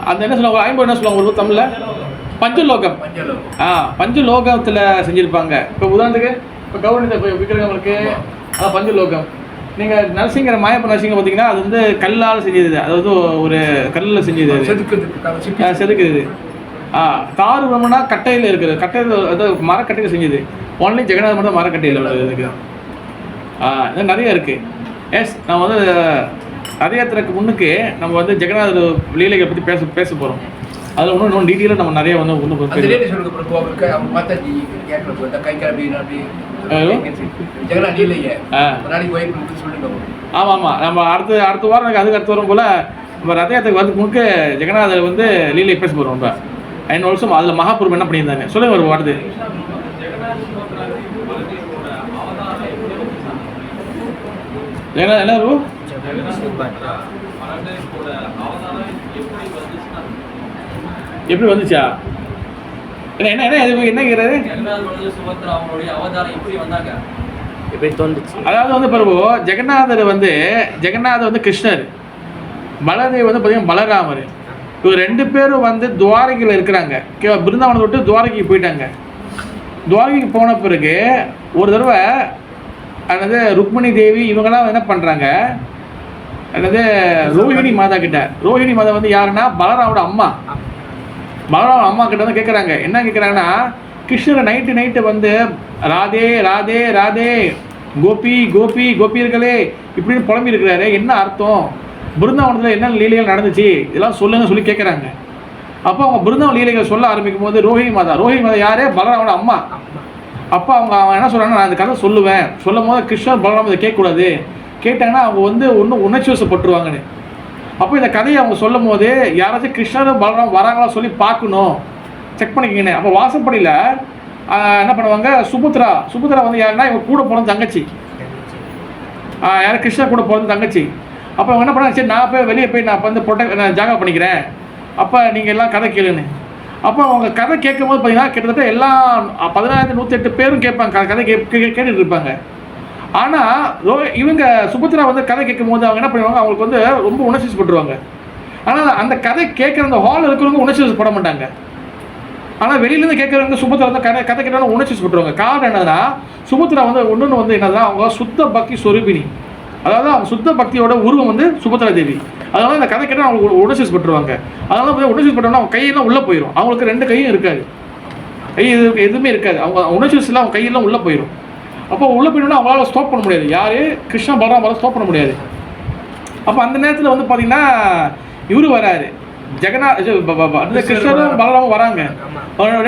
அந்த என்ன சொல்லுவாங்க, ஐம்பது என்ன சொல்லுவாங்க ஒரு தமிழில், பஞ்சலோகம். பஞ்சலோகத்தில் செஞ்சுருப்பாங்க. இப்போ உதாரணத்துக்கு இப்போ கௌரவ விக்கிரகம் இருக்குது, அதான் பஞ்சலோகம். நீங்கள் நரசிங்கர் மாயப்ப நரசிங்கம் பார்த்தீங்கன்னா அது வந்து கல்லால் செஞ்சது. அதாவது ஒரு கல்லில் செஞ்சது, செதுக்குது. தாரு பிரம்மனா கட்டையில் இருக்குது. கட்டையில் அதாவது மரக்கட்டையில் செஞ்சது. ஒன்லி ஜெகநாத் மட்டும் மரக்கட்டையில் இருக்குது. இது நிறைய இருக்குது. எஸ், நான் வந்து ரதயாத்திரைக்கு முன்னுக்கு நம்ம வந்து ஜெகநாதர் லீலைகளை பற்றி பேச போகிறோம். அதில் இன்னும் டீட்டெயிலாக நம்ம நிறைய வந்து அந்த ஒன்று ரேட்டு சொல்லுங்க பிரபு. அவங்க மாத்தாஜி கேட்கல இந்த கை கால் அப்படி ஜெகனா நீலையே ஒரு நாளைக்கு போய் சொல்லுங்க. ஆமாம் ஆமாம், நம்ம அடுத்த வாரம் எனக்கு அதுக்கு அடுத்த வாரம் போல் நம்ம ரத யாத்திரைக்கு வந்து முழுக்க ஜெகநாதர் வந்து லீலை பேச போகிறோம். ரொம்ப அண்ட் ஆல்சோ அதில் மகாபுரம் என்ன பண்ணியிருந்தாங்க சொல்லுங்க ஒரு வார்த்தை. ஜெகநாதர் என்ன இருக்கும் எப்படி வந்துச்சா? என்ன என்ன என்ன என்ன கேட்குறாரு? எப்படி தோன்றுச்சு? அதாவது வந்து பிரபு ஜெகநாதர் வந்து கிருஷ்ணர், பலதேவ் வந்து பார்த்தீங்கன்னா பலராமர். இவர் 2 பேரும் வந்து துவாரகையில் இருக்கிறாங்க. பிருந்தாவனத்தை விட்டு துவாரகைக்கு போயிட்டாங்க. துவாரகைக்கு போன பிறகு ஒரு தடவை அதாவது ருக்மிணி தேவி இவங்கெல்லாம் என்ன பண்ணுறாங்க, அதாவது ரோஹிணி மாதா கிட்ட. ரோஹிணி மாதா வந்து யாருன்னா பலராமோட அம்மா. பலராம அம்மா கிட்ட வந்து கேட்குறாங்க, என்ன கேட்குறாங்கன்னா, கிருஷ்ணரை நைட்டு வந்து ராதே ராதே ராதே கோபி கோபி கோபியர்களே இப்படின்னு புலம்பி இருக்கிறாரு, என்ன அர்த்தம், பிருந்தாவனத்தில் என்ன லீலைகள் நடந்துச்சு இதெல்லாம் சொல்லுங்க சொல்லி கேட்குறாங்க. அப்போ அவங்க பிருந்தாவன லீலைகள் சொல்ல ஆரம்பிக்கும் போது ரோஹிணி மாதா யாரே பலராமோட அம்மா. அப்போ அவங்க என்ன சொல்கிறாங்கன்னா, நான் இந்த கதை சொல்லுவேன், சொல்லும் போது கிருஷ்ணர் பலராம இதை கேட்கக்கூடாது, கேட்டாங்கன்னா அவங்க வந்து ஒன்றும் உணர்ச்சி வசப்பட்டுருவாங்கன்னு. அப்போ இந்த கதையை அவங்க சொல்லும் போது யாராச்சும் கிருஷ்ணரும் பலராம் வராங்களா சொல்லி பார்க்கணும், செக் பண்ணிக்கிங்கன்னு. அப்போ வாசப்படியில் என்ன பண்ணுவாங்க, சுபத்ரா வந்து யாருன்னா இவங்க கூட பிறந்த தங்கச்சி, யாரும் கிருஷ்ணா கூட பிறந்த தங்கச்சி. அப்போ அவங்க என்ன பண்ணாங்க, சரி நான் போய் வெளியே போய் நான் வந்து நான் ஜாகா பண்ணிக்கிறேன், அப்போ நீங்கள் எல்லாம் கதை கேளுன்னு. அப்போ அவங்க கதை கேட்கும் போது பார்த்தீங்கன்னா கிட்டத்தட்ட எல்லாம் 1,108 பேரும் கேட்பாங்க, கதை கேட்டுட்டு இருப்பாங்க. ஆனால் இவங்க சுபத்ரா வந்து கதை கேட்கும் போது அவங்க என்ன பண்ணுவாங்க, அவங்களுக்கு வந்து ரொம்ப உணர்ச்சி பட்டுருவாங்க. ஆனால் அந்த கதை கேட்குற அந்த ஹால் இருக்கிறவங்க உணர்ச்சி பட மாட்டாங்க. ஆனால் வெளியிலேருந்து கேட்குறவங்க சுபத்ரா வந்து கதை கேட்டாலும் உணர்ச்சி பட்டுருவாங்க. காரணம் என்னன்னா, சுபத்ரா வந்து ஒன்று வந்து என்னதான் அவங்க சுத்த பக்தி சொரூபினி, அதாவது அவங்க சுத்த பக்தியோட உருவம் வந்து சுபத்ரா தேவி. அதனால அந்த கதை கேட்டால் அவங்க உணர்ச்சி பட்டுருவாங்க. அதனால உணர்ச்சி பட்டோம்னா அவங்க கையெல்லாம் உள்ளே போயிடும். அவங்களுக்கு 2 கையும் இருக்காது, கை எதுவுமே இருக்காது. அவங்க உணர்ச்சிலாம் அவங்க கையெல்லாம் உள்ளே போயிடும். அப்போ உள்ளே போயிட்டோம்னா அவங்களால ஸ்டாப் பண்ண முடியாது, யார் கிருஷ்ணா பலராம ஸ்டாப் பண்ண முடியாது. அப்போ அந்த நேரத்தில் வந்து பார்த்தீங்கன்னா இவரு வராரு, கிருஷ்ணரும் பலராமும் வராங்க.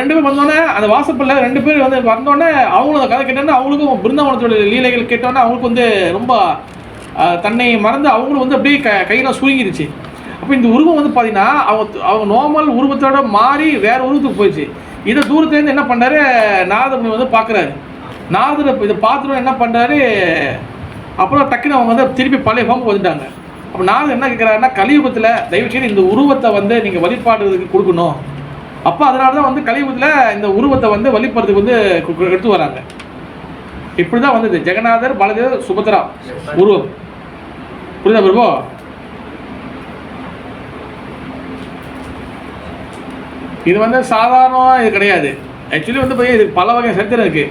2 பேர் வந்தோடனே அந்த வாசப்படில் 2 பேர் வந்து வந்தோடனே அவங்களும் அந்த கதை கேட்டோன்னா அவங்களுக்கும் பிருந்தாவனத்தோட லீலைகள் கேட்டோன்னா அவங்களுக்கு வந்து ரொம்ப தன்னை மறந்து அவங்களும் வந்து அப்படியே கையில் சுருங்கிருச்சு. அப்போ இந்த உருவம் வந்து பார்த்தீங்கன்னா அவங்க நார்மல் உருவத்தோட மாறி வேறு உருவத்துக்கு போயிடுச்சு. இதை தூரத்துலேருந்து என்ன பண்ணாரு, நாரதமுனி வந்து பார்க்குறாரு. நாரதர் இதை பார்த்துட்டு என்ன பண்ணுறாரு, அப்புறம் டக்குன்னு அவங்க வந்து திருப்பி பழைய ஃபார்முக்கு வந்துட்டாங்க. அப்போ நாரதர் என்ன கேட்குறாருன்னா, கலியுகத்தில் தயவுசெய்து இந்த உருவத்தை வந்து நீங்கள் வழிபாடுறதுக்கு கொடுக்கணும். அப்போ அதனால தான் வந்து கலியுகத்தில் இந்த உருவத்தை வந்து வழிபடுறதுக்கு வந்து எடுத்து வராங்க. இப்படி தான் வந்தது ஜெகநாதர் பலதேவ் சுபத்ரா உருவம். புரியுதா பிரபு? இது வந்து சாதாரணமாக இது கிடையாது. ஆக்சுவலி வந்து பார்த்தீங்கன்னா இதுக்கு பல வகை சரித்திரம் இருக்குது.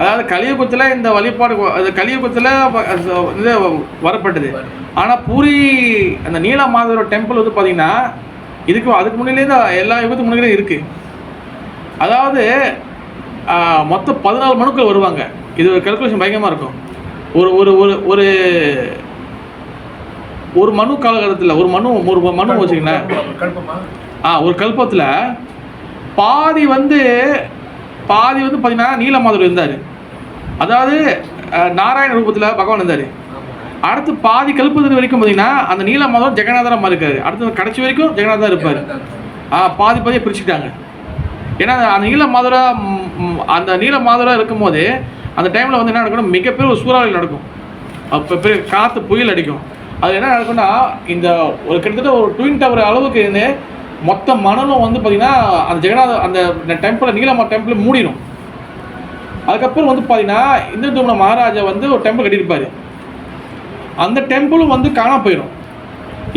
அதாவது கலியுகத்தில் இந்த வழிபாடு கலியுகத்தில் இது வரப்பட்டது. ஆனால் பூரி அந்த நீலமாதவரோட டெம்பிள் வந்து பார்த்தீங்கன்னா அதுக்கு முன்னிலேருந்து எல்லா யுகத்துக்கு முன்னிலையும் இருக்குது. அதாவது மொத்தம் 14 மனுக்கள் வருவாங்க. இது ஒரு கல்குலேஷன் பயங்கரமாக இருக்கும். ஒரு ஒரு ஒரு ஒரு மனு காலகட்டத்தில் ஒரு மனு வச்சுக்கிங்களேன், ஒரு கல்பத்தில் பாதி வந்து பார்த்தீங்கன்னா நீலமாதவர் இருந்தார். அதாவது நாராயண ரூபத்தில் பகவான் இருந்தார். அடுத்து பாதி கல்பத்து வரைக்கும் பார்த்தீங்கன்னா அந்த நீலமாதவர் ஜெகநாதராக இருக்காரு. அடுத்து கடைசி வரைக்கும் ஜெகநாதராக இருப்பார். பாதியை பிரிச்சுக்கிட்டாங்க. ஏன்னா அந்த நீலமாதவராக இருக்கும்போது அந்த டைமில் வந்து என்ன நடக்கணும், மிகப்பெரிய ஒரு சூறாவளி நடக்கும். அப்போ பெரிய காற்று புயல் அடிக்கும். அது என்ன நடக்கும்னா, இந்த ஒரு கிட்டத்தட்ட ஒரு ட்வின் டவர் அளவுக்கு இருந்து மொத்த மணலும் வந்து பார்த்திங்கன்னா அந்த ஜெகநாத அந்த டெம்பிள் நீலமா டெம்பிள் மூடிடும். அதுக்கப்புறம் வந்து பார்த்தீங்கன்னா இந்திரதூமன மகாராஜா வந்து ஒரு டெம்பிள் கட்டியிருப்பார். அந்த டெம்பிளும் வந்து காணாம போயிடும்.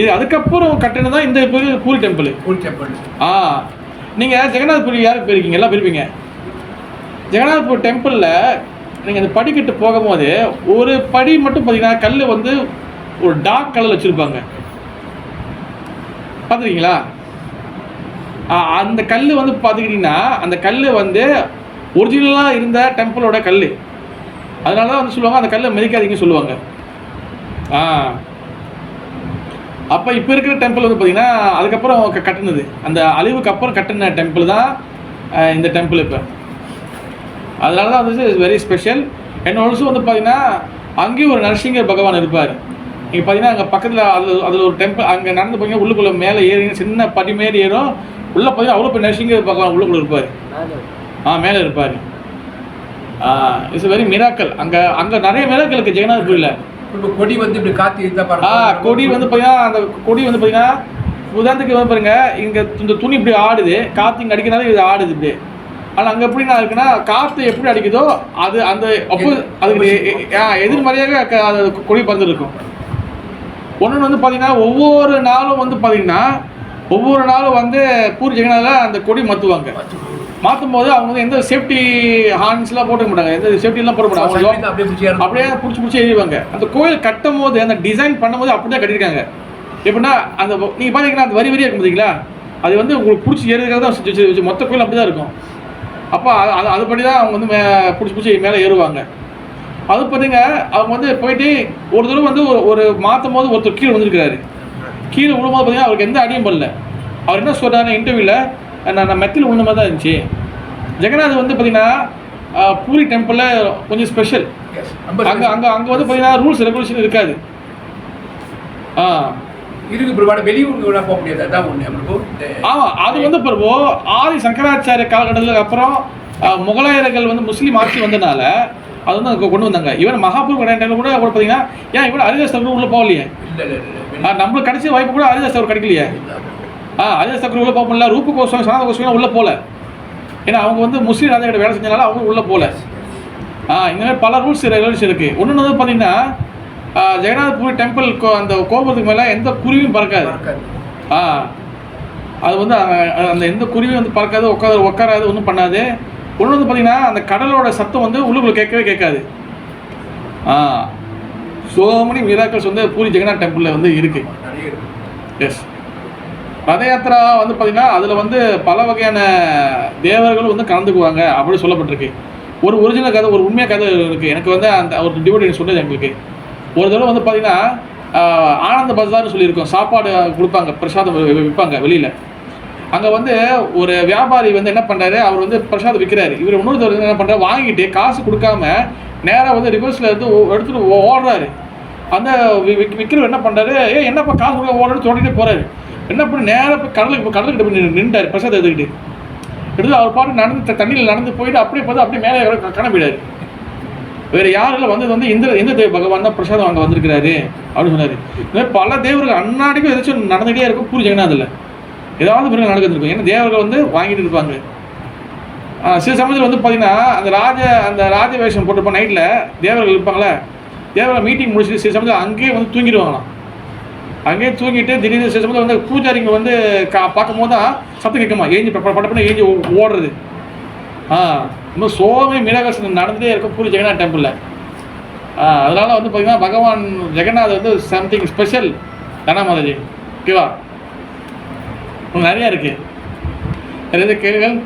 இது அதுக்கப்புறம் கட்டினது தான் இந்த பூரி டெம்பிள். நீங்கள் ஜெகநாதபுரி யாருக்கு போயிருக்கீங்க? எல்லாம் போயிருப்பீங்க. ஜெகநாதபுரி டெம்பிளில் நீங்கள் அந்த படிக்கட்டு போகும்போது ஒரு படி மட்டும் பார்த்தீங்கன்னா கல் வந்து ஒரு டார்க் கலர் வச்சுருப்பாங்க. பார்த்துருக்கீங்களா? அந்த கல் வந்து பார்த்துக்கிட்டிங்கன்னா அந்த கல் வந்து ஒரிஜினலாக இருந்த டெம்பிளோட கல். அதனால தான் வந்து சொல்லுவாங்க அந்த கல்லை மிதிக்காதீங்கன்னு சொல்லுவாங்க. அப்போ இப்போ இருக்கிற டெம்பிள் வந்து பார்த்திங்கன்னா அதுக்கப்புறம் கட்டினது, அந்த அழிவுக்கு அப்புறம் கட்டின டெம்பிள் தான் இந்த டெம்பிள். இப்போ அதனால தான் வந்து வெரி ஸ்பெஷல். அண்ட் ஆல்சோ வந்து பார்த்திங்கன்னா அங்கேயும் ஒரு நரசிங்கர் பகவான் இருப்பார். நீங்கள் பார்த்தீங்கன்னா அங்கே பக்கத்தில் அதில் ஒரு டெம்பிள் அங்கே நடந்து பார்த்தீங்கன்னா உள்ளுக்குள்ளே மேலே ஏறிங்க, சின்ன படி மாரி ஏறும், உள்ளே பார்த்தீங்கன்னா அவ்வளோ பெரிய நரசிங்கர் பகவான் உள்ளுக்குள்ளே இருப்பார். மேலே இருப்பார். It's very miracle. அங்கே நிறைய மிராக்கல் இருக்குது ஜெகநாதபுரியில். கொடி வந்து இப்படி காற்று இருந்தால் பாருங்க, கொடி வந்து பார்த்தீங்கன்னா அந்த கொடி வந்து பார்த்தீங்கன்னா உதாரணத்துக்கு வந்து பாருங்க, இங்கே இந்த துணி இப்படி ஆடுது, காற்று இங்கே அடிக்கிறனால இது ஆடுது இப்படி. ஆனால் அங்கே எப்படின்னா இருக்குன்னா காற்று எப்படி அடிக்குதோ அது அந்த அப்போ அதுக்கு எதிர்மறையாக அது கொடி பறந்து இருக்கும். ஒன்று வந்து பார்த்தீங்கன்னா ஒவ்வொரு நாளும் வந்து பார்த்தீங்கன்னா ஒவ்வொரு நாளும் வந்து பூரி ஜெகநாதில் அந்த கொடி மாற்றுவாங்க. மாற்றும் போது அவங்க வந்து எந்த சேஃப்டி ஹார்ன்ஸ்லாம் போட்டுக்க மாட்டாங்க, எந்த சேஃப்டிலாம் போட மாட்டாங்க, அப்படியே பிடிச்சி எறிவாங்க. அந்த கோயில் கட்டும் போது அந்த டிசைன் பண்ணும்போது அப்படி தான் கட்டியிருக்காங்க. எப்படின்னா அந்த நீங்கள் பார்த்தீங்கன்னா அந்த வரி வரியாக இருக்கும் பார்த்தீங்களா, அது வந்து உங்களுக்கு பிடிச்சி ஏறுறதுக்காக தான் வச்சு மொத்த கோயில் அப்படி தான் இருக்கும். அப்போ அதுபடி தான் அவங்க வந்து பிடிச்சி மேலே ஏறுவாங்க. அது பார்த்தீங்க அவங்க வந்து போயிட்டு ஒரு தடவை வந்து ஒரு மாற்றும் போது ஒருத்தர் கீழே வந்துருக்கிறாரு. கீழே விழும்போது பார்த்தீங்கன்னா அவருக்கு எந்த அடியும் பண்ணல. அவர் என்ன சொல்கிறாரு இன்டர்வியூவில், நான் மெத்தில் விழுந்த மாதிரி தான் இருந்துச்சு. ஜெகநாத் வந்து பார்த்தீங்கன்னா பூரி டெம்பிளில் கொஞ்சம் ஸ்பெஷல். அங்கே வந்து பார்த்தீங்கன்னா ரூல்ஸ் ரெகுலேஷன் இருக்காது. இருக்கு பிரபு, வெளியூருக்கு போக முடியாது. அதான் ஒன்று. ஆமாம், அது வந்து பிரபு ஆதி சங்கராச்சாரிய காலகட்டத்துக்கு அப்புறம் முகலாயர்கள் வந்து முஸ்லீம் ஆட்சி வந்ததுனால அது வந்து அங்கே கொண்டு வந்தாங்க. இவன் மகாபூர் டைமில் கூட பார்த்தீங்கன்னா ஏன் இவன் ஹரிதாஸ் தகவல் உள்ளே போகலையே, நம்மளுக்கு கிடைச்ச வாய்ப்பு கூட ஹரிதாஸ் தகவல் கிடைக்கலையே. ஹரிதாஸ் தகவல் உள்ளே போக முடியல, ரூப கோஸ்வாமி சனாத கோஸ்வாமி உள்ளே போகல. ஏன்னா அவங்க வந்து முஸ்லீம் ராஜா கிட்ட வேலை செஞ்சனால அவங்க உள்ளே போகல. இந்த மாதிரி பல ரூல்ஸ் ரெகுலேஷன் இருக்குது. ஒன்று வந்து பார்த்தீங்கன்னா ஜெகநாதபுரி டெம்பிள் அந்த கோபுரத்துக்கு மேலே எந்த குருவியும் பறக்காது. அது வந்து அந்த எந்த குருவியும் வந்து பறக்காது, உட்காராது, ஒன்றும் பண்ணாது. ஒன்று வந்து பார்த்தீங்கன்னா அந்த கடலோட சத்தம் வந்து உள்ளுக்குள்ளே கேட்கவே கேட்காது. ஸோ மெனி மிராக்கிள்ஸ் வந்து பூரி ஜெகநாத் டெம்பிளில் வந்து இருக்குது. எஸ், ரத யாத்திரா வந்து பார்த்திங்கன்னா அதில் வந்து பல வகையான தேவர்களும் வந்து கலந்துக்குவாங்க அப்படி சொல்லப்பட்டிருக்கு. ஒரு ஒரிஜினல் கதை, ஒரு உண்மையாக கதை இருக்குது. எனக்கு வந்து அந்த ஒரு டிவோட்டி சொன்னது எங்களுக்கு. ஒரு தடவை வந்து பார்த்திங்கன்னா ஆனந்த பஜார்னு சொல்லியிருக்கோம், சாப்பாடு கொடுப்பாங்க, பிரசாதம் விற்பாங்க வெளியில். அங்கே வந்து ஒரு வியாபாரி வந்து என்ன பண்ணுறாரு, அவர் வந்து பிரசாதம் விற்கிறாரு. இவர் இன்னொருத்தர் என்ன பண்ணுறாரு, வாங்கிட்டு காசு கொடுக்காம நேராக வந்து ரிவர்ஸில் எடுத்துகிட்டு ஓடுறாரு. அந்த விற்கிறவர் என்ன பண்ணுறாரு, என்னப்பா காசு கொடுக்க ஓடுறன்னு தோண்டிகிட்டே போகிறாரு. என்ன பண்ணி நேராக போய் கடலுக்கிட்ட போய் நின்றார் பிரசாதம் எடுத்து அவர் பாட்டு நடந்து தண்ணியில் நடந்து போயிட்டு அப்படியே பார்த்து அப்படியே மேலே காணப்படாரு. வேறு யாரில் வந்து இந்த தேவ பகவான் தான் பிரசாதம் அங்கே வந்திருக்கிறாரு அப்படின்னு சொன்னார். இந்த மாதிரி பல தேவர்கள் அன்னாடிக்கும் ஏதாச்சும் நடந்துகிட்டே இருக்கும் பூரி ஜெகநாதில். ஏதாவது பிறகு நடந்துருக்கும். ஏன்னா தேவர்கள் வந்து வாங்கிட்டு இருப்பாங்க. சில சமயத்தில் வந்து பார்த்தீங்கன்னா அந்த ராஜ வேஷம் போட்டிருப்போம் நைட்டில் தேவர்கள் இருப்பாங்களே, தேவர்கள் மீட்டிங் முடிச்சுட்டு சில சமயத்தில் அங்கேயே வந்து தூங்கிடுவாங்களாம். அங்கேயே தூங்கிட்டு திடீர்னு சில சமயத்தில் வந்து பூஜாரிங்க வந்து பார்க்கும் போது தான் சத்தம் கேட்குமா, ஏஞ்சி பட்டப்பட்டு ஏஞ்சி ஓடுறது. இன்னும் சோமே மிராக்கல்ஸ் நடந்துகிட்டே இருக்கும் பூரி ஜெகநாத் டெம்பிளில். அதனால் வந்து பார்த்திங்கன்னா பகவான் ஜெகநாத் வந்து சம்திங் ஸ்பெஷல் தானா மாதாஜி. ஓகேவா? நிறையா இருக்குது. வேறு எது கேள்விகள்?